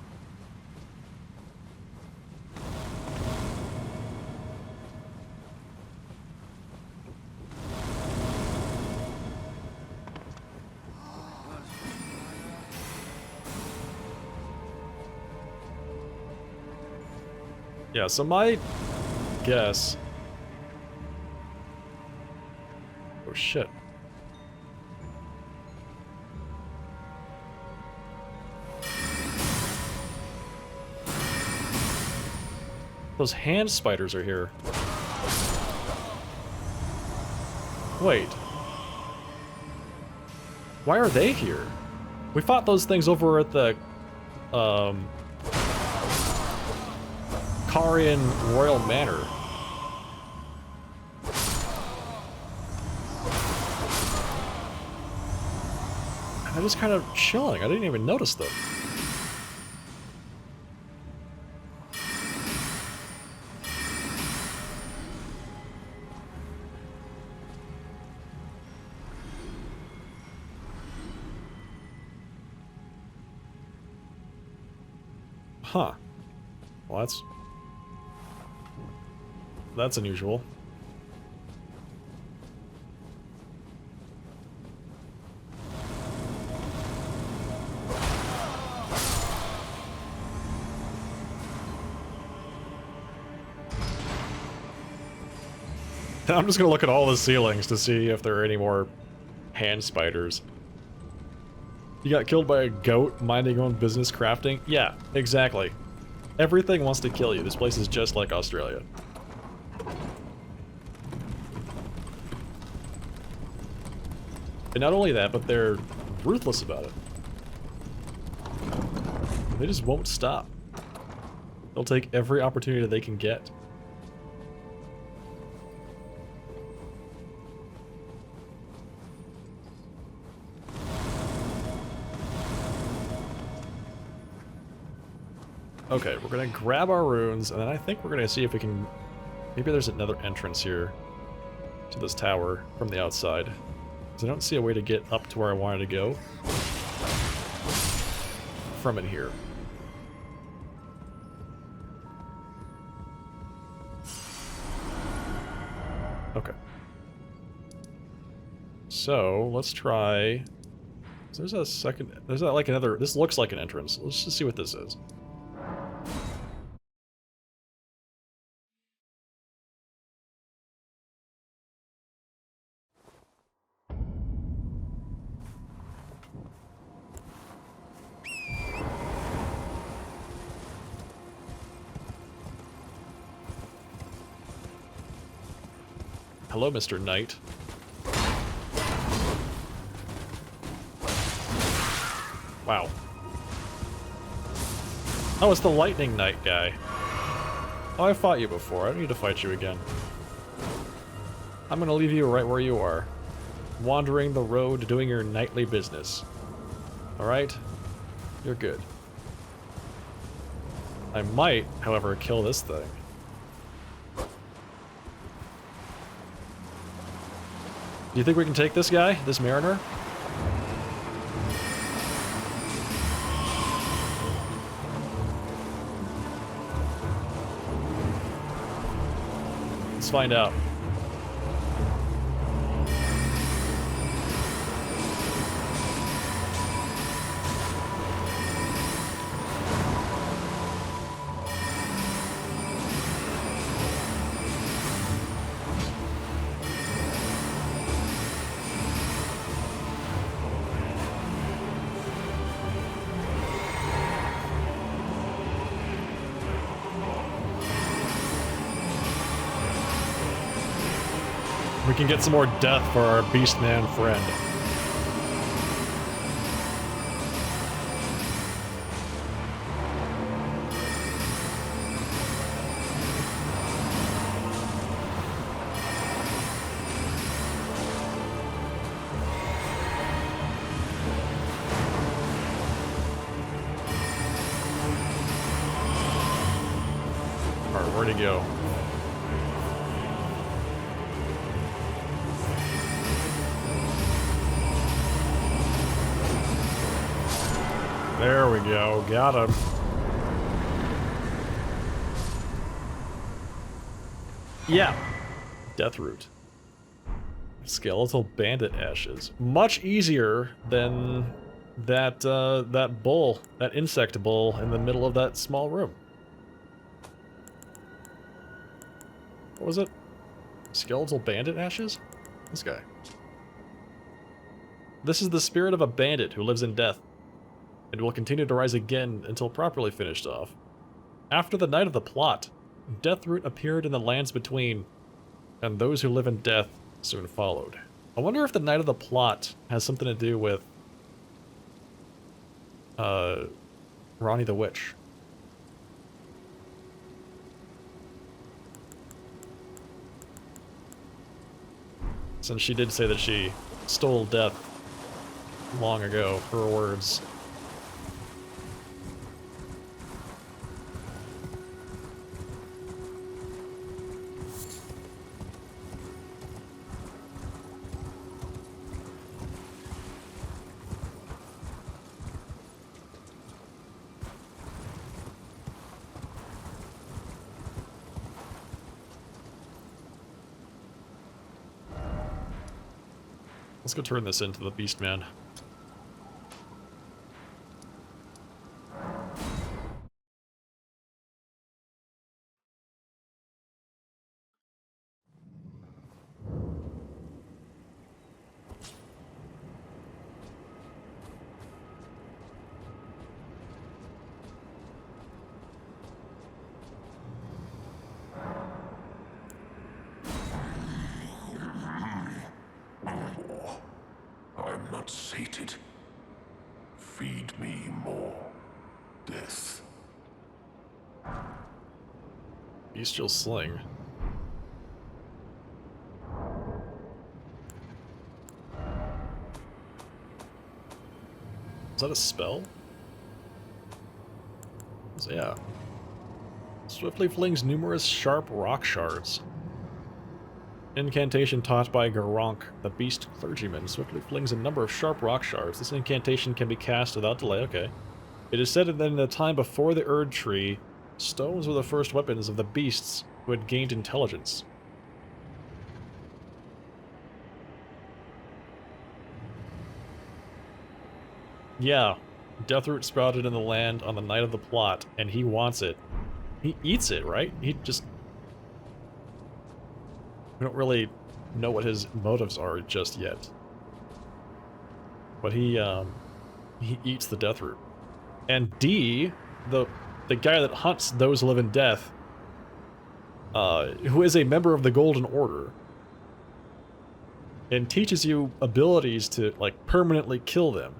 Yeah, so my guess... Oh shit. Those hand spiders are here. Wait. Why are they here? We fought those things over at the, Kharian Royal Manor. And they're just kind of chilling. I didn't even notice them. Huh. Well, that's unusual. I'm just gonna look at all the ceilings to see if there are any more hand spiders. You got killed by a goat minding your own business crafting? Yeah, exactly. Everything wants to kill you. This place is just like Australia. And not only that, but they're ruthless about it. They just won't stop. They'll take every opportunity they can get. Okay, we're gonna grab our runes, and then I think we're gonna see if we can... Maybe there's another entrance here to this tower from the outside. Because I don't see a way to get up to where I wanted to go from in here. Okay. So, let's try... There's a second... There's like another... This looks like an entrance. Let's just see what this is. Hello, Mr. Knight. Wow. Oh, it's the Lightning Knight guy. Oh, I fought you before. I don't need to fight you again. I'm gonna leave you right where you are. Wandering the road, doing your nightly business. Alright? You're good. I might, however, kill this thing. Do you think we can take this guy? This mariner? Let's find out. We can get some more death for our Beastman friend. Alright, where'd he go? There we go, got him. Yeah, Deathroot. Skeletal bandit ashes. Much easier than that that bull, that insect bull in the middle of that small room. What was it? Skeletal bandit ashes? This guy. This is the spirit of a bandit who lives in death, and will continue to rise again until properly finished off. After the night of the plot, Deathroot appeared in the lands between, and those who live in death soon followed. I wonder if the night of the plot has something to do with Ronnie the Witch. Since she did say that she stole death long ago, her words. Let's go turn this into the Beastman. I'm not sated. Feed me more death. Bestial Sling. Is that a spell? Yeah. Swiftly flings numerous sharp rock shards. Incantation taught by Garonk, the beast clergyman, swiftly flings a number of sharp rock shards. This incantation can be cast without delay, okay. It is said that in the time before the Erd Tree, stones were the first weapons of the beasts who had gained intelligence. Yeah, Deathroot sprouted in the land on the night of the plot, and he wants it. He eats it, right? He just... We don't really know what his motives are just yet. But he eats the Deathroot. And D, the guy that hunts those who live in death, who is a member of the Golden Order, and teaches you abilities to, like, permanently kill them,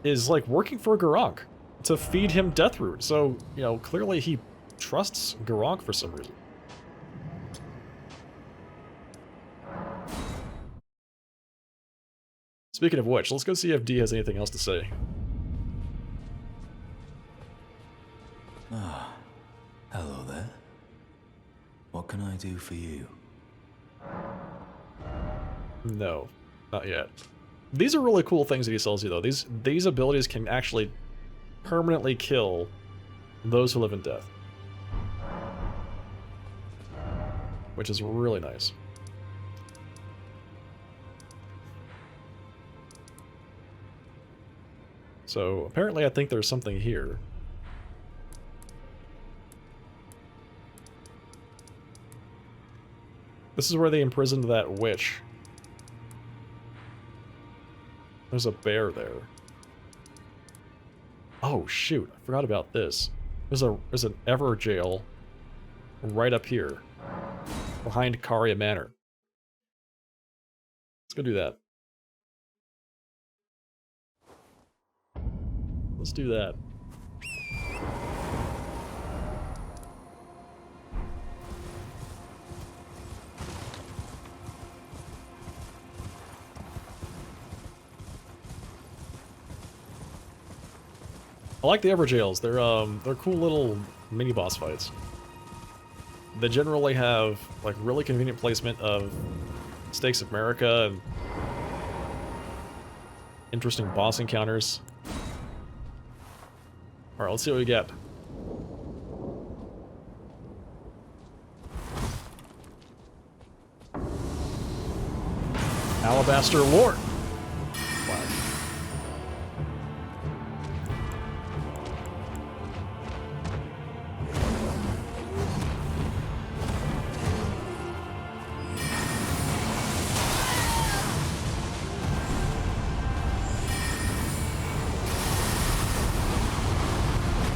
is, like, working for Garonk to feed him Deathroot. So, you know, clearly he trusts Garonk for some reason. Speaking of which, let's go see if D has anything else to say. Ah, hello there. What can I do for you? No, not yet. These are really cool things that he sells you, though. These abilities can actually permanently kill those who live in death, which is really nice. So apparently I think there's something here. This is where they imprisoned that witch. There's a bear there. Oh shoot, I forgot about this. There's an Ever jail right up here, behind Khari Manor. Let's go do that. Let's do that. I like the Everjails. They're cool little mini boss fights. They generally have like really convenient placement of Stakes of America and interesting boss encounters. Alright, let's see what we get. Alabaster Lord.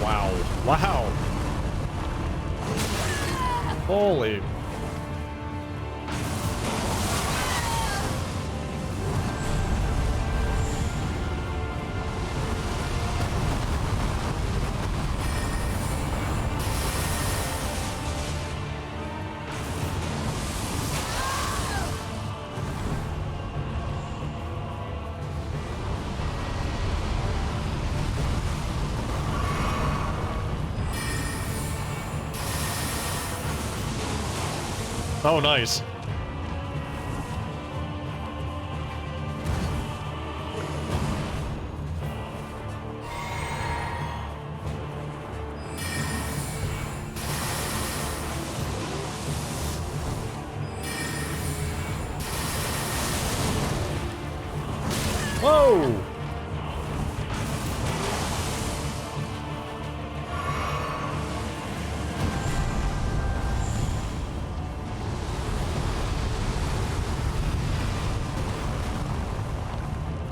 Wow. Wow. Holy. Oh, nice. Whoa!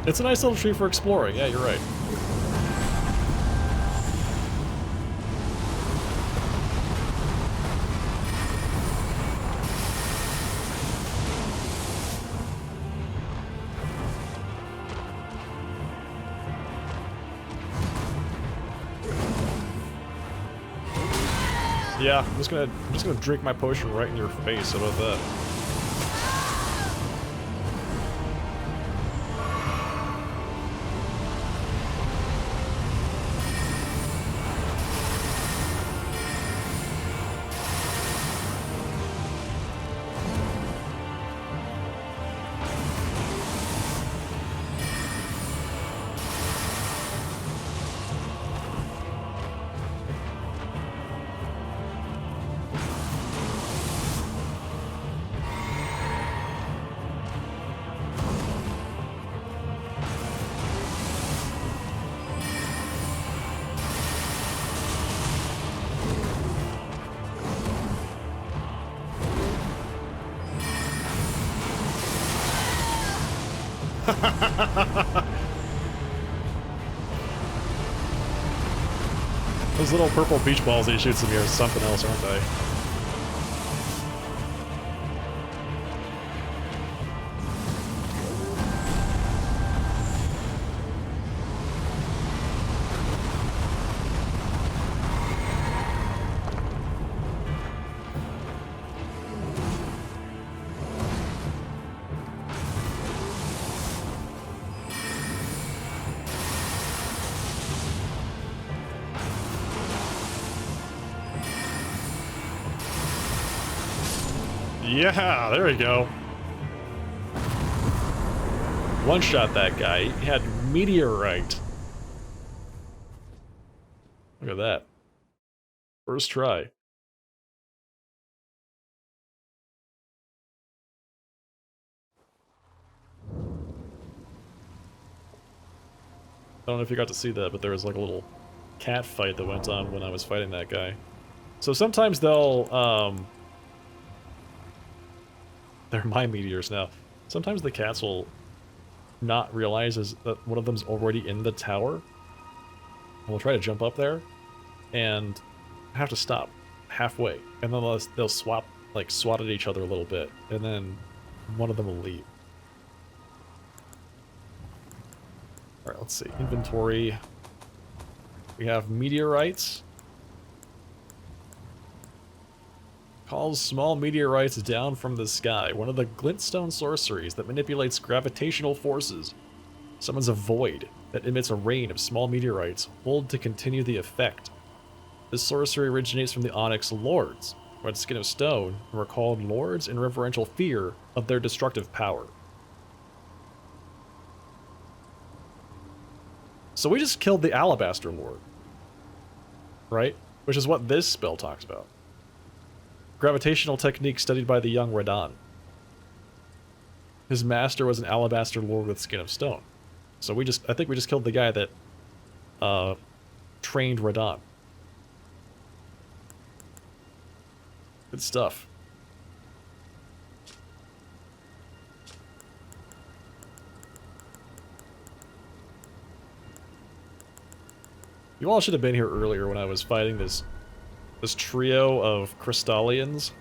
It's a nice little tree for exploring. Yeah, you're right. Yeah, I'm just gonna drink my potion right in your face. How about that? Those little purple beach balls he shoots at me are something else, aren't they? Yeah, there we go. One shot that guy. He had meteorite. Look at that. First try. I don't know if you got to see that, but there was like a little cat fight that went on when I was fighting that guy. So sometimes they'll, they're my meteors now. Sometimes the cats will not realize that one of them's already in the tower. And will try to jump up there and have to stop halfway. And then they'll swat at each other a little bit. And then one of them will leave. Alright, let's see. Inventory. We have meteorites. Calls small meteorites down from the sky. One of the Glintstone sorceries that manipulates gravitational forces. Summons a void that emits a rain of small meteorites. Hold to continue the effect. This sorcery originates from the Onyx Lords, who had skin of stone and were called lords in reverential fear of their destructive power. So we just killed the Alabaster Lord. Right? Which is what this spell talks about. Gravitational technique studied by the young Radon. His master was an Alabaster Lord with skin of stone. So I think we just killed the guy that trained Radon. Good stuff. You all should have been here earlier when I was fighting this trio of Crystallians.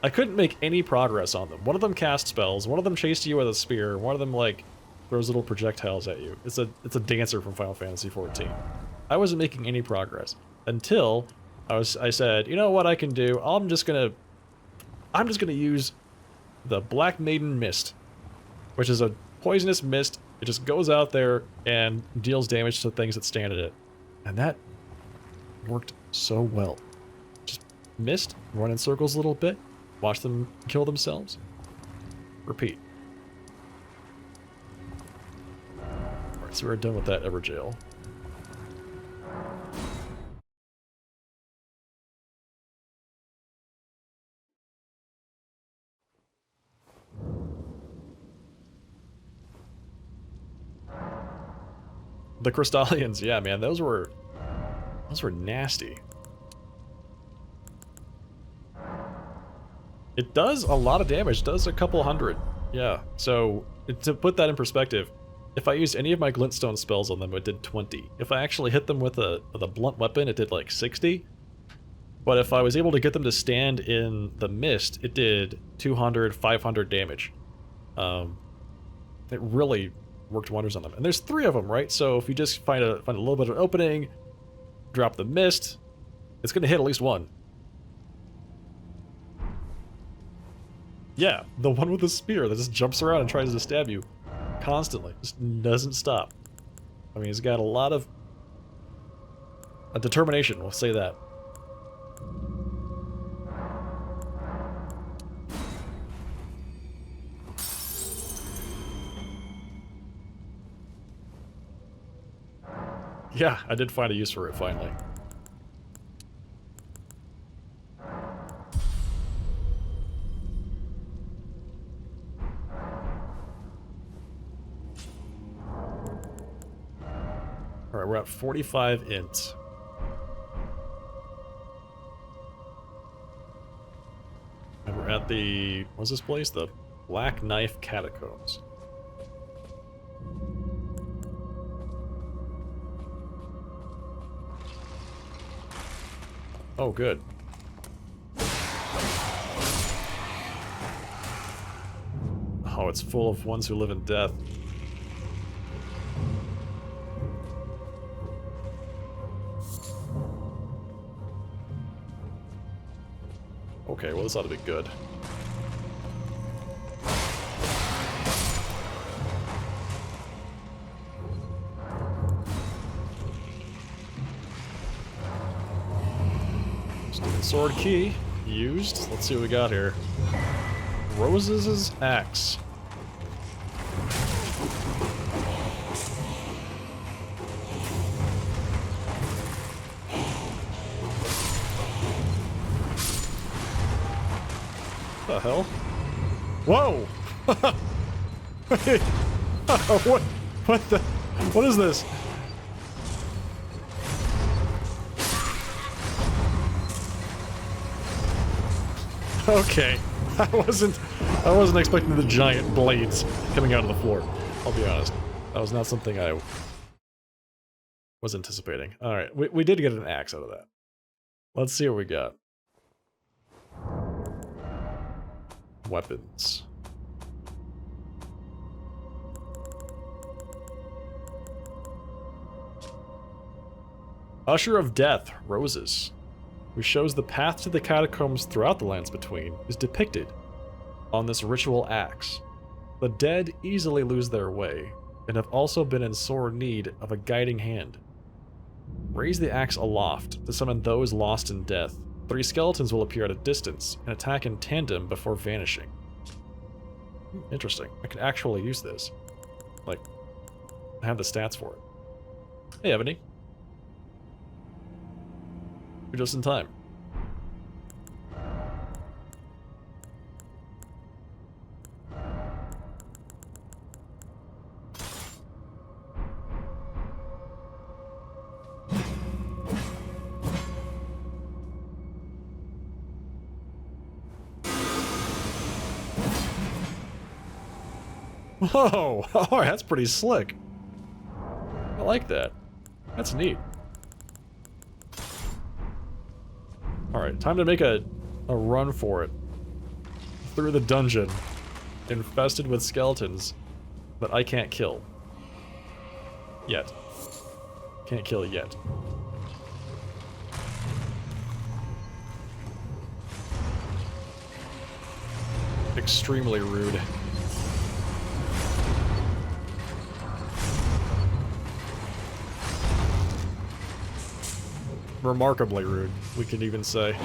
I couldn't make any progress on them. One of them cast spells, one of them chased you with a spear, one of them like throws little projectiles at you. It's a dancer from Final Fantasy XIV. I wasn't making any progress until I said, you know what I can do? I'm just gonna use the Black Maiden Mist, which is a poisonous mist. It just goes out there and deals damage to things that stand in it. And that worked so well. Just mist, run in circles a little bit, watch them kill themselves, repeat. Alright, so we're done with that Everjail. The Crystallians, yeah, man, those were nasty. It does a lot of damage, it does a couple hundred. Yeah, so to put that in perspective, if I used any of my Glintstone spells on them, it did 20. If I actually hit them with a blunt weapon, it did like 60. But if I was able to get them to stand in the mist, it did 200, 500 damage. It really worked wonders on them. And there's 3 of them, right? So if you just find a little bit of an opening, drop the mist, it's going to hit at least one. Yeah, the one with the spear that just jumps around and tries to stab you constantly. Just doesn't stop. I mean, he's got a lot of determination, we'll say that. Yeah, I did find a use for it finally. Alright, we're at 45 int. And we're at the... what's this place? The Black Knife Catacombs. Oh, good. Oh, it's full of ones who live in death. Okay, well, this ought to be good. Stupid sword key used. Let's see what we got here. Rose's axe. What the hell? Whoa! What is this? Okay. I wasn't expecting the giant blades coming out of the floor. I'll be honest. That was not something I was anticipating. Alright, we did get an axe out of that. Let's see what we got. Weapons. Usher of Death, Roses, who shows the path to the catacombs throughout the Lands Between, is depicted on this ritual axe. The dead easily lose their way, and have also been in sore need of a guiding hand. Raise the axe aloft to summon those lost in death. 3 skeletons will appear at a distance and attack in tandem before vanishing. Interesting. I could actually use this. Like, I have the stats for it. Hey, Ebony. You're just in time. Whoa! Oh, that's pretty slick. I like that. That's neat. Alright, time to make a run for it. Through the dungeon. Infested with skeletons that I can't kill. Yet. Can't kill yet. Extremely rude. Remarkably rude, we could even say.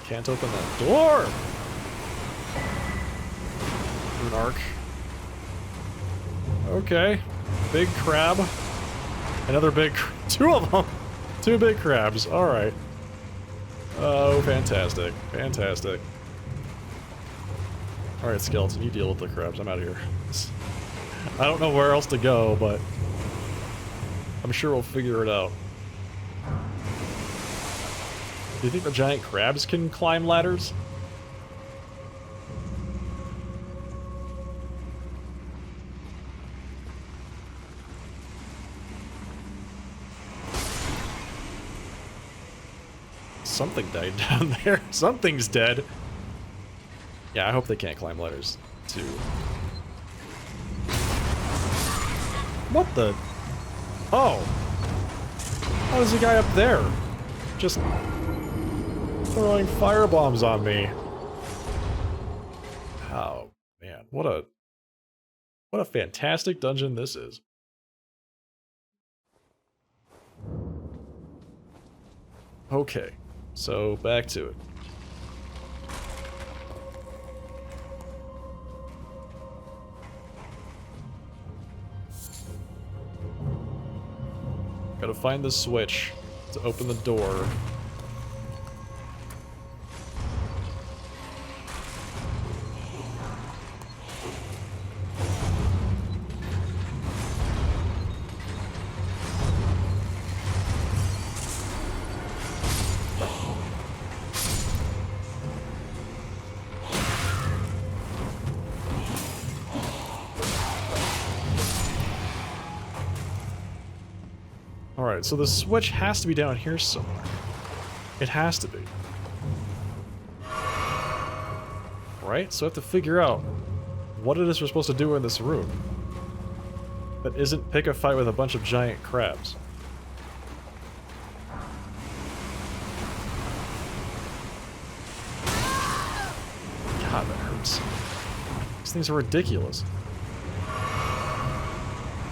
Can't open that door! An arc. Okay. Big crab. Another big... 2 of them! 2 big crabs. Alright. Oh, fantastic. Fantastic. Alright, skeleton, you deal with the crabs. I'm out of here. I don't know where else to go, but... I'm sure we'll figure it out. Do you think the giant crabs can climb ladders? Something died down there. Something's dead. Yeah, I hope they can't climb ladders, too. What the? Oh. Oh, there's a guy up there. Just throwing firebombs on me. Oh, man. What a fantastic dungeon this is. Okay. So, back to it. Gotta find the switch to open the door. Alright, so the switch has to be down here somewhere. It has to be. Right? So I have to figure out what it is we're supposed to do in this room that isn't pick a fight with a bunch of giant crabs. God, that hurts. These things are ridiculous.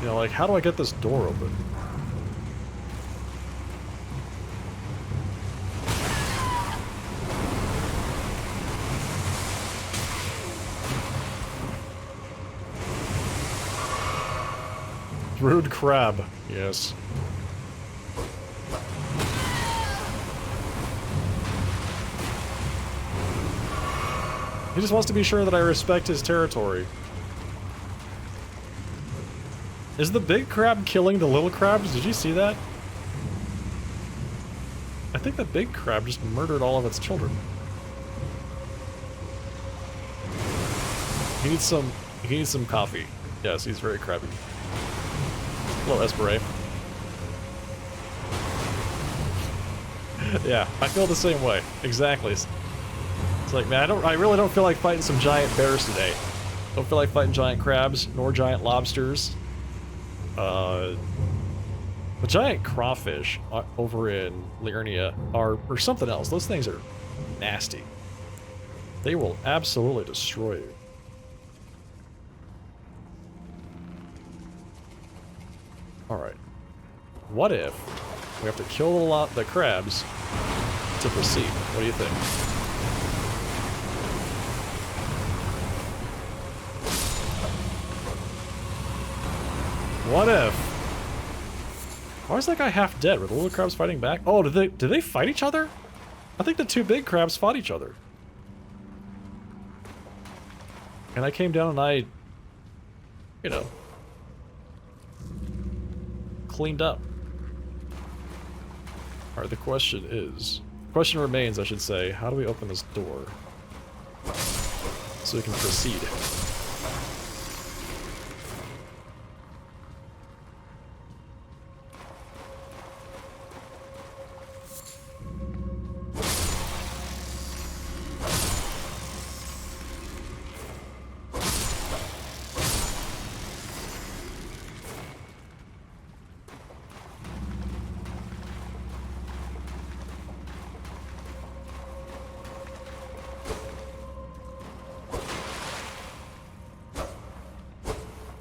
You know, like, how do I get this door open? Rude crab, yes. He just wants to be sure that I respect his territory. Is the big crab killing the little crabs? Did you see that? I think the big crab just murdered all of its children. He needs some coffee. Yes, he's very crabby. Hello, Esperay. Yeah, I feel the same way. Exactly. It's like, man, I really don't feel like fighting some giant bears today. Don't feel like fighting giant crabs, nor giant lobsters. The giant crawfish over in Liurnia or something else. Those things are nasty. They will absolutely destroy you. Alright. What if we have to kill the crabs to proceed? What do you think? What if? Why is that guy half dead? Were the little crabs fighting back? Oh, did they fight each other? I think the two big crabs fought each other. And I came down and I, you know, cleaned up. Alright, the question remains, I should say, how do we open this door so we can proceed?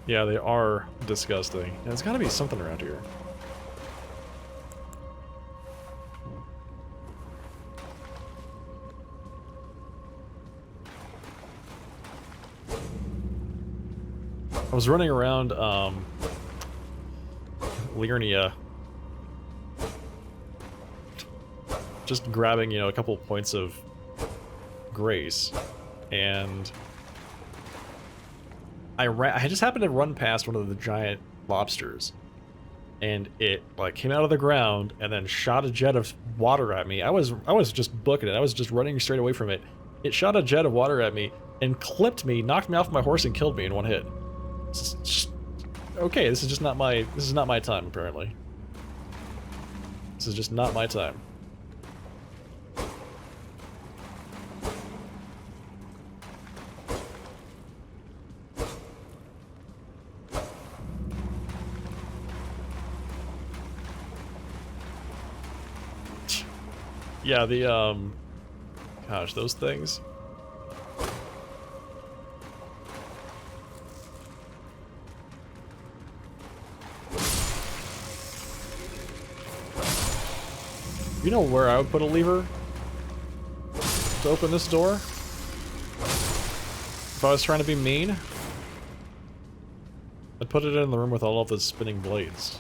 Yeah, they are disgusting. And there's gotta be something around here. I was running around, Liurnia, just grabbing, you know, a couple points of grace, and I just happened to run past one of the giant lobsters, and it like came out of the ground and then shot a jet of water at me. I was just booking it. I was just running straight away from it. It shot a jet of water at me and clipped me, knocked me off my horse, and killed me in one hit. Okay, this is not my time, apparently. This is just not my time. Yeah, gosh, those things. You know where I would put a lever to open this door? If I was trying to be mean, I'd put it in the room with all of the spinning blades.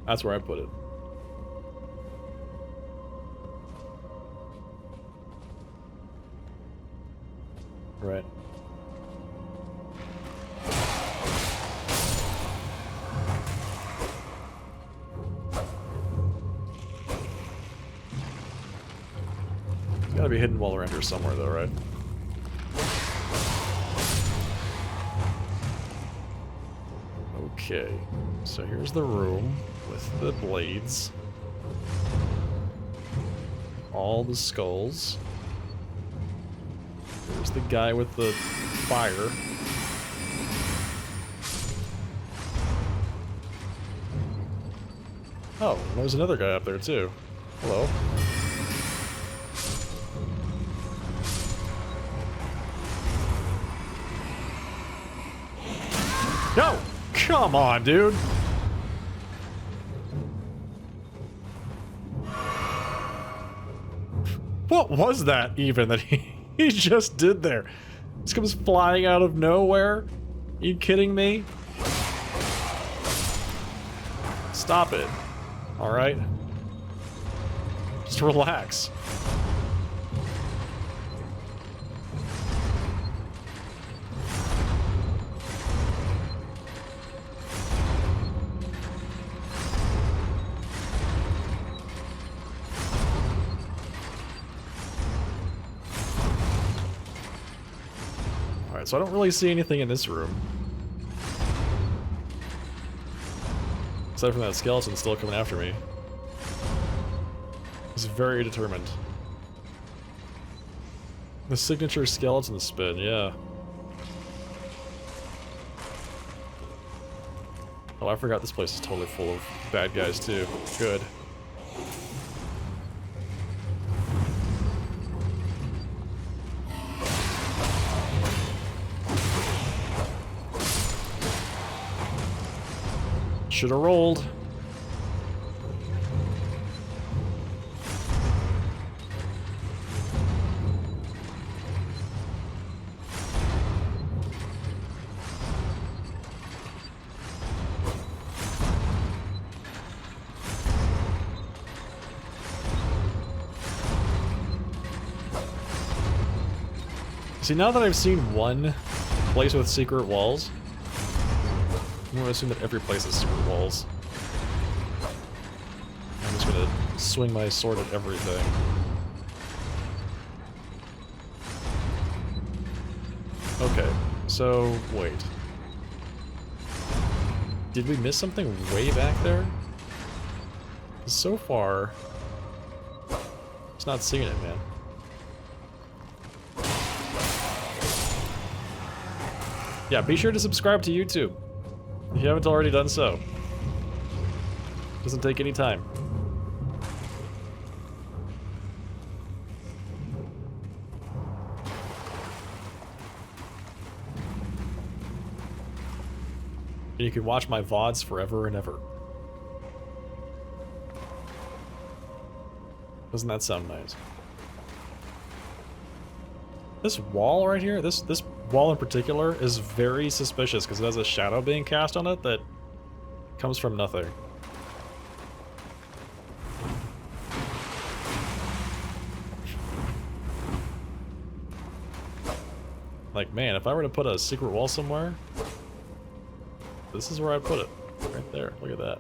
That's where I put it. Right. It's gotta be hidden wall around here somewhere though, right? Okay, so here's the room with the blades. All the skulls. There's the guy with the fire. Oh, there's another guy up there too. Hello. No! Come on, dude! What was that even that he just did there? This comes flying out of nowhere? Are you kidding me? Stop it. Alright? Just relax. Alright, so I don't really see anything in this room. Aside from that skeleton still coming after me. He's very determined. The signature skeleton spin, yeah. Oh, I forgot this place is totally full of bad guys too. Good. Should have rolled. See, now that I've seen one place with secret walls, I'm gonna assume that every place has secret walls. I'm just gonna swing my sword at everything. Okay, so wait. Did we miss something way back there? So far, just not seeing it, man. Yeah, be sure to subscribe to YouTube if you haven't already done so. Doesn't take any time. And you can watch my VODs forever and ever. Doesn't that sound nice? This wall right here, this wall in particular is very suspicious because it has a shadow being cast on it that comes from nothing. Like, man, if I were to put a secret wall somewhere, this is where I'd put it. Right there. Look at that.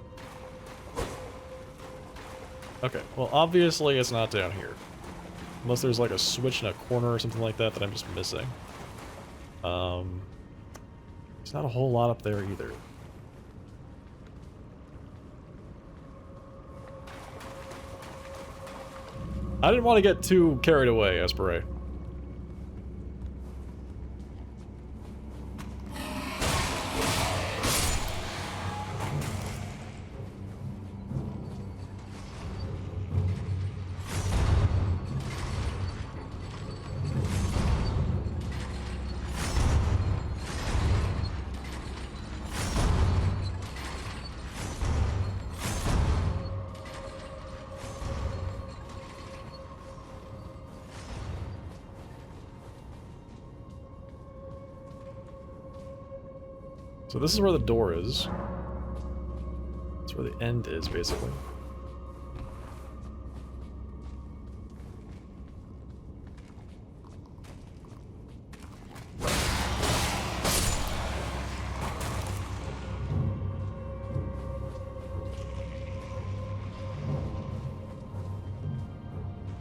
Okay, well, obviously it's not down here. Unless there's like a switch in a corner or something like that that I'm just missing. There's not a whole lot up there either. I didn't want to get too carried away, Esperay. So this is where the door is. That's where the end is, basically.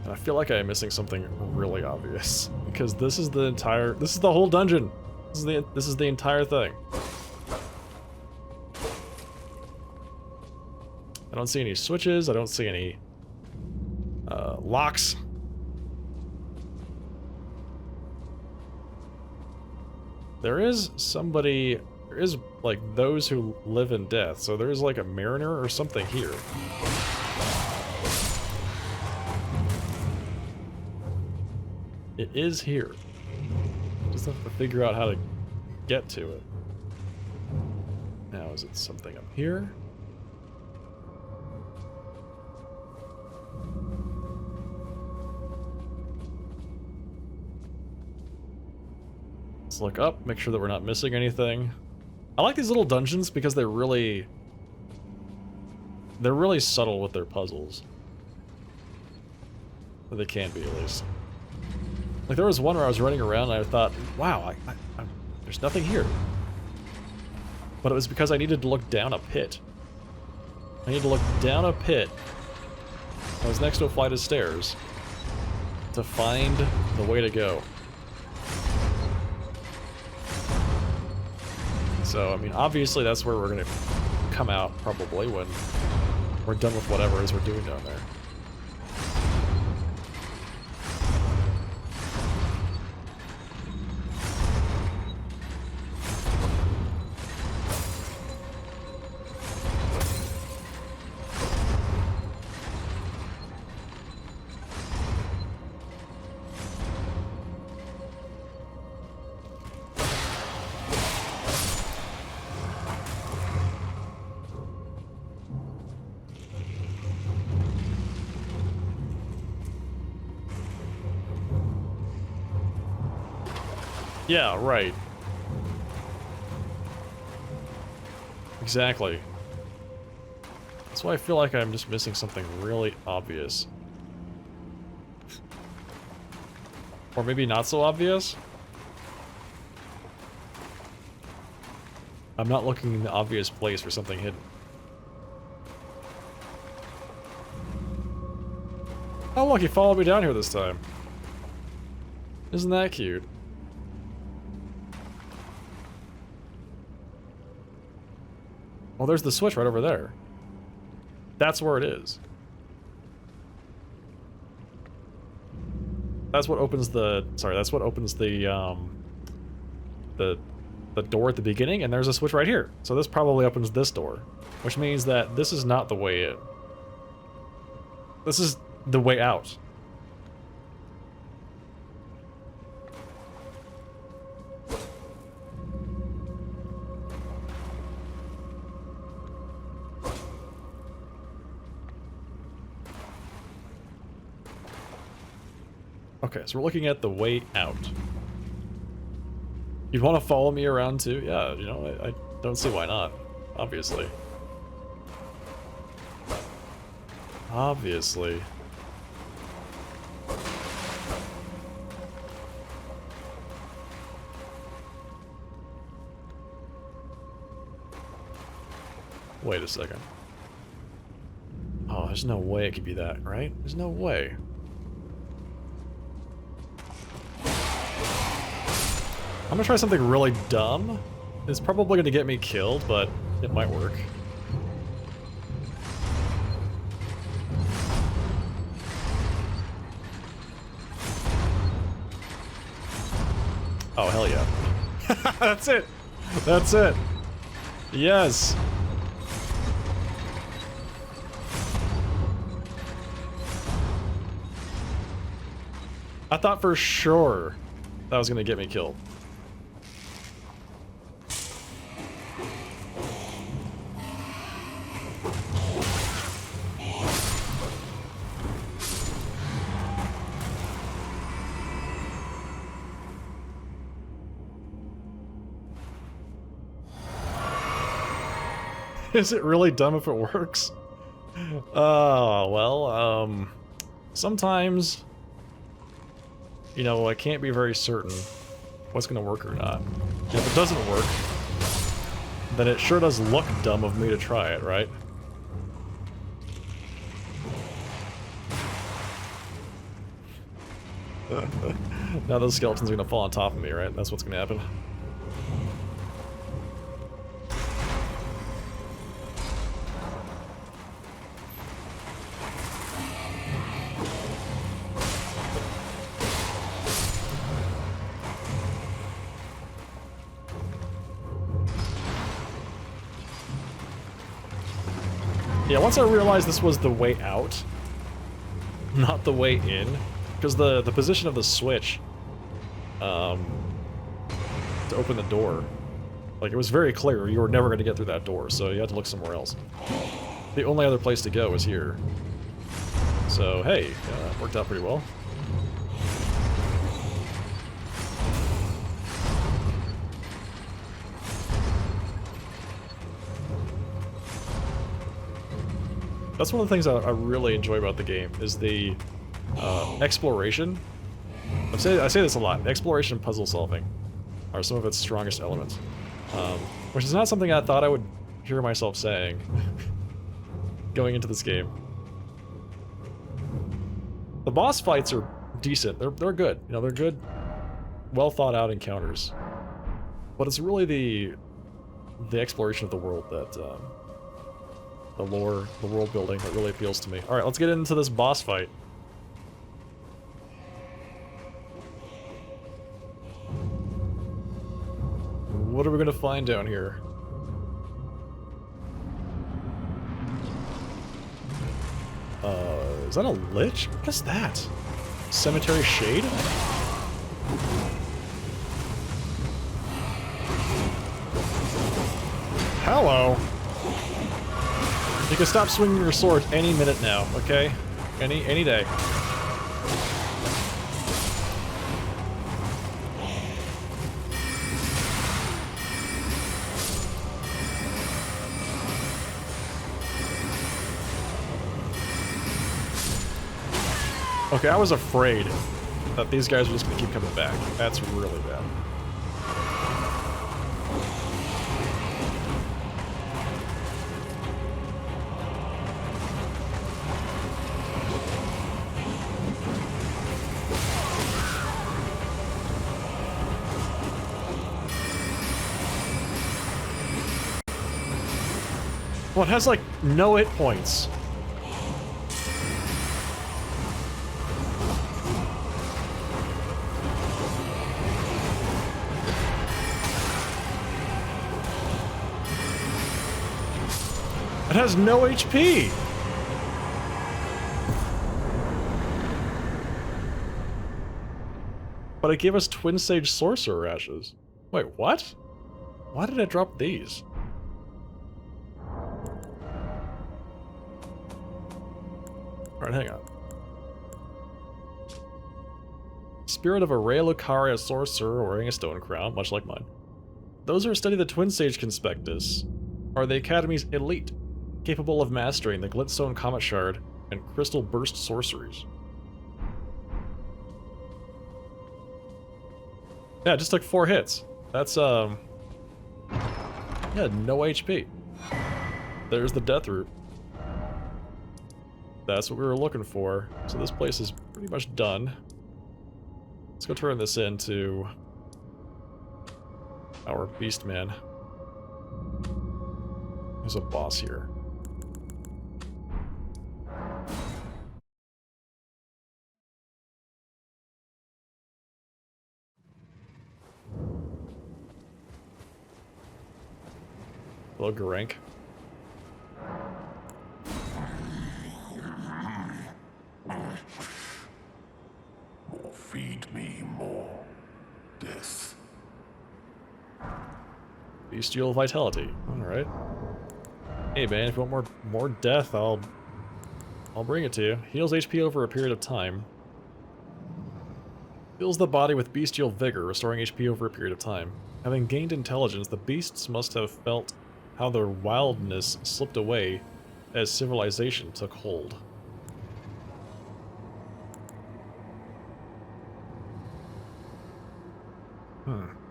And I feel like I'm missing something really obvious because this is the whole dungeon. This is the entire thing. don't see any switches. I don't see any locks. There is somebody... There is, like, those who live in death. So there's, like, a mariner or something here. It is here. Just have to figure out how to get to it. Now, is it something up here? Let's look up, make sure that we're not missing anything. I like these little dungeons because they're really subtle with their puzzles. Or they can be, at least. Like, there was one where I was running around and I thought, wow, there's nothing here. But it was because I needed to look down a pit. I needed to look down a pit. I was next to a flight of stairs to find the way to go. So, I mean, obviously that's where we're going to come out, probably, when we're done with whatever it is we're doing down there. Yeah, right. Exactly. That's why I feel like I'm just missing something really obvious. Or maybe not so obvious? I'm not looking in the obvious place for something hidden. Oh look, he followed me down here this time. Isn't that cute? Well, there's the switch right over there. That's where it is. That's what opens the... Sorry, that's what opens the door at the beginning, and there's a switch right here. So this probably opens this door, which means that this is not the way in. This is the way out. Okay, so we're looking at the way out. You'd want to follow me around too? Yeah, you know, I don't see why not. Obviously. Obviously. Wait a second. Oh, there's no way it could be that, right? There's no way. I'm gonna try something really dumb. It's probably gonna get me killed, but it might work. Oh, hell yeah. That's it! That's it! Yes! I thought for sure that was gonna get me killed. Is it really dumb if it works? Oh, well, sometimes, you know, I can't be very certain what's gonna work or not. And if it doesn't work, then it sure does look dumb of me to try it, right? Now those skeletons are gonna fall on top of me, right? That's what's gonna happen. Yeah, once I realized this was the way out, not the way in, because the position of the switch to open the door, like, it was very clear you were never going to get through that door, so you had to look somewhere else. The only other place to go is here. So, hey, worked out pretty well. That's one of the things I really enjoy about the game, is the exploration. I say this a lot. Exploration and puzzle solving are some of its strongest elements. Which is not something I thought I would hear myself saying going into this game. The boss fights are decent. They're good. You know, they're good, well thought out encounters. But it's really the exploration of the world that the lore, the world building that really appeals to me. All right, let's get into this boss fight. What are we gonna find down here? Is that a lich? What is that? Cemetery Shade? Hello. You can stop swinging your sword any minute now, okay? Any day. Okay, I was afraid that these guys were just gonna keep coming back. That's really bad. Well, it has like no hit points. It has no HP! But it gave us Twin Sage Sorcerer Ashes. Wait, what? Why did it drop these? Alright, hang on. Spirit of a Khari, a sorcerer wearing a stone crown, much like mine. Those who study the Twin Sage Conspectus are the Academy's elite, capable of mastering the Glintstone Comet Shard and Crystal Burst sorceries. Yeah, it just took 4 hits. That's, yeah, no HP. There's the death root. That's what we were looking for. So this place is pretty much done. Let's go turn this into our Beast Man. There's a boss here. Hello, Garank. Feed me more. Death. Bestial Vitality. Alright. Hey man, if you want more death, I'll bring it to you. Heals HP over a period of time. Fills the body with bestial vigor, restoring HP over a period of time. Having gained intelligence, the beasts must have felt how their wildness slipped away as civilization took hold.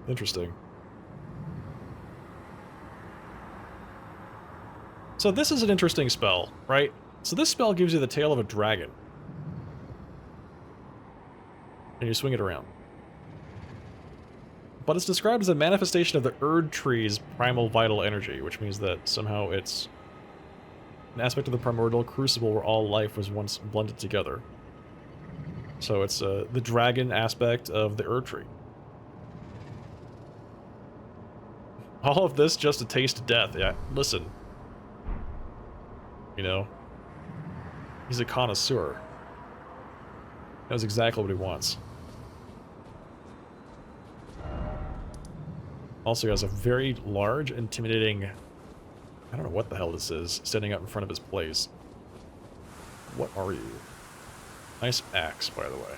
Interesting. So this is an interesting spell, right? So this spell gives you the tail of a dragon. And you swing it around. But it's described as a manifestation of the Erd Tree's primal vital energy, which means that somehow it's an aspect of the primordial crucible where all life was once blended together. So it's the dragon aspect of the Erd Tree. All of this just to taste death. Yeah, listen. You know? He's a connoisseur. Knows exactly what he wants. Also, he has a very large, intimidating... I don't know what the hell this is, standing up in front of his place. What are you? Nice axe, by the way.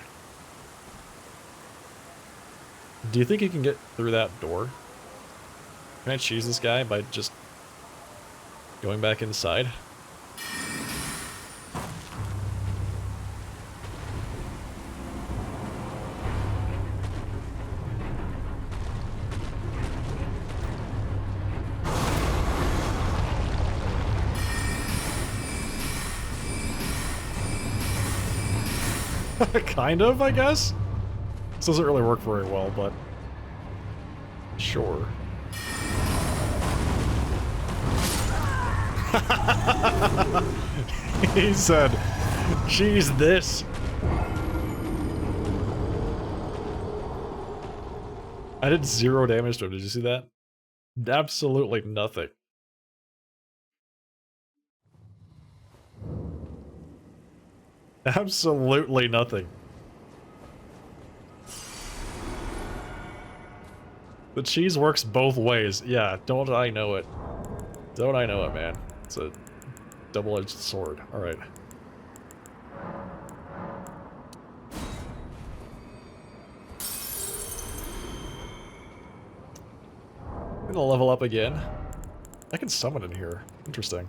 Do you think you can get through that door? Can I cheese this guy by just going back inside? Kind of, I guess? This doesn't really work very well, but... sure. He said, "Geez, this." I did 0 damage to him, did you see that? Absolutely nothing. Absolutely nothing. The cheese works both ways. Yeah, don't I know it. Don't I know it, man. It's a double-edged sword. Alright. I'm gonna level up again. I can summon in here. Interesting.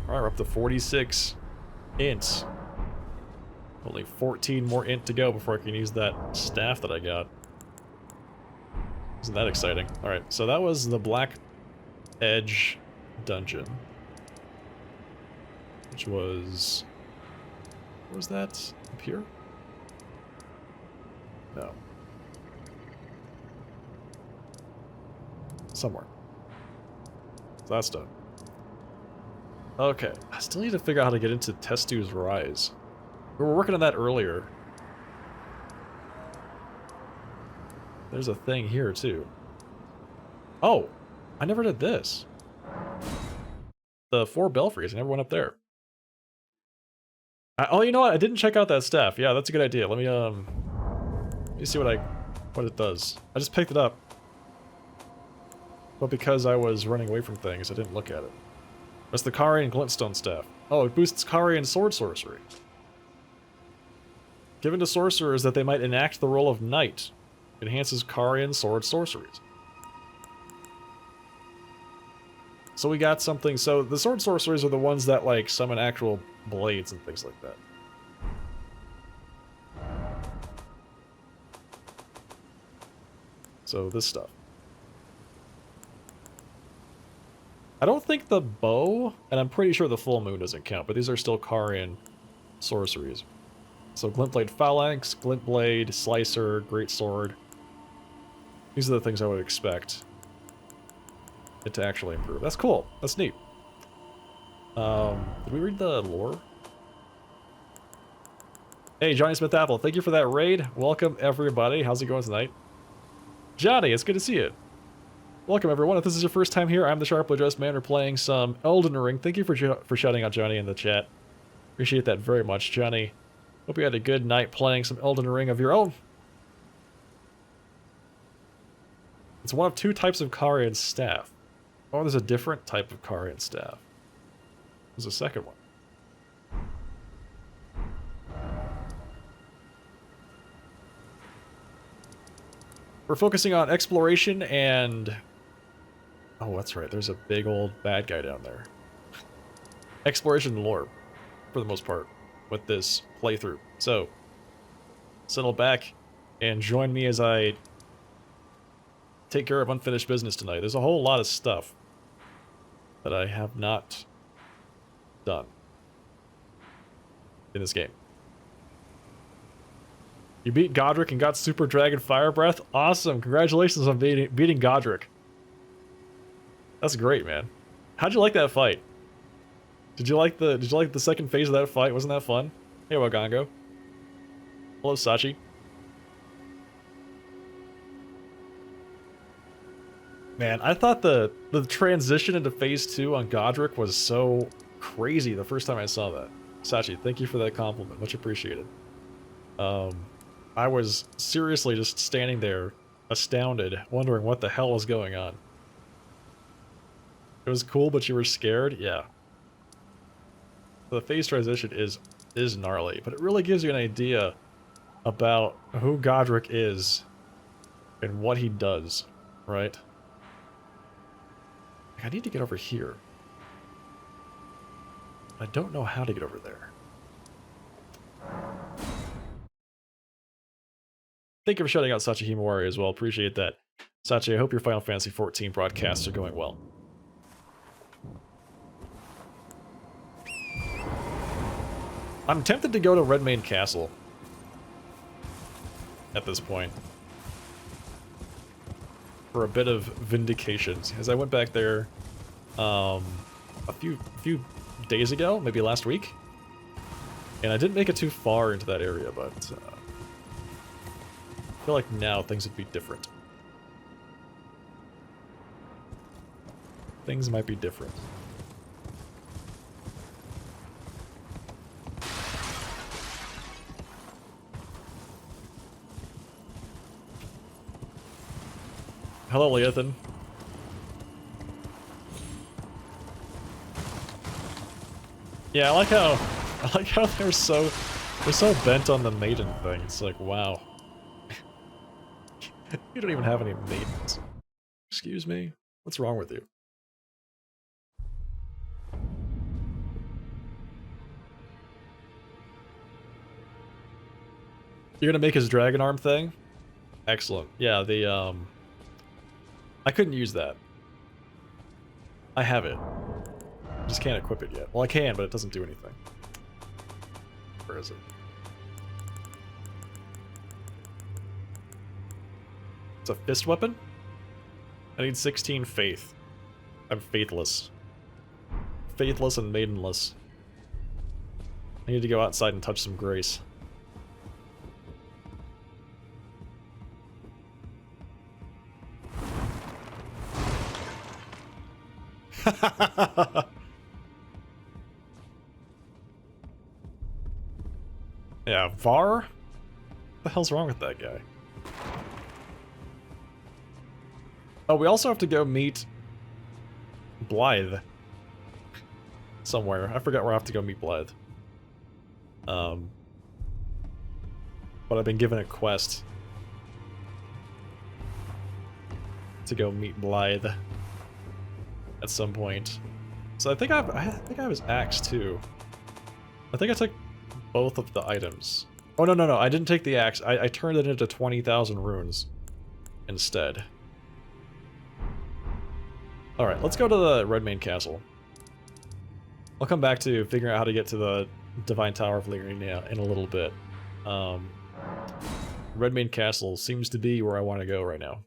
Alright, we're up to 46 int. Only 14 more int to go before I can use that staff that I got. Isn't that exciting? Alright, so that was the Black Edge dungeon. Which was... where was that? Up here? No. Somewhere. So that's done. Okay, I still need to figure out how to get into Testu's Rise. We were working on that earlier. There's a thing here, too. Oh! I never did this. The 4 belfries, I never went up there. Oh, you know what? I didn't check out that staff. Yeah, that's a good idea. Let me see what it does. I just picked it up. But because I was running away from things, I didn't look at it. That's the Khari and Glintstone staff. Oh, it boosts Khari and sword sorcery. Given to sorcerers that they might enact the role of knight. Enhances Khari and sword sorceries. So we got something. So the sword sorceries are the ones that like summon actual blades and things like that. So this stuff. I don't think the bow, and I'm pretty sure the full moon doesn't count, but these are still Kharian sorceries. So Glintblade Phalanx, Glintblade, Slicer, Greatsword. These are the things I would expect it to actually improve. That's cool. That's neat. Did we read the lore? Hey, Johnny Smith Apple, thank you for that raid. Welcome, everybody. How's it going tonight? Johnny, it's good to see you. Welcome, everyone. If this is your first time here, I'm the sharply dressed man. We're playing some Elden Ring. Thank you for shouting out Johnny in the chat. Appreciate that very much, Johnny. Hope you had a good night playing some Elden Ring of your own. It's one of 2 types of Kharian staff. Oh, there's a different type of Kharian staff. There's a second one. We're focusing on exploration and... oh, that's right. There's a big old bad guy down there. Exploration and lore, for the most part, with this playthrough. So, settle back and join me as I take care of unfinished business tonight. There's a whole lot of stuff that I have not done in this game. You beat Godric and got Super Dragon Fire Breath? Awesome! Congratulations on beating Godric. That's great, man. How'd you like that fight? Did you like the second phase of that fight? Wasn't that fun? Hey, Wagongo. Hello, Sachi. Man, I thought the transition into phase 2 on Godric was so crazy the first time I saw that. Sachi, thank you for that compliment. Much appreciated. I was seriously just standing there, astounded, wondering what the hell was going on. It was cool, but you were scared? Yeah. The phase transition is gnarly, but it really gives you an idea about who Godric is and what he does, right? I need to get over here. I don't know how to get over there. Thank you for shouting out Sachi Himawari as well. Appreciate that. Sachi, I hope your Final Fantasy XIV broadcasts are going well. I'm tempted to go to Redmane Castle at this point for a bit of vindication, as I went back there a few days ago, maybe last week, and I didn't make it too far into that area, but I feel like now things would be different. Things might be different. Hello, Leothan. Yeah, I like how they're so bent on the maiden thing. It's like, wow. You don't even have any maidens. Excuse me? What's wrong with you? You're gonna make his dragon arm thing? Excellent. Yeah, the I couldn't use that. I have it. I just can't equip it yet. Well, I can, but it doesn't do anything. Where is it? It's a fist weapon? I need 16 faith. I'm faithless. Faithless and maidenless. I need to go outside and touch some grace. Yeah, Var? What the hell's wrong with that guy? Oh, we also have to go meet Blythe somewhere. I forgot where I have to go meet Blythe. But I've been given a quest to go meet Blythe at some point. So I think I have his axe too. I think I took both of the items. Oh no, I didn't take the axe. I turned it into 20,000 runes instead. Alright, let's go to the Redmane Castle. I'll come back to figuring out how to get to the Divine Tower of Lyria in a little bit. Redmane Castle seems to be where I want to go right now.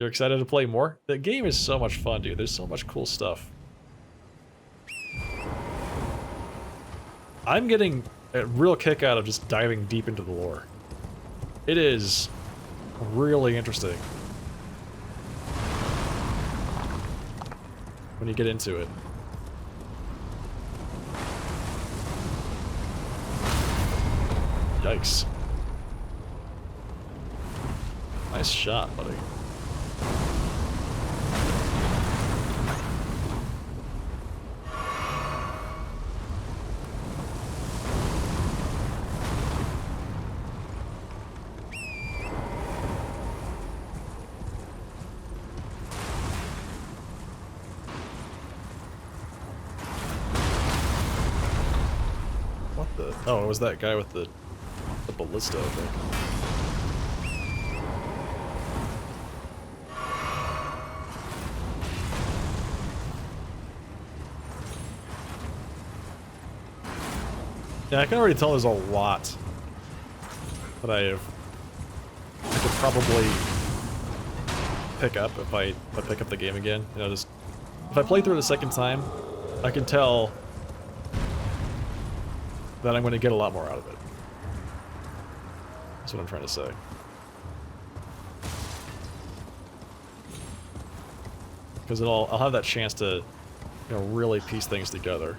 You're excited to play more? The game is so much fun, dude. There's so much cool stuff. I'm getting a real kick out of just diving deep into the lore. It is really interesting when you get into it. Yikes. Nice shot, buddy. Oh, it was that guy with the ballista, I think. Yeah, I can already tell there's a lot that I could probably pick up if I pick up the game again. You know, just if I play through it a second time, I can tell that I'm going to get a lot more out of it. That's what I'm trying to say. Because I'll have that chance to, you know, really piece things together.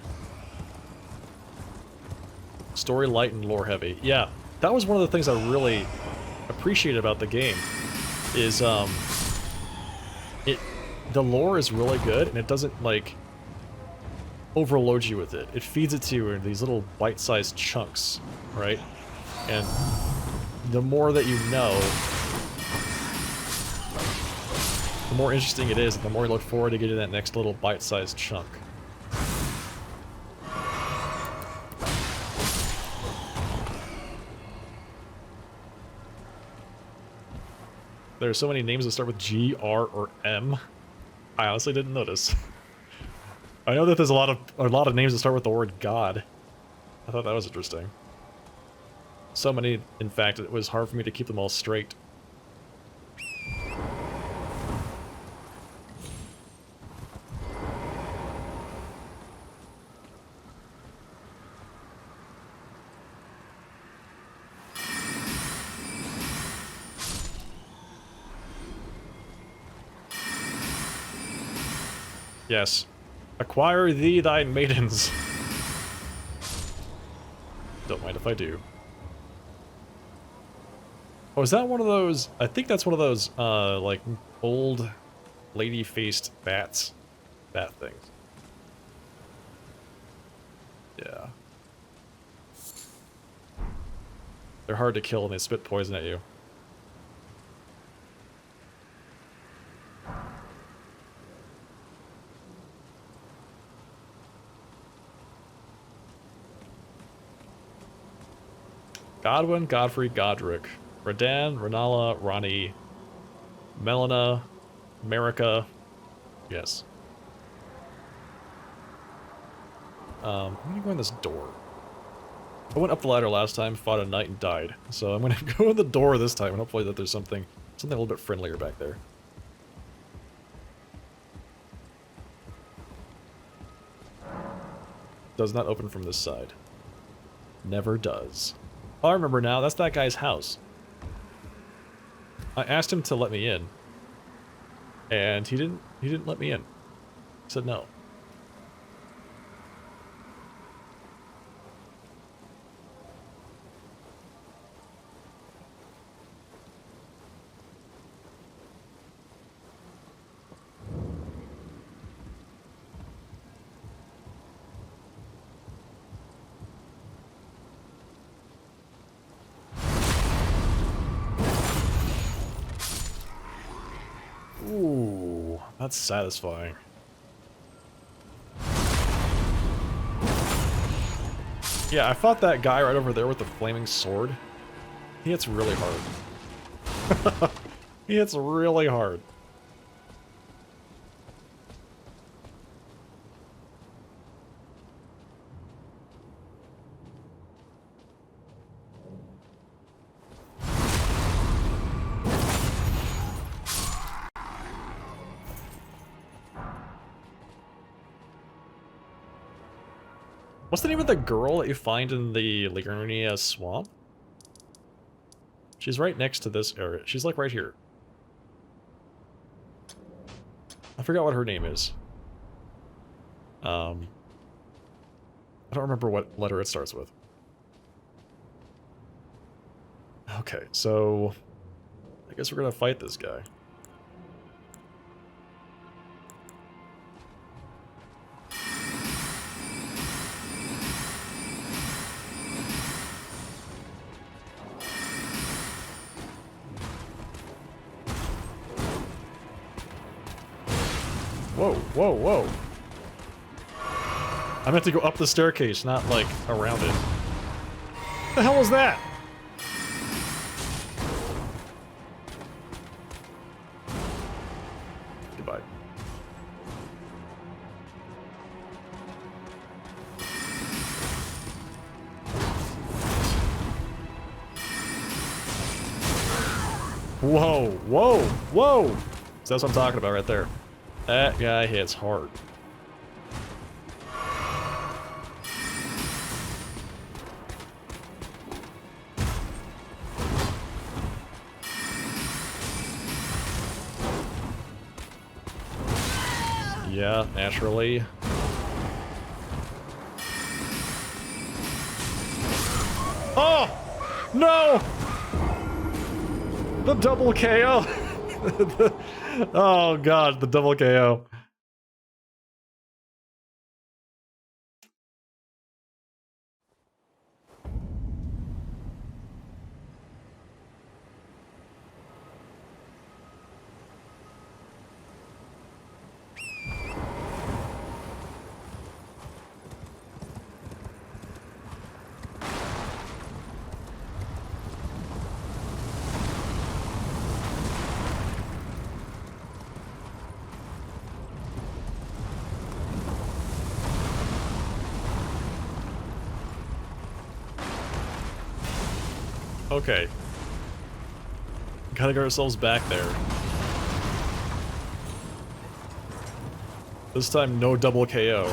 Story light and lore heavy. Yeah, that was one of the things I really appreciated about the game. Is the lore is really good, and it doesn't like overload you with it. It feeds it to you in these little bite-sized chunks, right? And the more that you know, the more interesting it is, and the more you look forward to getting that next little bite-sized chunk. There are so many names that start with G, R, or M. I honestly didn't notice. I know that there's a lot of names that start with the word God. I thought that was interesting. So many, in fact, it was hard for me to keep them all straight. Yes. Acquire thee thy maidens. Don't mind if I do. Oh, is that one of those? I think that's one of those, like, old lady-faced bats. Bat things. Yeah. They're hard to kill and they spit poison at you. Godwin, Godfrey, Godric, Radan, Renala, Ronnie, Melina, America. Yes. I'm gonna go in this door. I went up the ladder last time, fought a knight, and died. So I'm gonna go in the door this time, and hopefully that there's something a little bit friendlier back there. Does not open from this side. Never does. Oh, I remember now. That's that guy's house. I asked him to let me in, and he didn't let me in. He said no. Ooh, that's satisfying. Yeah, I fought that guy right over there with the flaming sword. He hits really hard. He hits really hard. What's the name of the girl that you find in the Liurnia swamp? She's right next to this area. She's like right here. I forgot what her name is. I don't remember what letter it starts with. Okay, so I guess we're gonna fight this guy. Whoa, whoa, whoa. I meant to go up the staircase, not like around it. What the hell was that? Goodbye. Whoa, whoa, whoa! So that's what I'm talking about right there. That guy hits hard. Yeah, naturally. Oh! No! The double KO! Oh god, the double KO. Okay. Gotta get ourselves back there. This time, no double KO.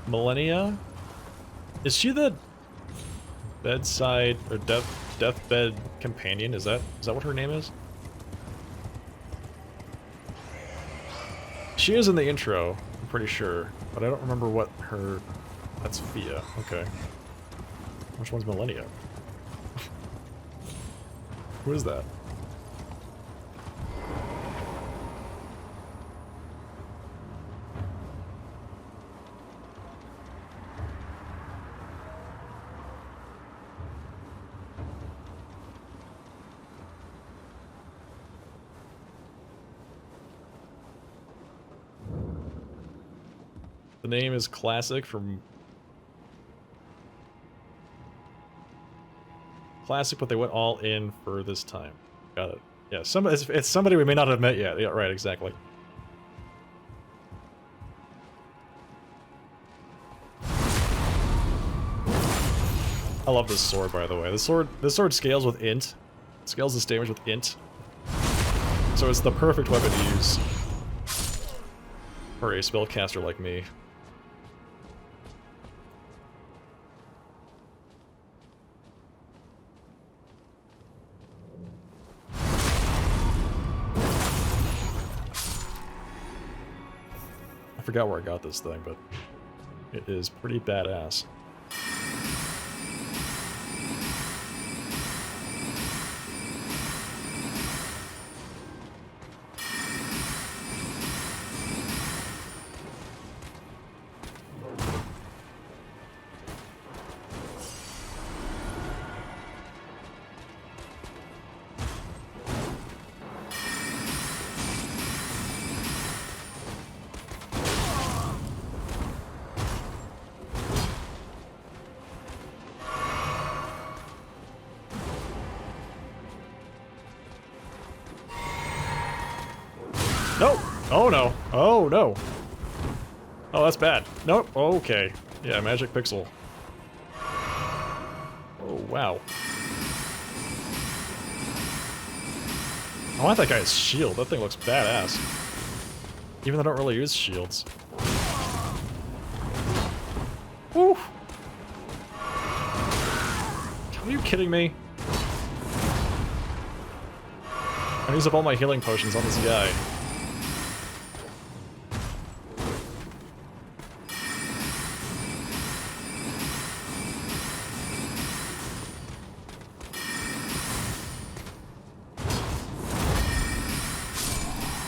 Millennia? Is she the bedside or deathbed companion? Is that what her name is? She is in the intro, I'm pretty sure, but I don't remember what her... That's Fia, okay. Which one's Millennia? Who is that? The name is Classic from... Classic, but they went all in for this time. Got it. Yeah, it's somebody we may not have met yet. Yeah, right, exactly. I love this sword, by the way. This sword scales with int. It scales this damage with int. So it's the perfect weapon to use for a spellcaster like me. I forgot where I got this thing, but it is pretty badass. No! Oh no! Oh no! Oh, that's bad. Nope. Okay. Yeah, magic pixel. Oh, wow. I want that guy's shield. That thing looks badass. Even though I don't really use shields. Woo! Are you kidding me? I use up all my healing potions on this guy.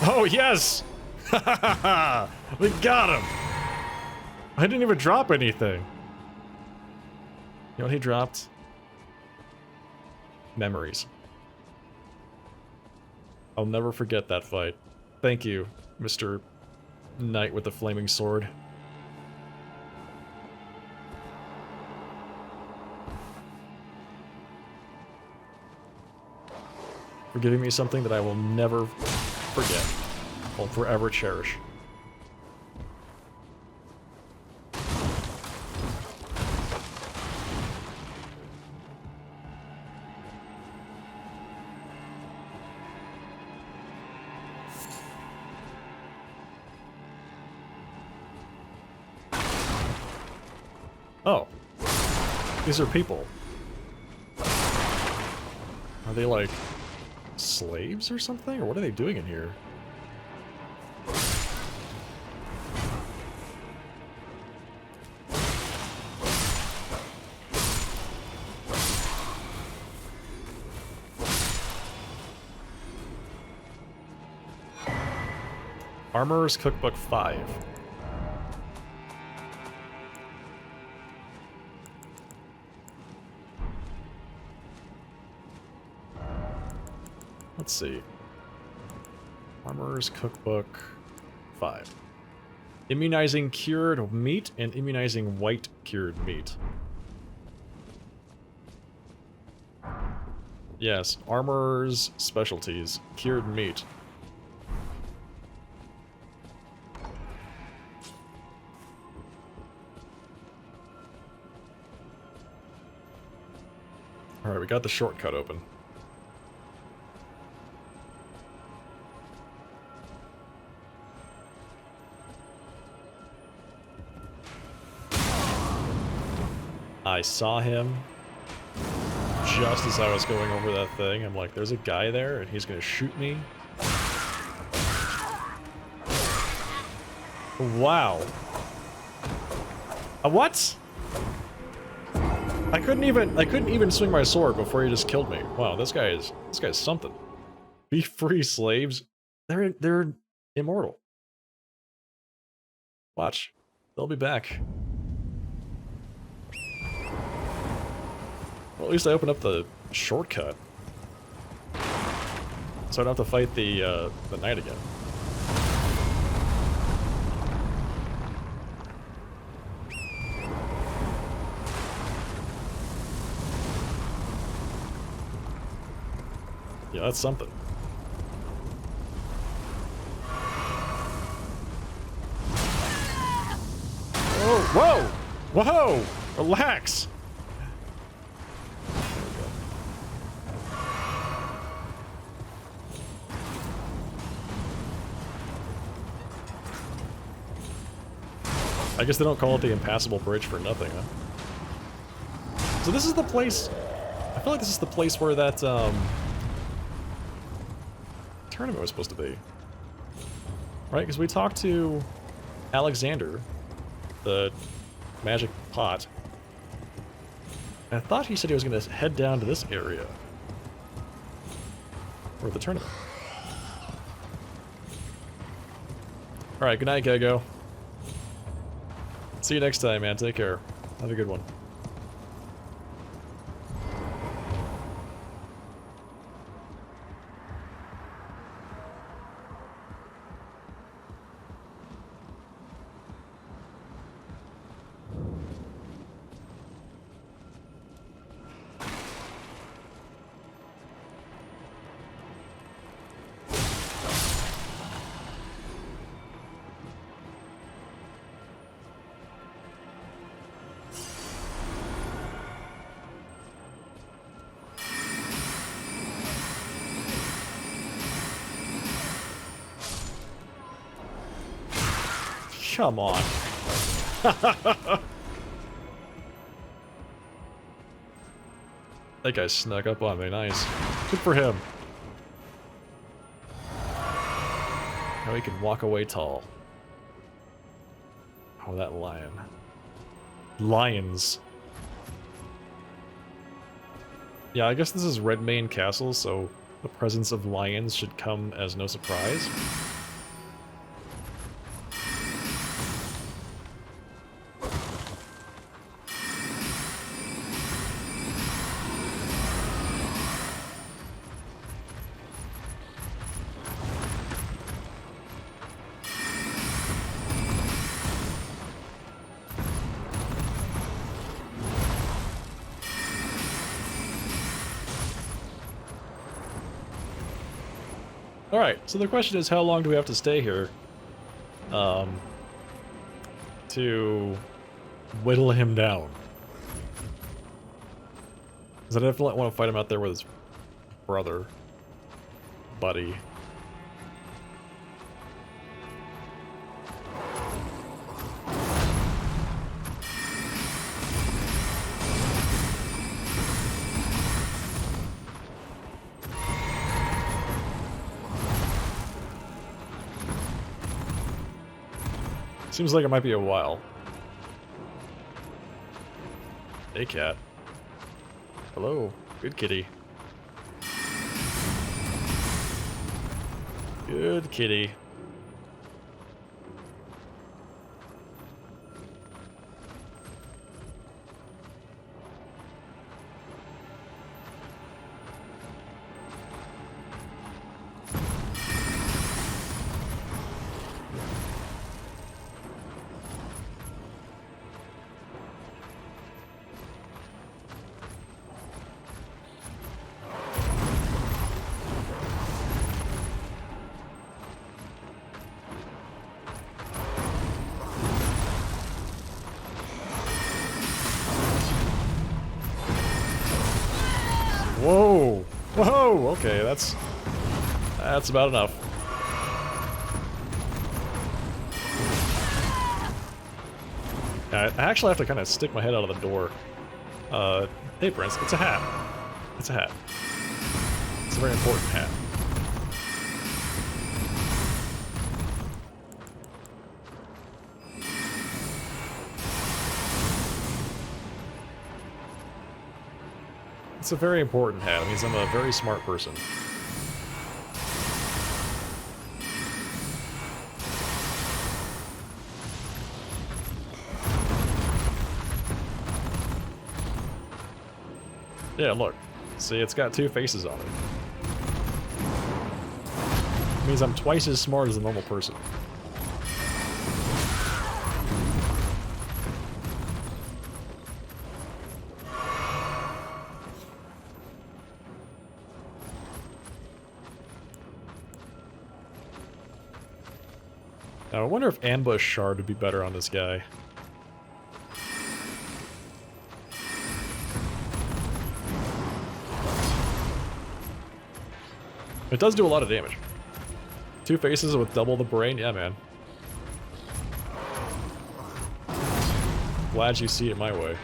Oh, yes! We got him! I didn't even drop anything. You know what he dropped? Memories. I'll never forget that fight. Thank you, Mr. Knight with the flaming sword. For giving me something that I will never forget. Will forever cherish. Oh. These are people. Are they like slaves or something? Or what are they doing in here? Armorer's Cookbook 5. Let's see. Armorer's Cookbook 5. Immunizing cured meat and immunizing white cured meat. Yes, Armorer's Specialties. Cured meat. Alright, we got the shortcut open. I saw him just as I was going over that thing. I'm like, there's a guy there and he's gonna shoot me. Wow. What? I couldn't even swing my sword before he just killed me. Wow, this guy's something. Be free, slaves. They're immortal. Watch. They'll be back. Well, at least I opened up the shortcut. So I don't have to fight the knight again. Yeah, that's something. Whoa! Whoa! Whoa! Relax! I guess they don't call it the impassable bridge for nothing, huh? So this is the place... I feel like this is the place where that, tournament was supposed to be. Right? Because we talked to Alexander, the magic pot. And I thought he said he was going to head down to this area. For the tournament. Alright, good night, Gego. See you next time, man. Take care. Have a good one. Come on. That guy snuck up on me. Nice. Good for him. Now he can walk away tall. Oh, that lion. Lions. Yeah, I guess this is Redmane Castle, so the presence of lions should come as no surprise. Alright, so the question is, how long do we have to stay here? To whittle him down. Because I definitely want to fight him out there with his brother. Buddy. Seems like it might be a while. Hey, cat. Hello. Good kitty. Good kitty. Whoa! Whoa! Okay, that's about enough. I actually have to kind of stick my head out of the door. Hey Prince, it's a hat. It's a hat. It's a very important hat. It's a very important hat. It means I'm a very smart person. Yeah, look. See, it's got two faces on it. It means I'm twice as smart as a normal person. Now, I wonder if Ambush Shard would be better on this guy. It does do a lot of damage. Two faces with double the brain? Yeah, man. Glad you see it my way.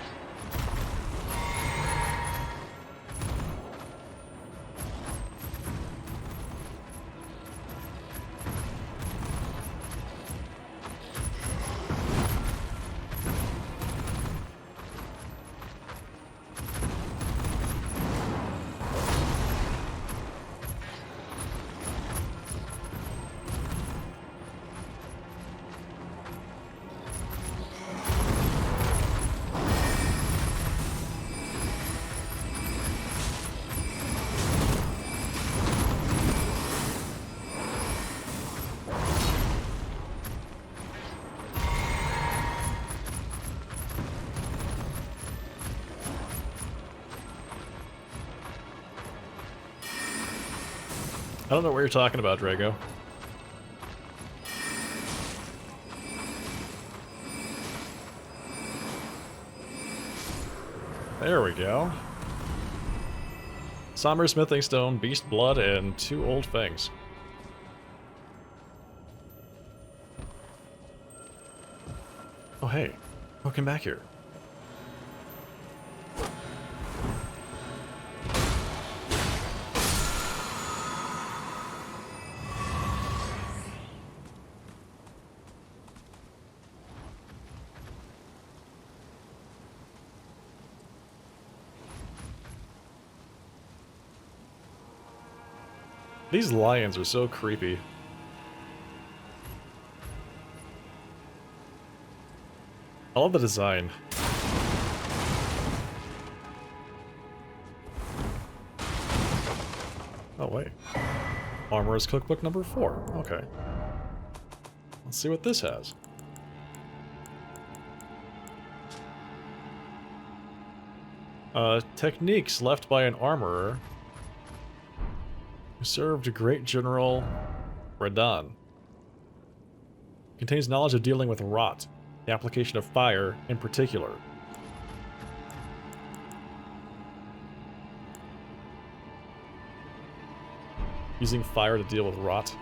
I don't know what you're talking about, Drago. There we go. Somber Smithing Stone, Beast Blood, and 2 Old Fangs. Oh, hey. Welcome back here. These lions are so creepy. I love the design. Oh, wait. Armorer's Cookbook number 4. Okay. Let's see what this has. Techniques left by an armorer who served Great General Radahn. Contains knowledge of dealing with rot, the application of fire in particular. Using fire to deal with rot.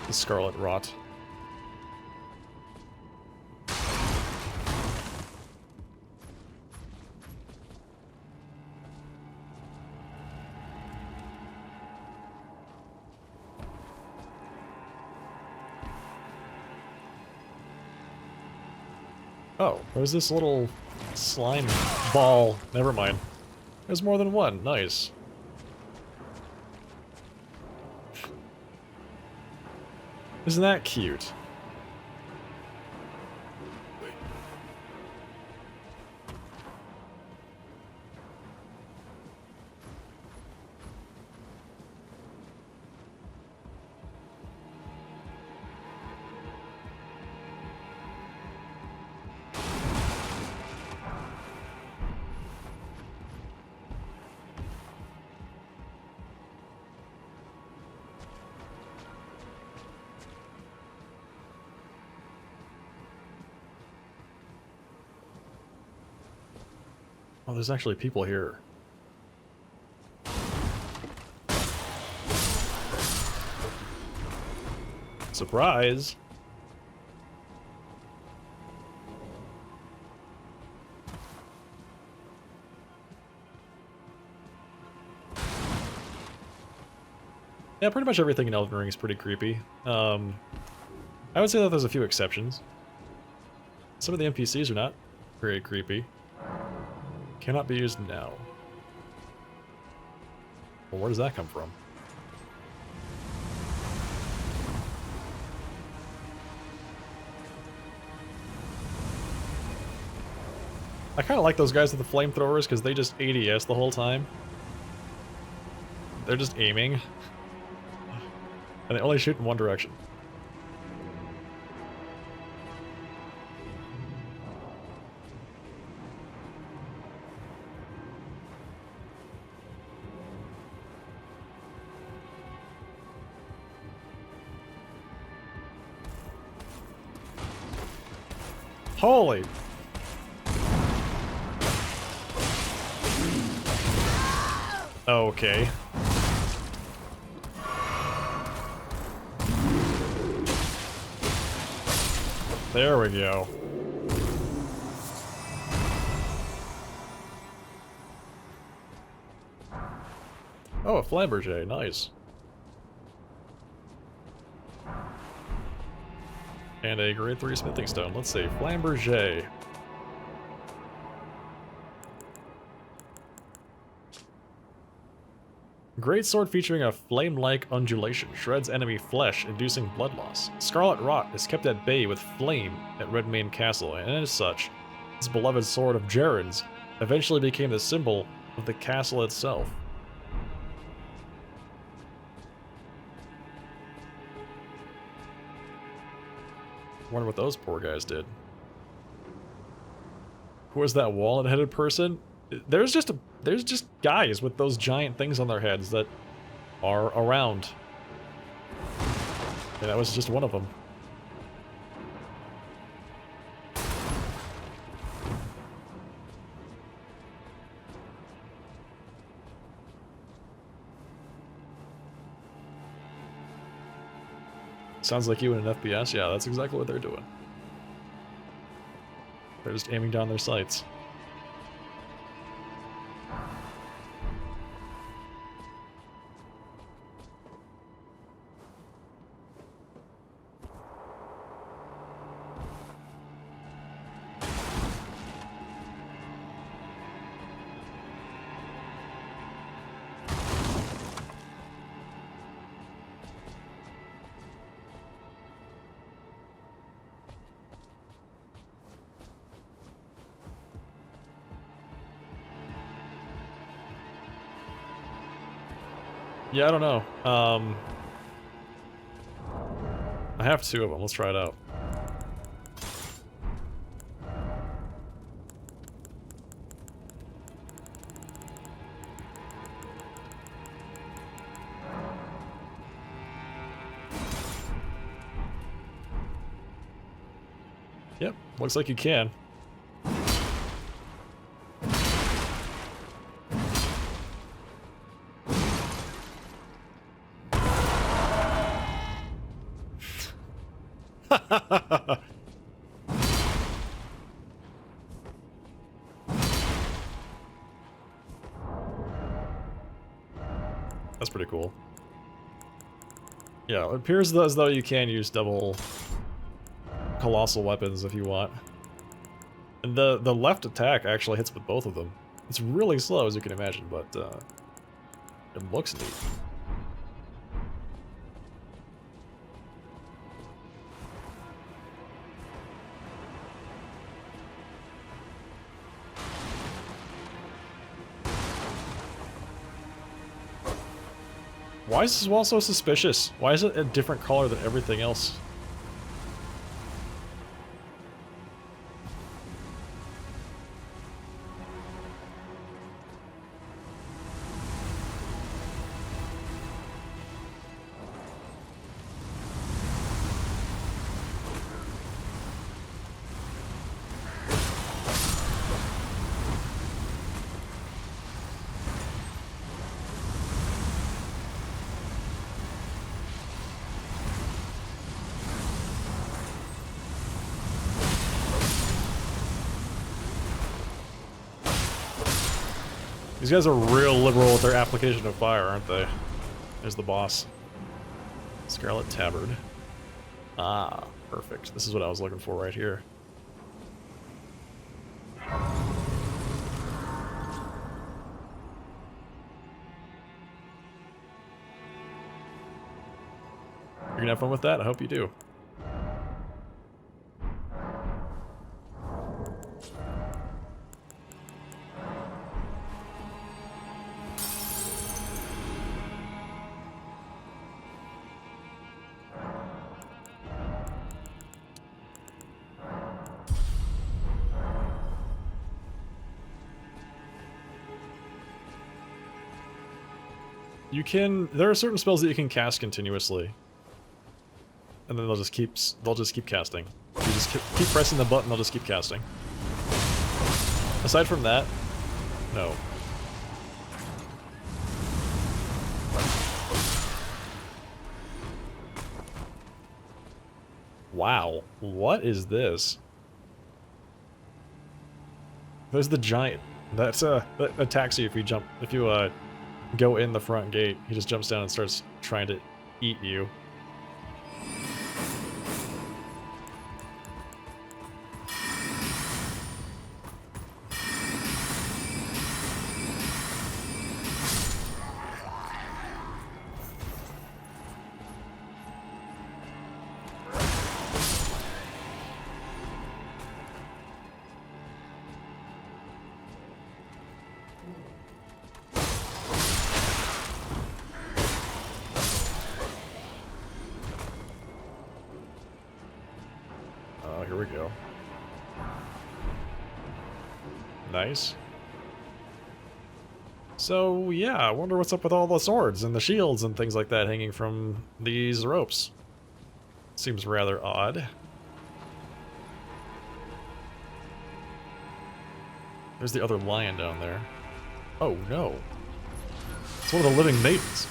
The scarlet rot. Oh, there's this little slime ball. Never mind. There's more than one. Nice. Isn't that cute? Oh, there's actually people here. Surprise! Yeah, pretty much everything in Elden Ring is pretty creepy. I would say that there's a few exceptions. Some of the NPCs are not very creepy. Cannot be used now. Well, where does that come from? I kind of like those guys with the flamethrowers because they just ADS the whole time. They're just aiming. And they only shoot in one direction. Holy! Okay. There we go. Oh, a Flamberg, nice. And a grade 3 smithing stone. Let's see, Flamberg. Great sword featuring a flame-like undulation. Shreds enemy flesh, inducing blood loss. Scarlet Rot is kept at bay with flame at Redmane Castle, and as such, this beloved sword of Jaren's eventually became the symbol of the castle itself. Wonder what those poor guys did. Who was that walnut-headed person? There's just guys with those giant things on their heads that are around. And that was just one of them. Sounds like you in an FPS? Yeah, that's exactly what they're doing. They're just aiming down their sights. Yeah, I don't know. I have two of them. Let's try it out. Yep, looks like you can. That's pretty cool. Yeah, it appears as though you can use double colossal weapons if you want. And the left attack actually hits with both of them. It's really slow, as you can imagine, but it looks neat. Why is this wall so suspicious? Why is it a different color than everything else? These guys are real liberal with their application of fire, aren't they? There's the boss. Scarlet Tabard. Ah, perfect. This is what I was looking for right here. You're gonna have fun with that? I hope you do. You can. There are certain spells that you can cast continuously, and then they'll just keep casting. You just keep pressing the button, they'll just keep casting. Aside from that, no. Wow, what is this? There's the giant. That attacks you if you jump. If you go in the front gate, he just jumps down and starts trying to eat you. Here we go. Nice. So, yeah, I wonder what's up with all the swords and the shields and things like that hanging from these ropes. Seems rather odd. There's the other lion down there. Oh, no. It's one of the living maidens.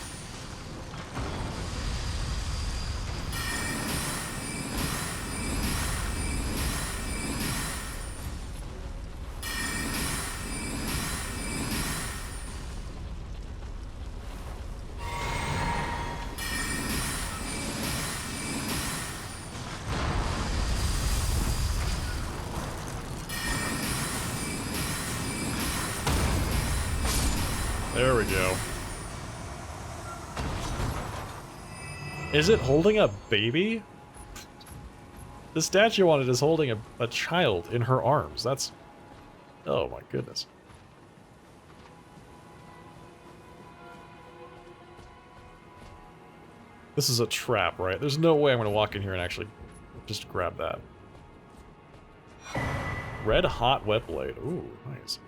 There we go. Is it holding a baby? The statue on it is holding a child in her arms. That's... oh my goodness. This is a trap, right? There's no way I'm going to walk in here and actually just grab that. Red hot wet blade. Ooh, nice.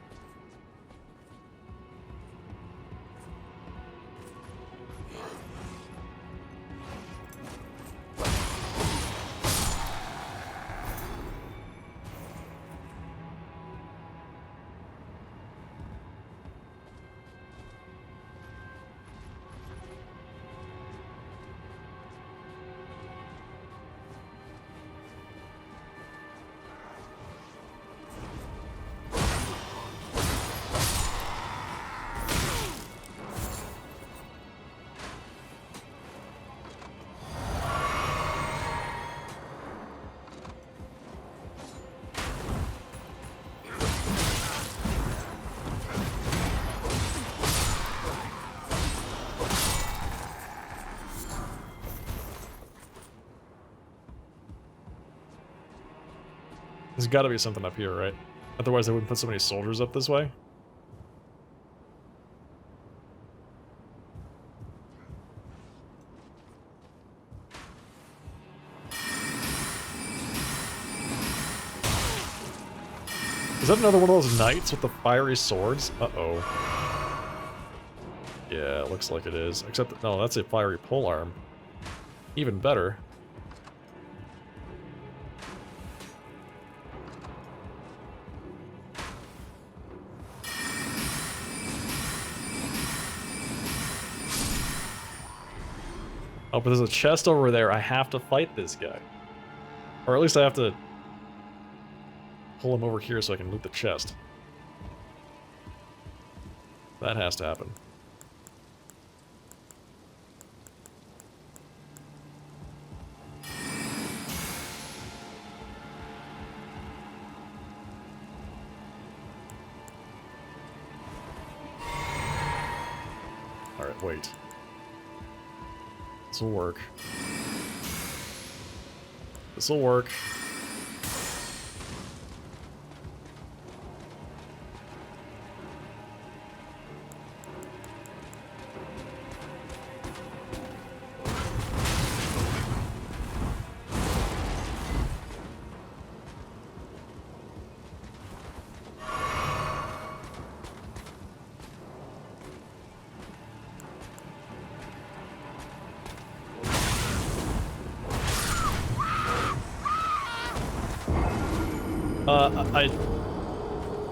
There's got to be something up here, right? Otherwise, they wouldn't put so many soldiers up this way. Is that another one of those knights with the fiery swords? Uh-oh. Yeah, it looks like it is. Except, no, that's a fiery polearm. Even better. Oh, but there's a chest over there. I have to fight this guy. Or at least I have to pull him over here so I can loot the chest. That has to happen. Alright, wait. This'll work. This'll work.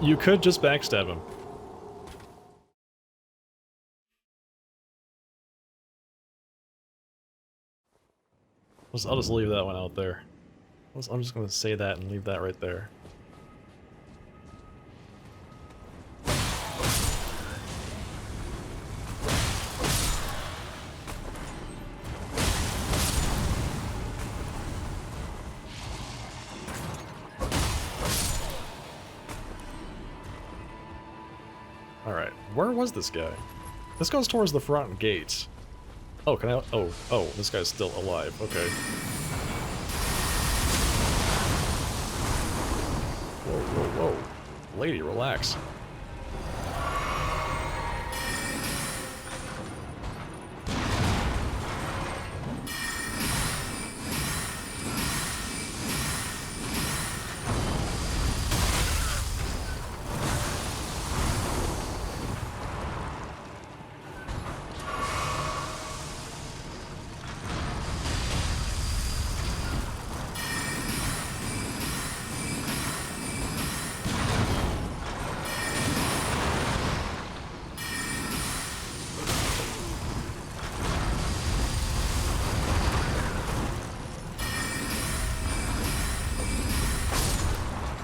You could just backstab him. I'll just leave that one out there. I'm just gonna say that and leave that right there. Alright, where was this guy? This goes towards the front gate. Oh, can I... Oh, this guy's still alive. Okay. Whoa. Lady, relax.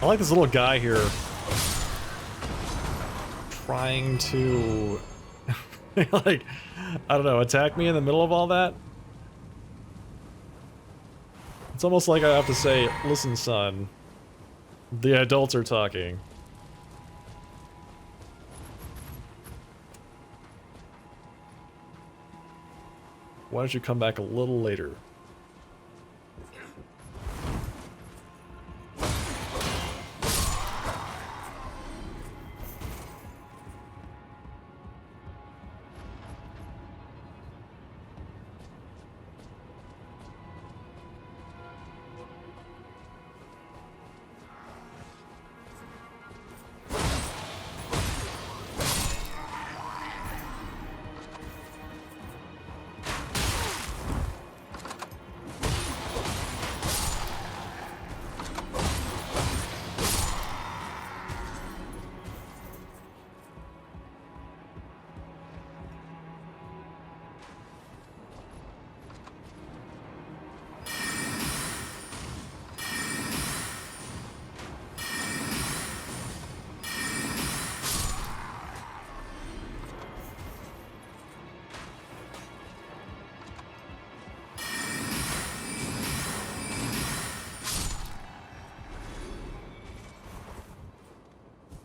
I like this little guy here trying to, like, I don't know, attack me in the middle of all that. It's almost like I have to say, listen, son, the adults are talking. Why don't you come back a little later?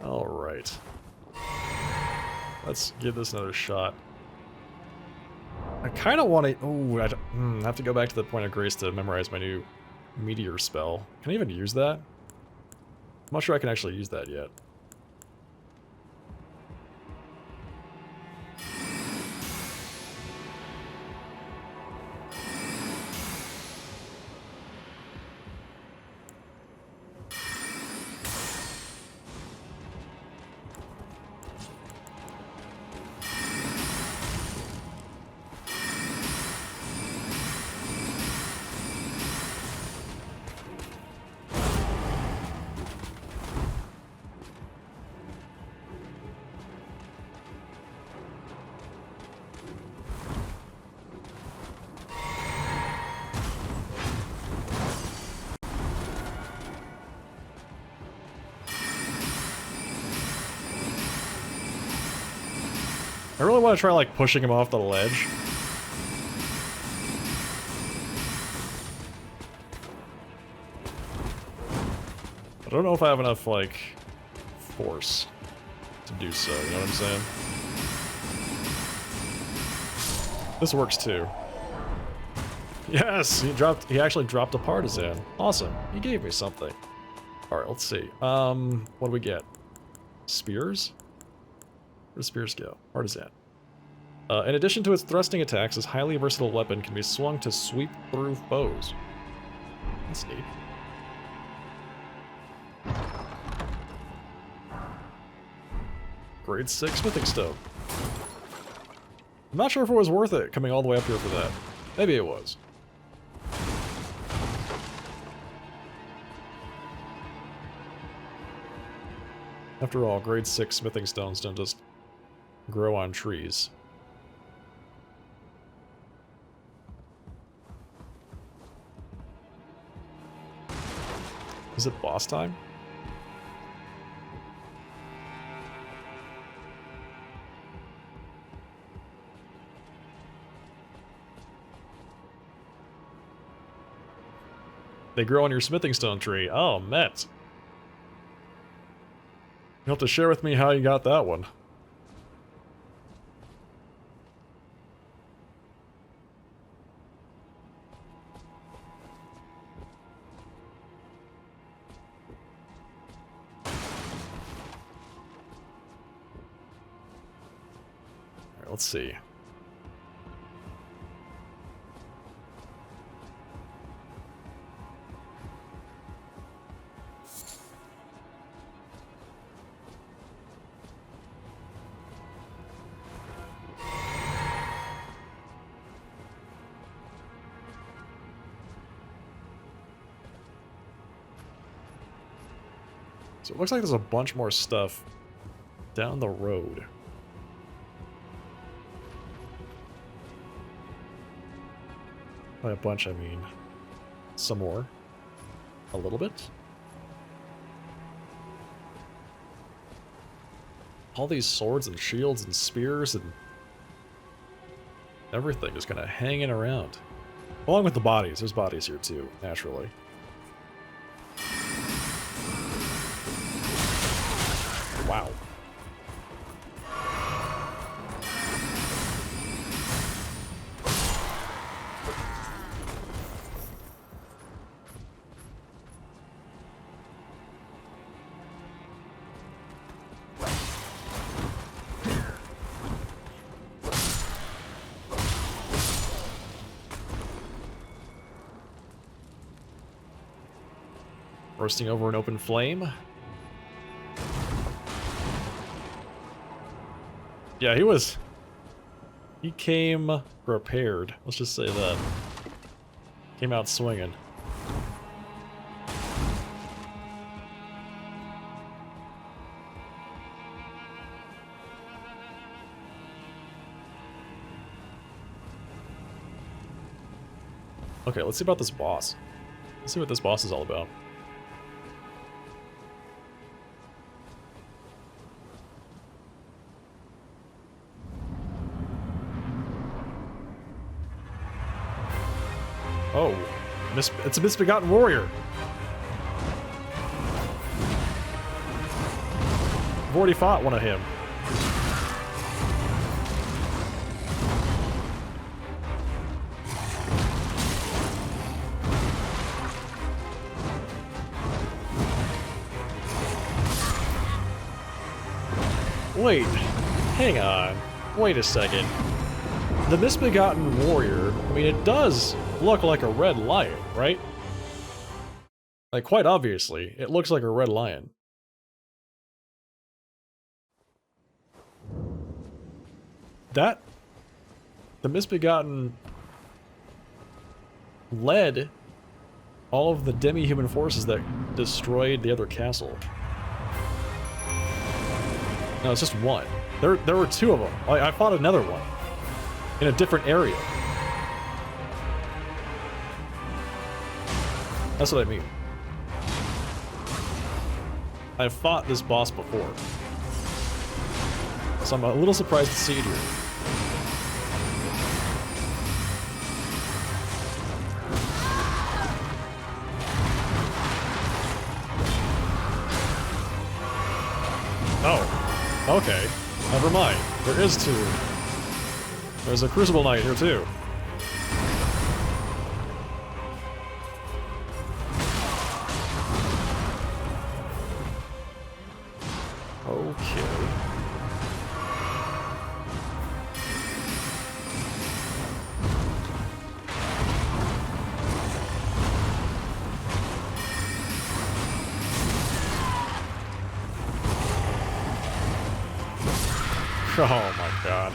Alright. Let's give this another shot. I kind of want to... Oh, I have to go back to the Point of Grace to memorize my new meteor spell. Can I even use that? I'm not sure I can actually use that yet. I really want to try, like, pushing him off the ledge. I don't know if I have enough, like, force to do so, you know what I'm saying? This works too. Yes! He actually dropped a partisan. Awesome. He gave me something. Alright, let's see. What do we get? Spears? Where do spears go? Partisan. In addition to its thrusting attacks, this highly versatile weapon can be swung to sweep through foes. That's neat. Grade 6 smithing stone. I'm not sure if it was worth it coming all the way up here for that. Maybe it was. After all, grade 6 smithing stones don't just grow on trees. Is it boss time? They grow on your smithing stone tree. Oh, Met. You'll have to share with me how you got that one. Alright, let's see. So it looks like there's a bunch more stuff down the road. By a bunch, I mean some more. A little bit. All these swords and shields and spears and everything is kind of hanging around. Along with the bodies. There's bodies here too, naturally. Wow. Roasting over an open flame. Yeah, he came prepared. Let's just say that. Came out swinging. Okay, let's see about this boss. Let's see what this boss is all about. Oh, it's a Misbegotten Warrior. I've already fought one of him. Wait, hang on. Wait a second. The Misbegotten Warrior, I mean, it does look like a red lion, right? Like, quite obviously, it looks like a red lion. The Misbegotten led all of the demi-human forces that destroyed the other castle. No, it's just one. There were two of them. I fought another one in a different area. That's what I mean. I've fought this boss before. So I'm a little surprised to see it here. Oh, okay. Never mind. There is two. There's a Crucible Knight here too. Okay. Oh my god.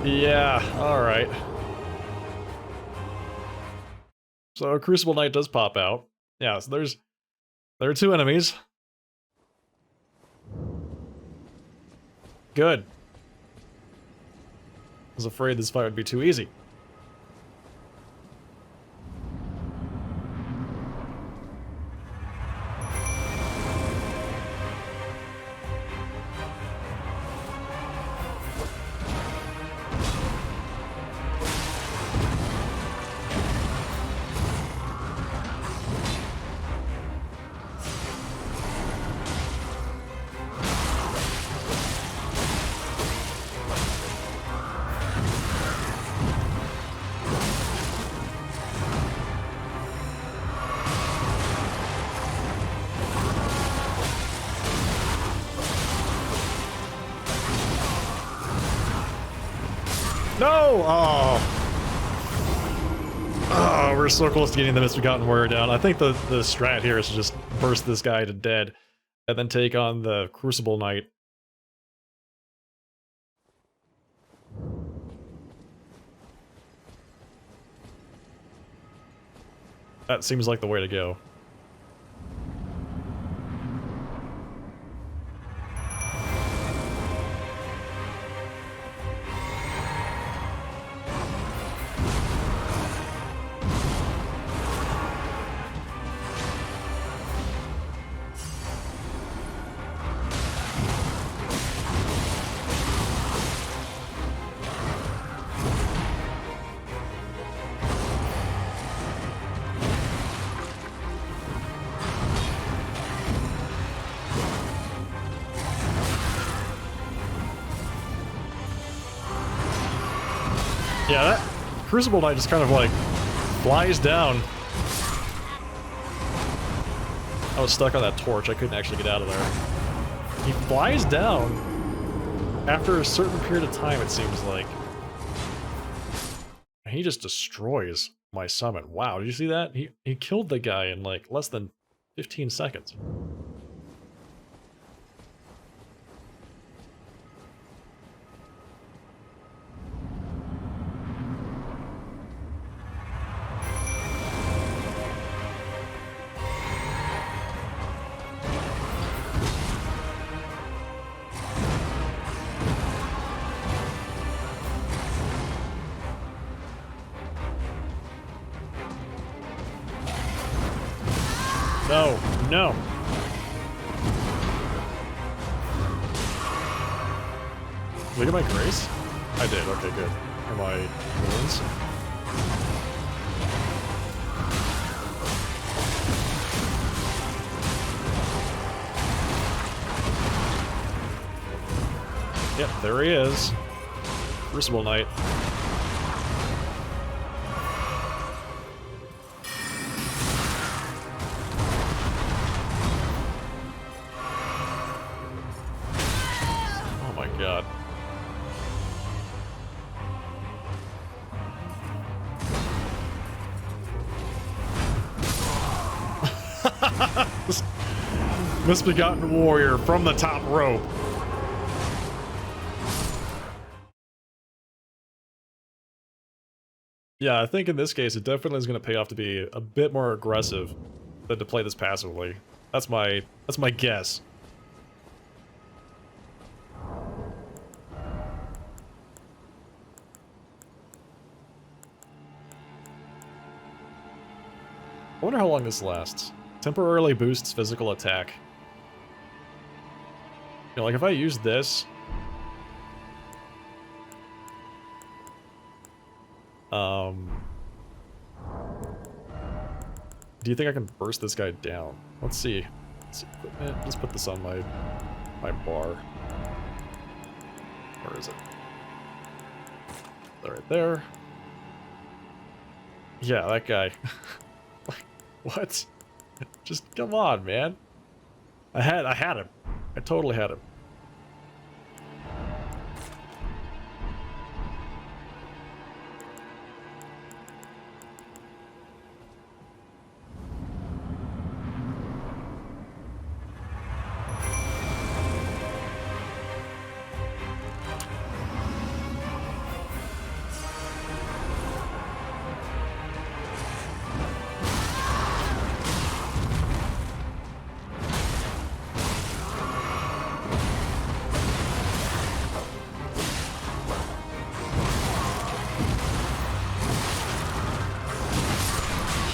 Yeah, alright. So a Crucible Knight does pop out. Yeah, so there are two enemies. Good. I was afraid this fight would be too easy. No! Oh. Oh, we're so close to getting the Misbegotten Warrior down. I think the strat here is to just burst this guy to dead and then take on the Crucible Knight. That seems like the way to go. Yeah, that Crucible Knight just kind of like flies down. I was stuck on that torch, I couldn't actually get out of there. He flies down after a certain period of time, it seems like. And he just destroys my summon. Wow, did you see that? He killed the guy in like less than 15 seconds. No, no. Did I get my grace? I did, okay, good. Are my wounds? Yep, there he is. Crucible Knight. Misbegotten Warrior from the top rope. Yeah, I think in this case it definitely is going to pay off to be a bit more aggressive than to play this passively. That's my guess. I wonder how long this lasts. Temporarily boosts physical attack. You know, like if I use this... do you think I can burst this guy down? Let's see. Let's see. Let's put this on my bar. Where is it? Right there. Yeah, that guy. What? Just come on, man. I had him. I totally had him.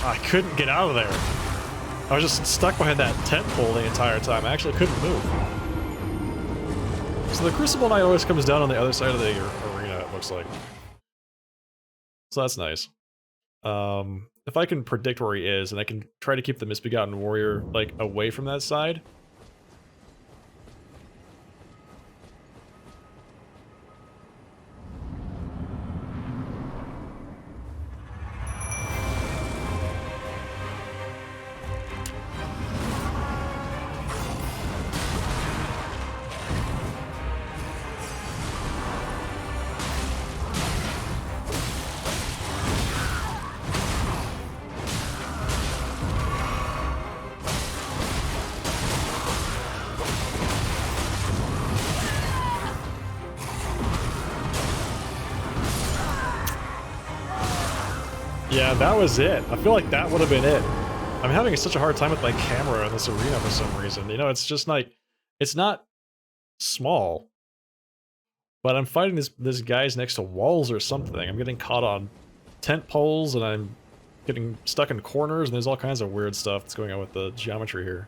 I couldn't get out of there. I was just stuck behind that tent pole the entire time. I actually couldn't move. So the Crucible Knight always comes down on the other side of the arena, it looks like. So that's nice. If I can predict where he is, and I can try to keep the Misbegotten Warrior, like, away from that side. Yeah, that was it. I feel like that would have been it. I'm having such a hard time with my camera in this arena for some reason. You know, it's just like, it's not small, but I'm fighting this guys next to walls or something. I'm getting caught on tent poles, and I'm getting stuck in corners, and there's all kinds of weird stuff that's going on with the geometry here.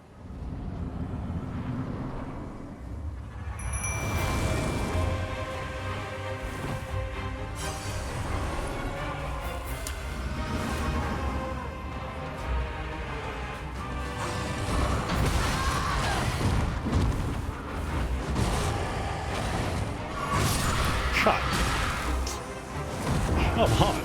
Come on.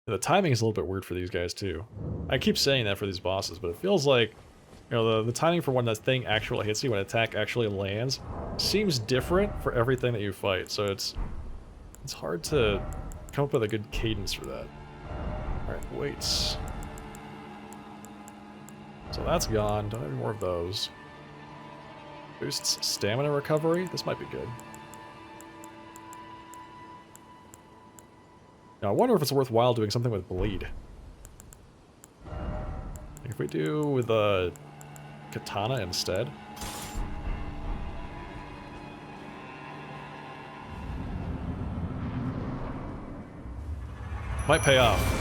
The timing is a little bit weird for these guys too. I keep saying that for these bosses, but it feels like, you know, the timing for when that thing actually hits you, when attack actually lands, seems different for everything that you fight. So it's hard to come up with a good cadence for that. All right, weights. So that's gone. Don't have any more of those. Boosts stamina recovery. This might be good. Now I wonder if it's worthwhile doing something with bleed. If we do with a katana instead. Might pay off.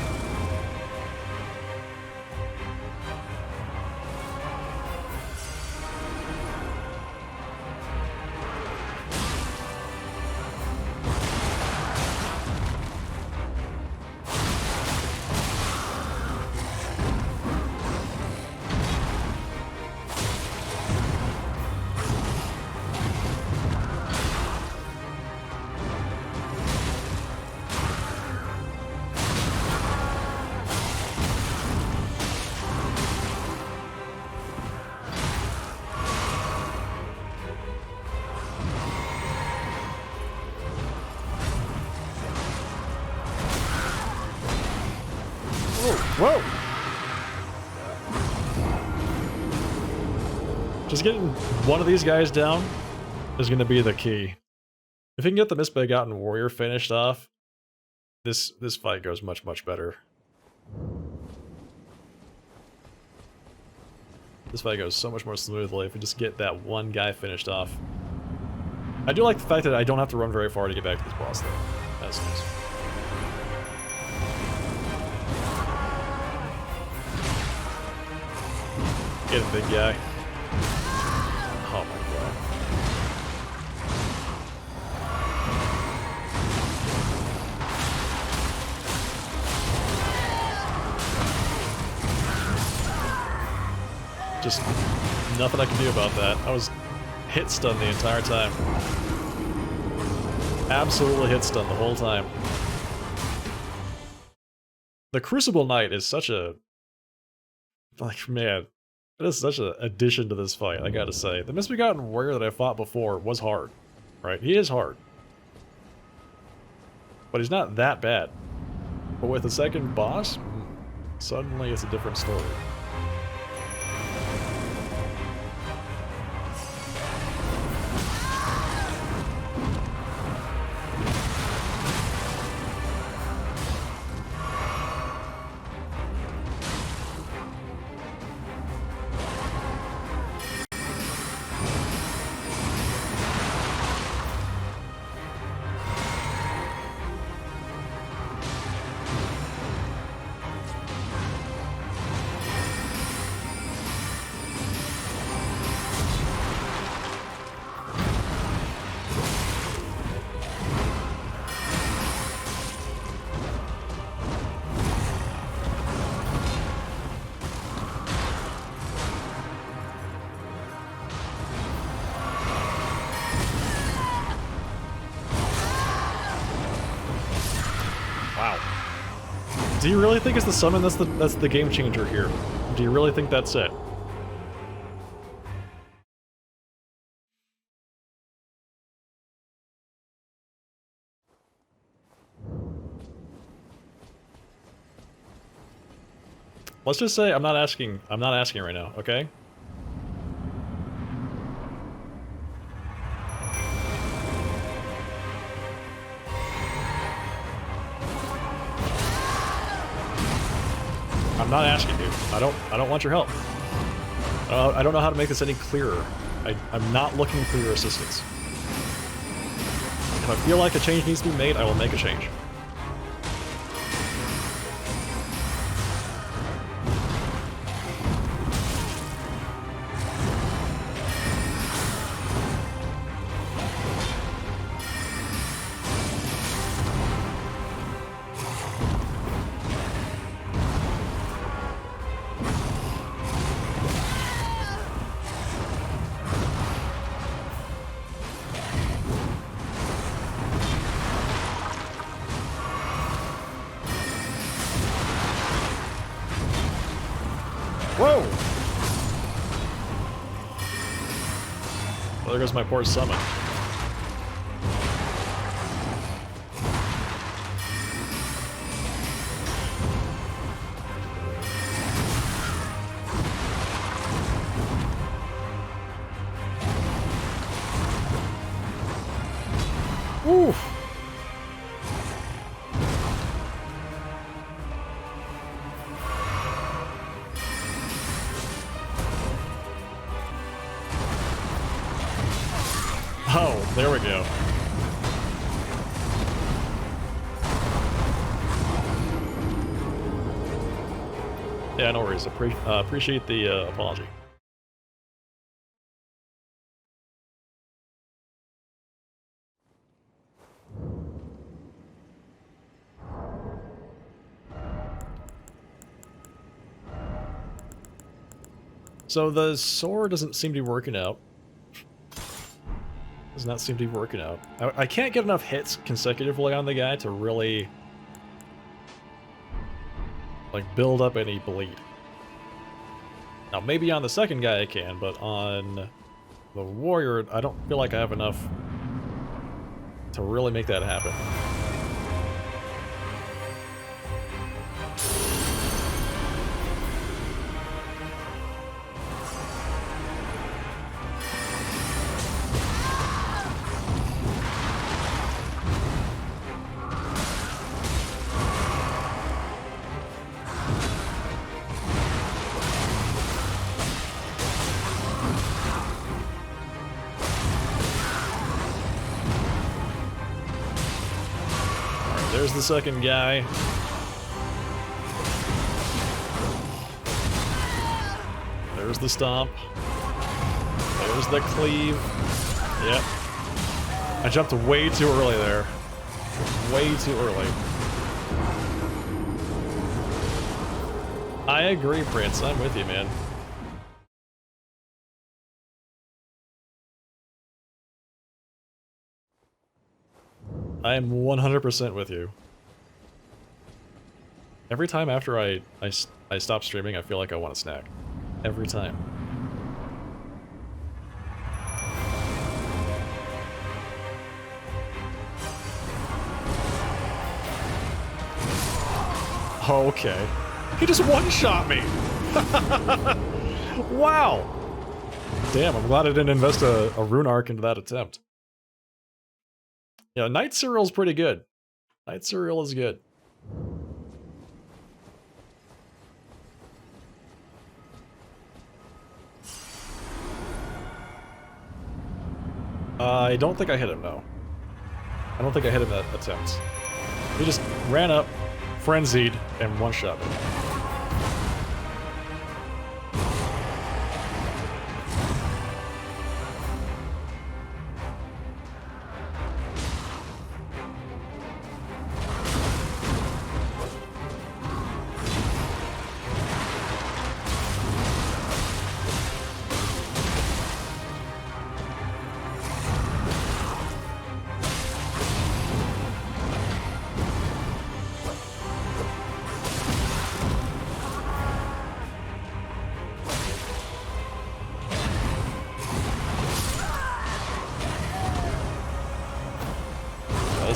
Just getting one of these guys down is going to be the key. If you can get the Misbegotten Warrior finished off, this fight goes much, much better. This fight goes so much more smoothly if we just get that one guy finished off. I do like the fact that I don't have to run very far to get back to this boss, though. That's nice. Get him, big guy. Oh my god. Just nothing I can do about that. I was hit stun the entire time. Absolutely hit stun the whole time. The Crucible Knight is such a... like, man, it is such an addition to this fight, I gotta say. The Misbegotten Warrior that I fought before was hard, right? He is hard. But he's not that bad. But with the second boss, suddenly it's a different story. Do you really think it's the summon that's the game changer here? Do you really think that's it? Let's just say I'm not asking right now, okay? I'm not asking you. I don't want your help. I don't know how to make this any clearer. I'm not looking for your assistance. If I feel like a change needs to be made, I will make a change. Whoa! Well, there goes my poor summon. Oof! Oh, there we go. Yeah, no worries. Appreciate the apology. So the sword doesn't seem to be working out. Does not seem to be working out. I can't get enough hits consecutively on the guy to really like build up any bleed. Now maybe on the second guy I can, but on the warrior I don't feel like I have enough to really make that happen. There's the second guy. There's the stomp. There's the cleave. Yep. I jumped way too early there. Way too early. I agree, Prince. I'm with you, man. I am 100% with you. Every time after I stop streaming, I feel like I want a snack. Every time. Okay. He just one-shot me! Wow! Damn, I'm glad I didn't invest a rune arc into that attempt. Yeah, Night Cereal's pretty good. Night Cereal is good. I don't think I hit him, no. I don't think I hit him that attempt. He just ran up, frenzied, and one-shot me.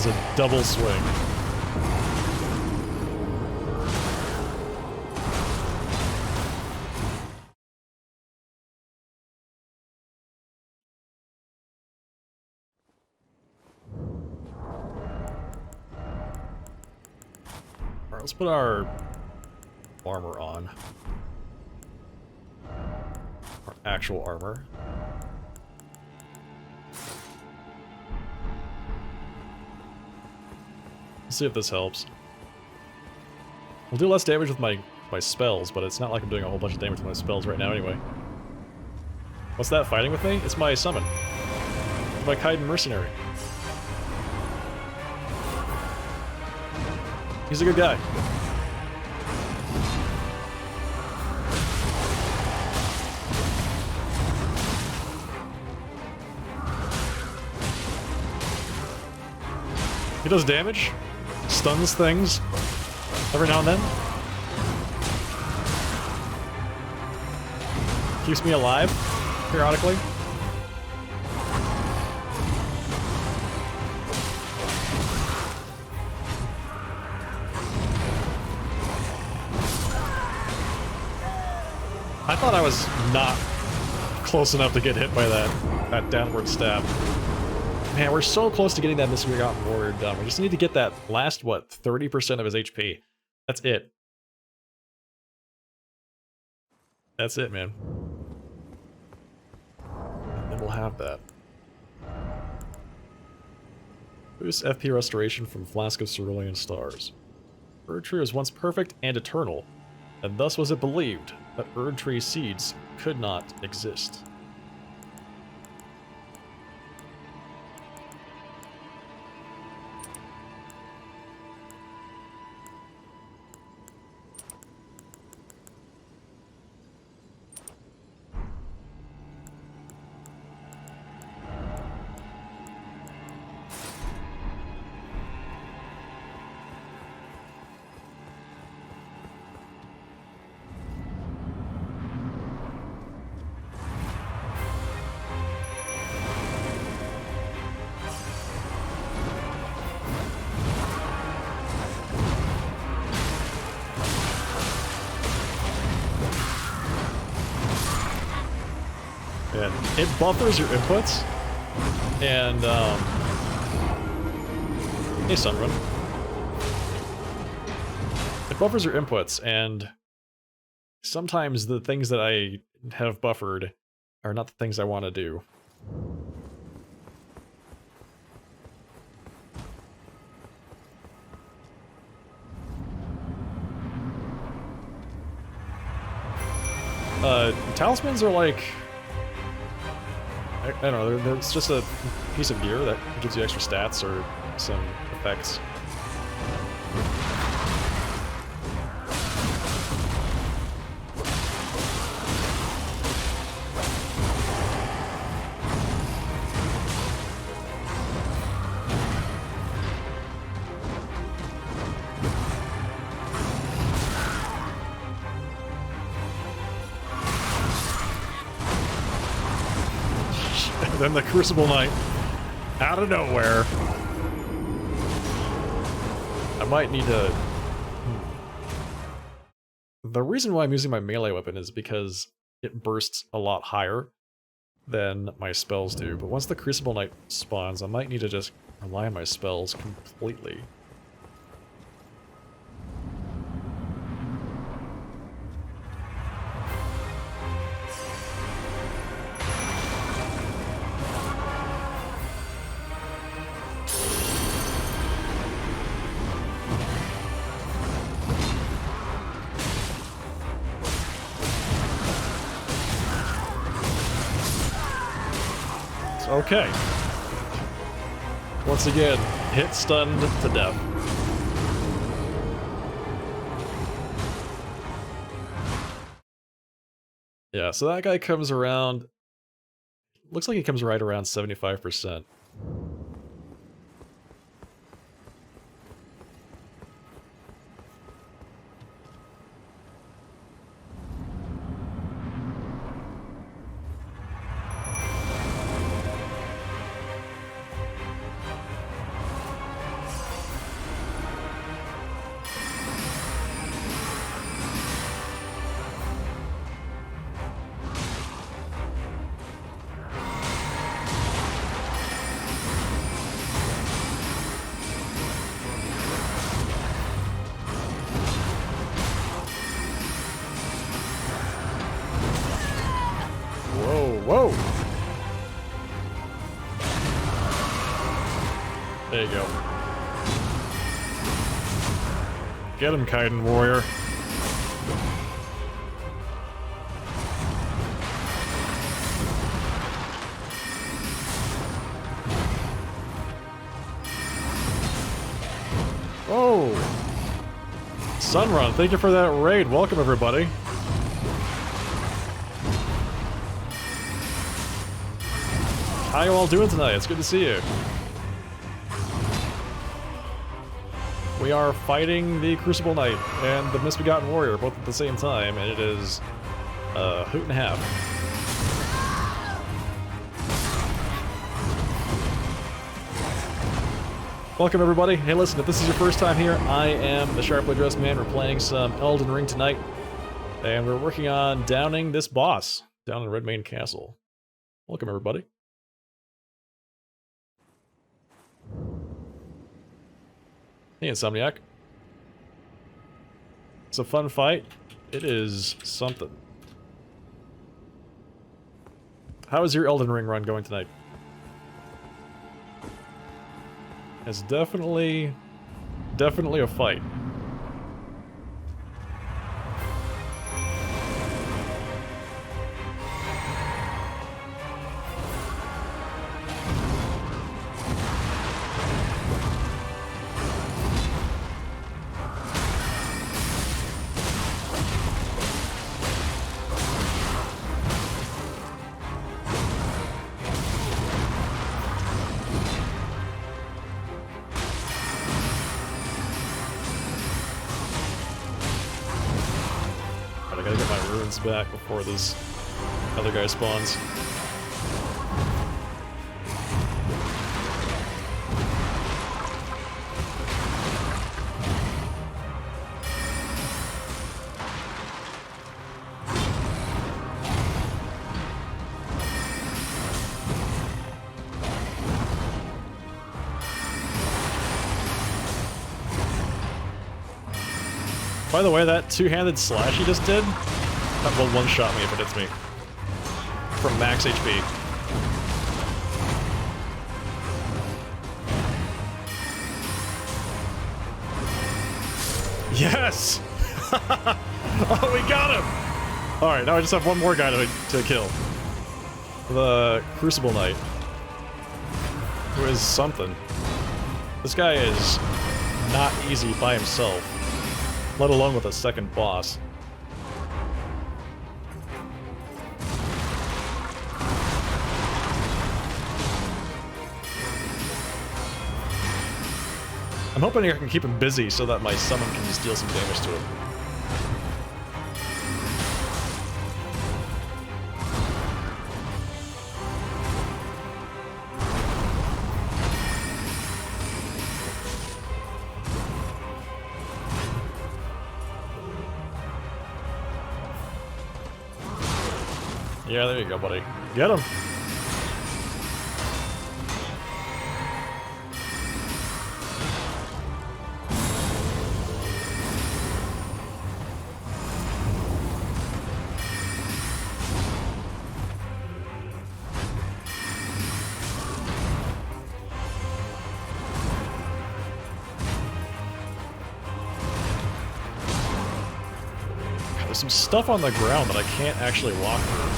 A double swing. Alright, let's put our armor on. Our actual armor. See if this helps. I'll do less damage with my spells, but it's not like I'm doing a whole bunch of damage with my spells right now anyway. What's that fighting with me? It's my summon. It's my Kaiden Mercenary. He's a good guy. He does damage. Stuns things every now and then. Keeps me alive periodically. I thought I was not close enough to get hit by that downward stab. Man, we're so close to getting that Misbegotten Warrior done. We just need to get that last, what, 30% of his HP. That's it. That's it, man. And then we'll have that. Boost FP restoration from Flask of Cerulean Stars. Erdtree was once perfect and eternal, and thus was it believed that Erdtree seeds could not exist. It buffers your inputs, and, hey, Sunrun. It buffers your inputs, and sometimes the things that I have buffered are not the things I want to do. Talismans are like... I don't know, it's just a piece of gear that gives you extra stats or some effects. Then the Crucible Knight, out of nowhere. I might need to... The reason why I'm using my melee weapon is because it bursts a lot higher than my spells do. But once the Crucible Knight spawns, I might need to just rely on my spells completely. Okay. Once again, hit stunned to death. Yeah, so that guy comes around... Looks like he comes right around 75%. Whoa! There you go. Get him, Untitled Warrior. Oh! Sunrun, thank you for that raid. Welcome, everybody. How you all doing tonight? It's good to see you. We are fighting the Crucible Knight and the Misbegotten Warrior both at the same time, and it is a hoot and a half. Welcome, everybody. Hey, listen, if this is your first time here, I am the Sharply Dressed Man. We're playing some Elden Ring tonight, and we're working on downing this boss down in Redmane Castle. Welcome, everybody. Hey, Insomniac. It's a fun fight. It is something. How is your Elden Ring run going tonight? It's definitely a fight. Back before this other guy spawns. By the way, that two-handed slash he just did, that will one-shot me if it hits me. From max HP. Yes! Oh, we got him! Alright, now I just have one more guy to kill. The Crucible Knight. Who is something. This guy is not easy by himself, let alone with a second boss. I'm hoping I can keep him busy so that my summon can just deal some damage to him. Yeah, there you go, buddy. Get him! There's some stuff on the ground that I can't actually walk through.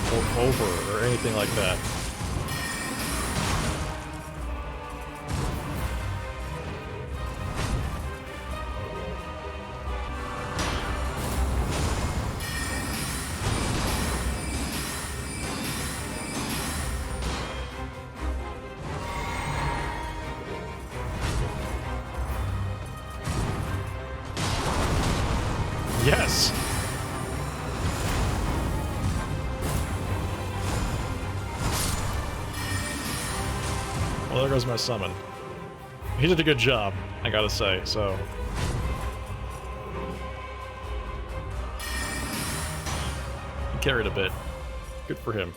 Or over, or anything like that. Yes! Well, there goes my summon. He did a good job, I gotta say, so... He carried a bit. Good for him.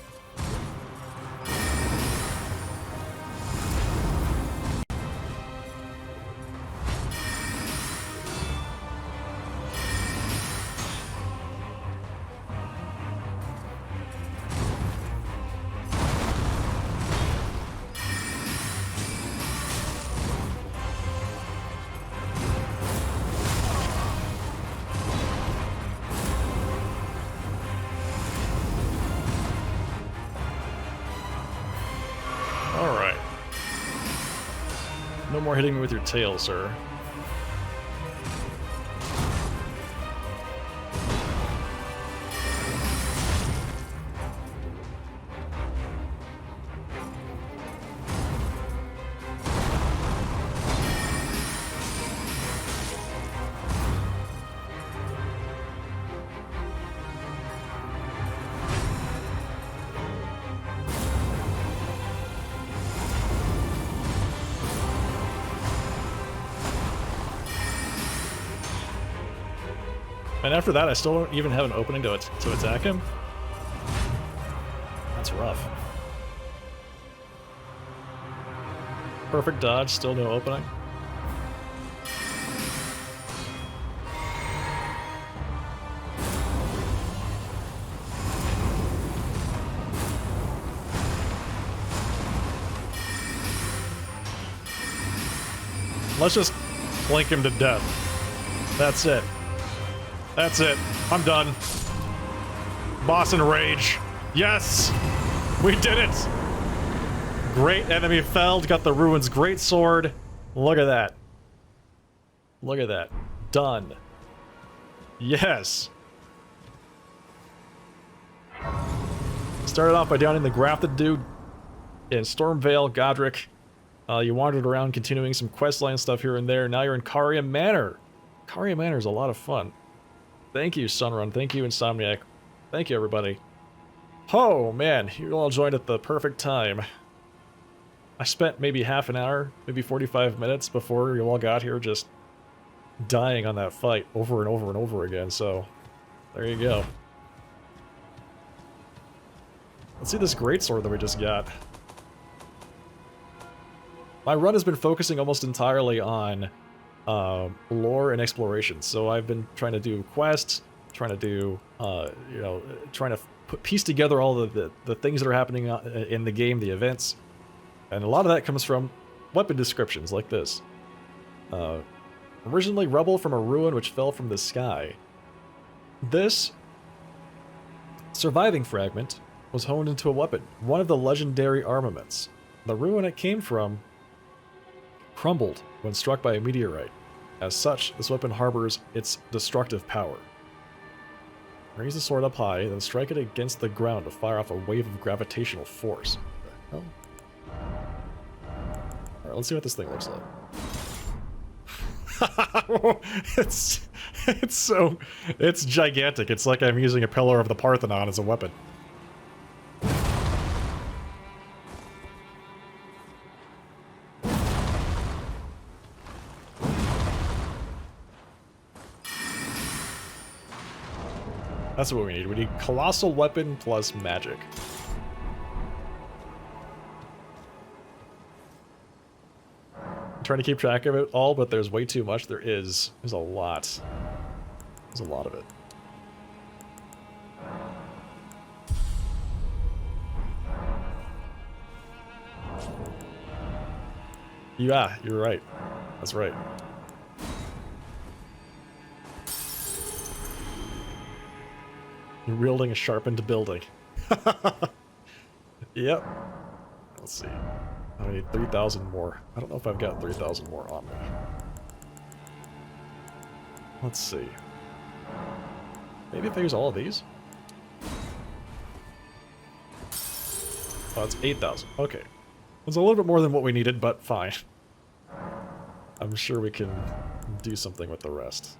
No more hitting me with your tail, sir. And after that, I still don't even have an opening to attack him? That's rough. Perfect dodge, still no opening. Let's just blink him to death. That's it. That's it. I'm done. Boss in rage. Yes! We did it! Great enemy felled. Got the Ruin's great sword. Look at that. Look at that. Done. Yes! Started off by downing the Grafted dude in Stormvale, Godric. You wandered around continuing some questline stuff here and there. Now you're in Khari Manor. Khari Manor is a lot of fun. Thank you, Sunrun. Thank you, Insomniac. Thank you, everybody. Oh, man. You all joined at the perfect time. I spent maybe half an hour, maybe 45 minutes before you all got here just dying on that fight over and over and over again, so there you go. Let's see this greatsword that we just got. My run has been focusing almost entirely on lore and exploration. So I've been trying to do quests, trying to do, you know, trying to piece together all the things that are happening in the game, the events. And a lot of that comes from weapon descriptions like this. Originally rubble from a ruin which fell from the sky. This surviving fragment was honed into a weapon, one of the legendary armaments. The ruin it came from crumbled when struck by a meteorite. As such, this weapon harbors its destructive power. Raise the sword up high, then strike it against the ground to fire off a wave of gravitational force. What the hell? Alright, let's see what this thing looks like. It's gigantic. It's like I'm using a pillar of the Parthenon as a weapon. That's what we need. We need colossal weapon plus magic. I'm trying to keep track of it all, but there's way too much. There's a lot. There's a lot of it. Yeah, you're right. That's right. You're wielding a sharpened building. Yep. Let's see. I need 3,000 more. I don't know if I've got 3,000 more on me. Let's see. Maybe if I use all of these? Oh, it's 8,000. Okay. It's a little bit more than what we needed, but fine. I'm sure we can do something with the rest.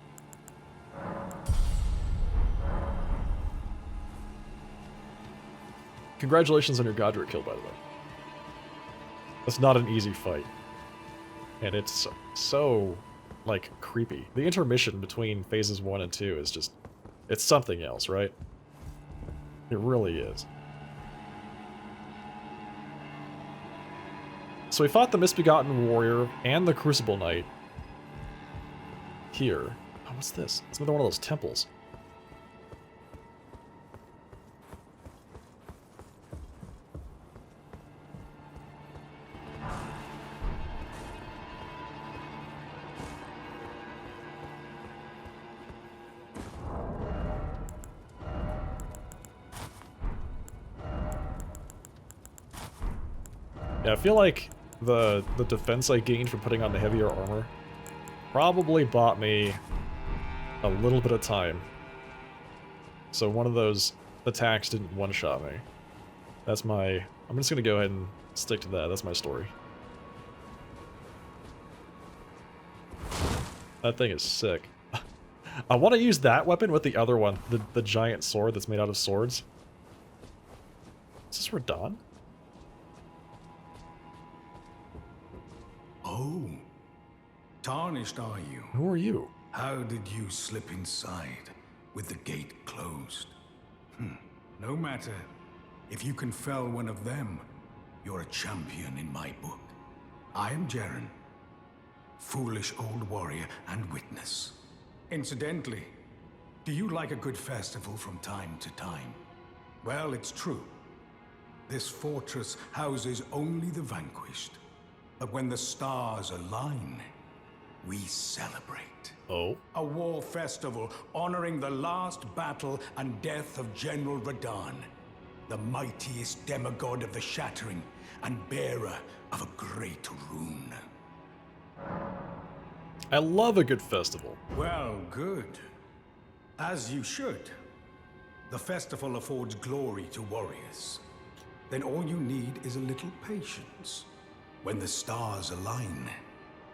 Congratulations on your Godric kill, by the way. That's not an easy fight. And it's so, like, creepy. The intermission between phases 1 and 2 is just... it's something else, right? It really is. So we fought the Misbegotten Warrior and the Crucible Knight here. Oh, what's this? It's another one of those temples. Yeah, I feel like the defense I gained from putting on the heavier armor probably bought me a little bit of time. So one of those attacks didn't one-shot me. That's my... I'm just gonna go ahead and stick to that. That's my story. That thing is sick. I want to use that weapon with the other one, the giant sword that's made out of swords. Is this Radahn? Oh, tarnished are you? Who are you? How did you slip inside with the gate closed? No matter. If you can fell one of them, you're a champion in my book. I am Jaren, foolish old warrior and witness. Incidentally, do you like a good festival from time to time? Well, it's true. This fortress houses only the vanquished. But when the stars align, we celebrate. Oh? A war festival honoring the last battle and death of General Radahn, the mightiest demigod of the Shattering and bearer of a great rune. I love a good festival. Well, good. As you should. The festival affords glory to warriors. Then all you need is a little patience. When the stars align,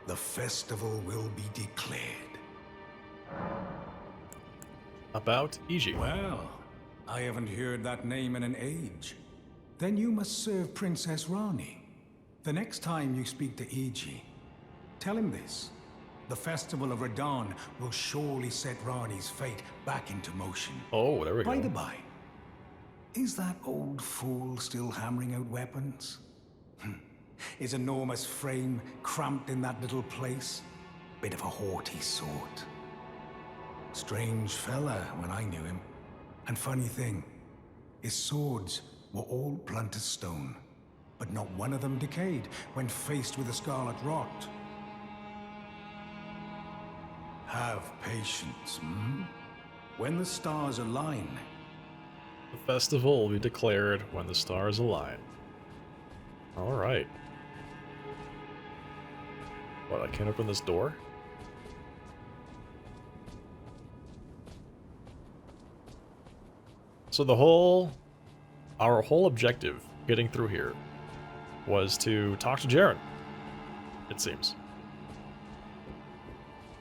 the festival will be declared. About Iji. Well, I haven't heard that name in an age. Then you must serve Princess Rani. The next time you speak to Iji, tell him this. The festival of Radahn will surely set Rani's fate back into motion. Oh, there we go. By the by, is that old fool still hammering out weapons? His enormous frame cramped in that little place? Bit of a haughty sort. Strange fella when I knew him. And funny thing, his swords were all blunt as stone, but not one of them decayed when faced with a scarlet rot. Have patience, hmm? When the stars align, The festival will be declared when the stars align. Alright. What, I can't open this door? So our whole objective getting through here was to talk to Jaren, it seems.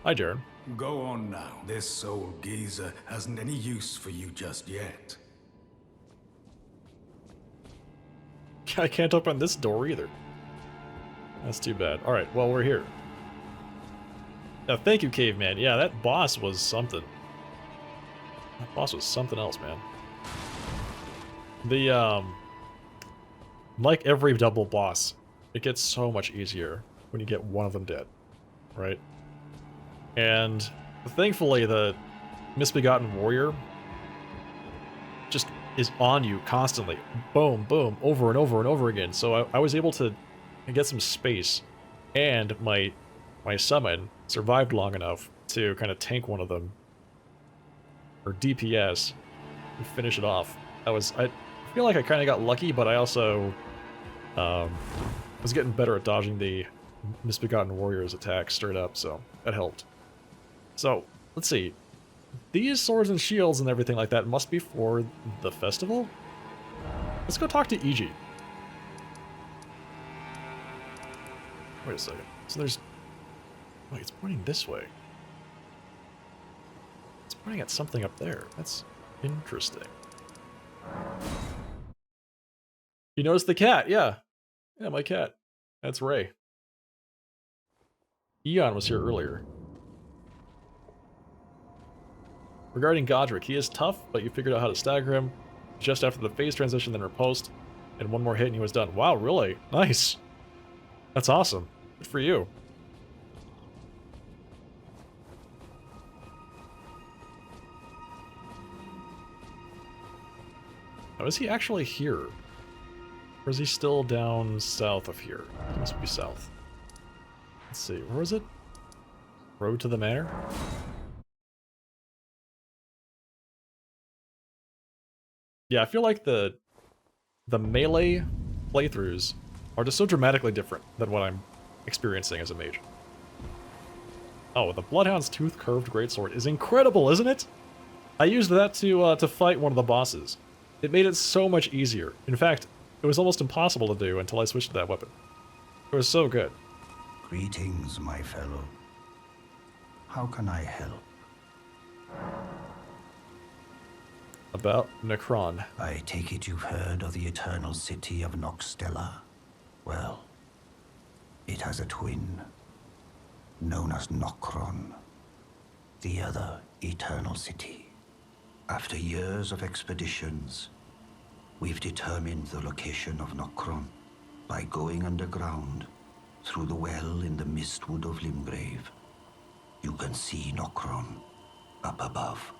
Hi, Jaren. Go on now. This old geezer hasn't any use for you just yet. I can't open this door either. That's too bad. Alright, well, we're here. Now, thank you, Caveman. Yeah, that boss was something. That boss was something else, man. Like every double boss, it gets so much easier when you get one of them dead, right? And thankfully, the Misbegotten Warrior just is on you constantly. Boom, boom, over and over and over again. So I was able to get some space, and my summon survived long enough to kind of tank one of them, or DPS, and finish it off. I feel like I kind of got lucky, but I also was getting better at dodging the Misbegotten Warrior's attack straight up, so that helped. So, let's see. These swords and shields and everything like that must be for the festival? Let's go talk to EG. Wait a second. So there's... Wait, it's pointing this way. It's pointing at something up there. That's interesting. You noticed the cat, yeah. Yeah, my cat. That's Ray. Eon was here earlier. Regarding Godric, he is tough, but you figured out how to stagger him just after the phase transition, then riposte, and one more hit and he was done. Wow, really? Nice. That's awesome. Good for you. Now, is he actually here? Or is he still down south of here? He must be south. Let's see, where is it? Road to the Manor? Yeah, I feel like the melee playthroughs are just so dramatically different than what I'm experiencing as a mage. Oh, the Bloodhound's Tooth Curved Greatsword is incredible, isn't it? I used that to fight one of the bosses. It made it so much easier. In fact, it was almost impossible to do until I switched to that weapon. It was so good. Greetings, my fellow. How can I help? About Necron. I take it you've heard of the eternal city of Noxtella? Well, it has a twin, known as Nokron, the other eternal city. After years of expeditions, we've determined the location of Nokron by going underground through the well in the Mistwood of Limgrave. You can see Nokron up above,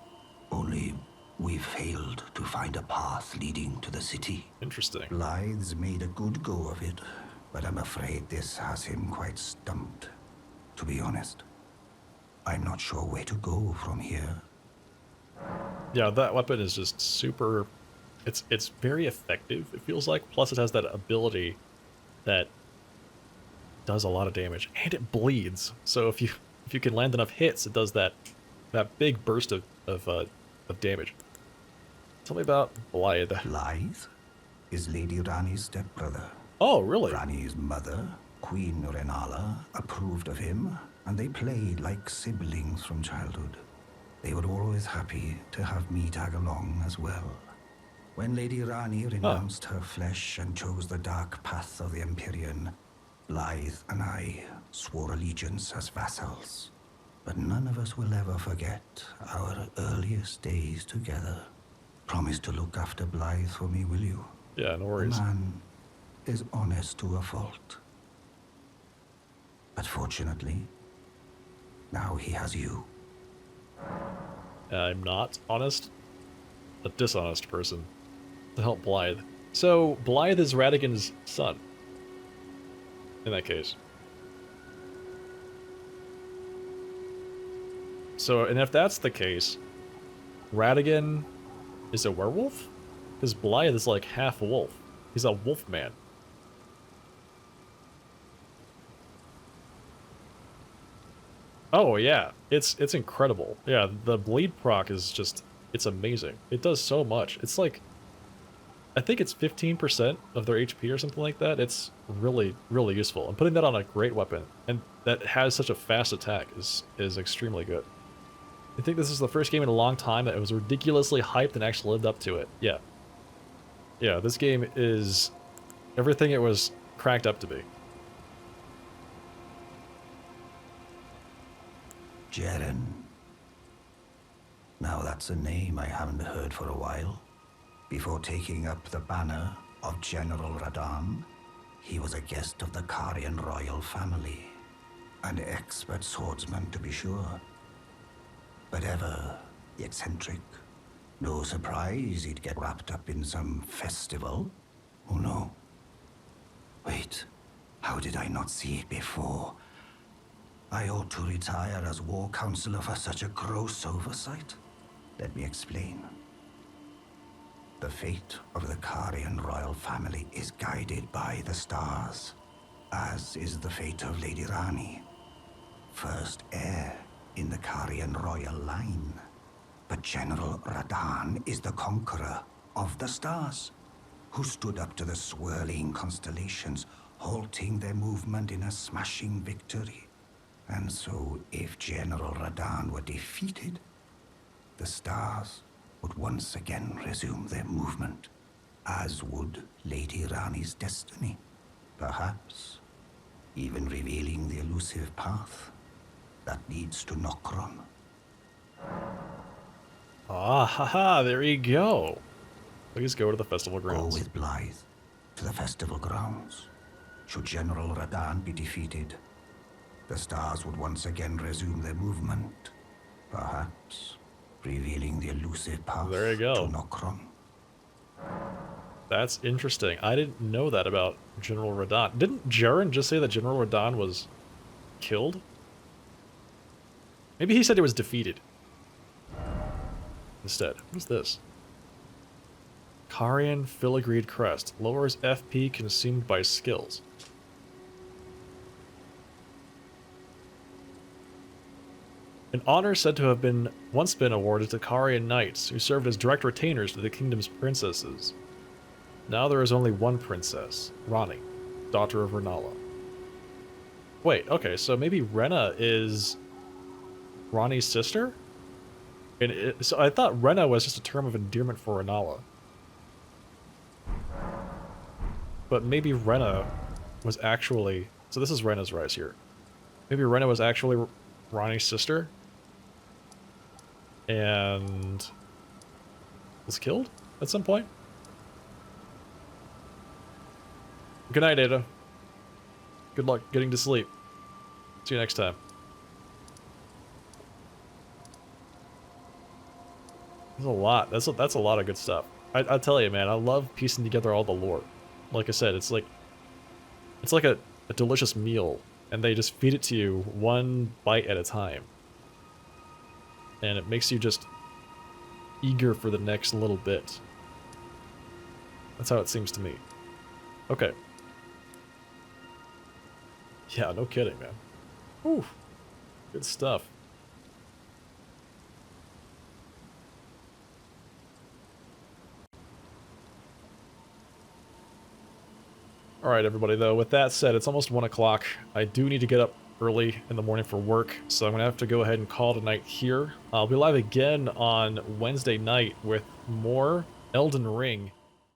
only we've failed to find a path leading to the city. Interesting. Blythe's made a good go of it, but I'm afraid this has him quite stumped. To be honest, I'm not sure where to go from here. Yeah, that weapon is just super... It's very effective, it feels like. Plus it has that ability that does a lot of damage. And it bleeds. So if you can land enough hits, it does that big burst of damage. Tell me about Blythe. Blythe is Lady Rani's stepbrother. Oh, really? Rani's mother, Queen Renala, approved of him, and they played like siblings from childhood. They were always happy to have me tag along as well. When Lady Rani renounced her flesh and chose the dark path of the Empyrean, Blythe and I swore allegiance as vassals. But none of us will ever forget our earliest days together. Promise to look after Blythe for me, will you? Yeah, no worries. The man is honest to a fault. But fortunately, now he has you. I'm not honest. A dishonest person. To help Blythe. So, Blythe is Radigan's son. In that case. So, and if that's the case, Radigan is a werewolf? Because Blythe is like half wolf. He's a wolf man. Oh yeah, it's incredible. Yeah, the bleed proc is just, it's amazing. It does so much. It's like, I think it's 15% of their HP or something like that. It's really, really useful. And putting that on a great weapon, and that has such a fast attack, is extremely good. I think this is the first game in a long time that it was ridiculously hyped and actually lived up to it. Yeah. Yeah, this game is everything it was cracked up to be. Jaren. Now that's a name I haven't heard for a while. Before taking up the banner of General Radahn, he was a guest of the Kharian royal family. An expert swordsman, to be sure. But ever eccentric. No surprise he'd get wrapped up in some festival. Oh no. Wait, how did I not see it before? I ought to retire as war counselor for such a gross oversight. Let me explain. The fate of the Kharian royal family is guided by the stars, as is the fate of Lady Rani, first heir in the Kharian royal line. But General Radahn is the conqueror of the stars, who stood up to the swirling constellations, halting their movement in a smashing victory. And so, if General Radahn were defeated, the stars would once again resume their movement, as would Lady Rani's destiny. Perhaps even revealing the elusive path that leads to Nokron. Ah, haha, there you go. Please go to the festival grounds. Go with Blythe to the festival grounds. Should General Radahn be defeated, the stars would once again resume their movement, perhaps revealing the elusive path There you go. to Nokron. That's interesting. I didn't know that about General Radahn. Didn't Jaren just say that General Radahn was killed? Maybe he said he was defeated. Instead. What's this? Kharian Filigreed Crest. Lowers FP consumed by skills. An honor said to have once been awarded to Kharian knights who served as direct retainers to the kingdom's princesses. Now there is only one princess, Rani, daughter of Renala. Wait, okay, so maybe Rena is Rani's sister? And so I thought Rena was just a term of endearment for Renala. But maybe Rena was actually... So this is Rena's rise here. Maybe Rena was actually Rani's sister? And was killed at some point? Good night, Ada. Good luck getting to sleep. See you next time. There's a lot. That's a lot of good stuff. I tell you, man, I love piecing together all the lore. Like I said, it's like a delicious meal, and they just feed it to you one bite at a time. And it makes you just eager for the next little bit. That's how it seems to me. Okay. Yeah, no kidding, man. Whew. Good stuff. Alright, everybody, though, with that said, it's almost 1 o'clock. I do need to get up early in the morning for work, so I'm going to have to go ahead and call tonight here. I'll be live again on Wednesday night with more Elden Ring.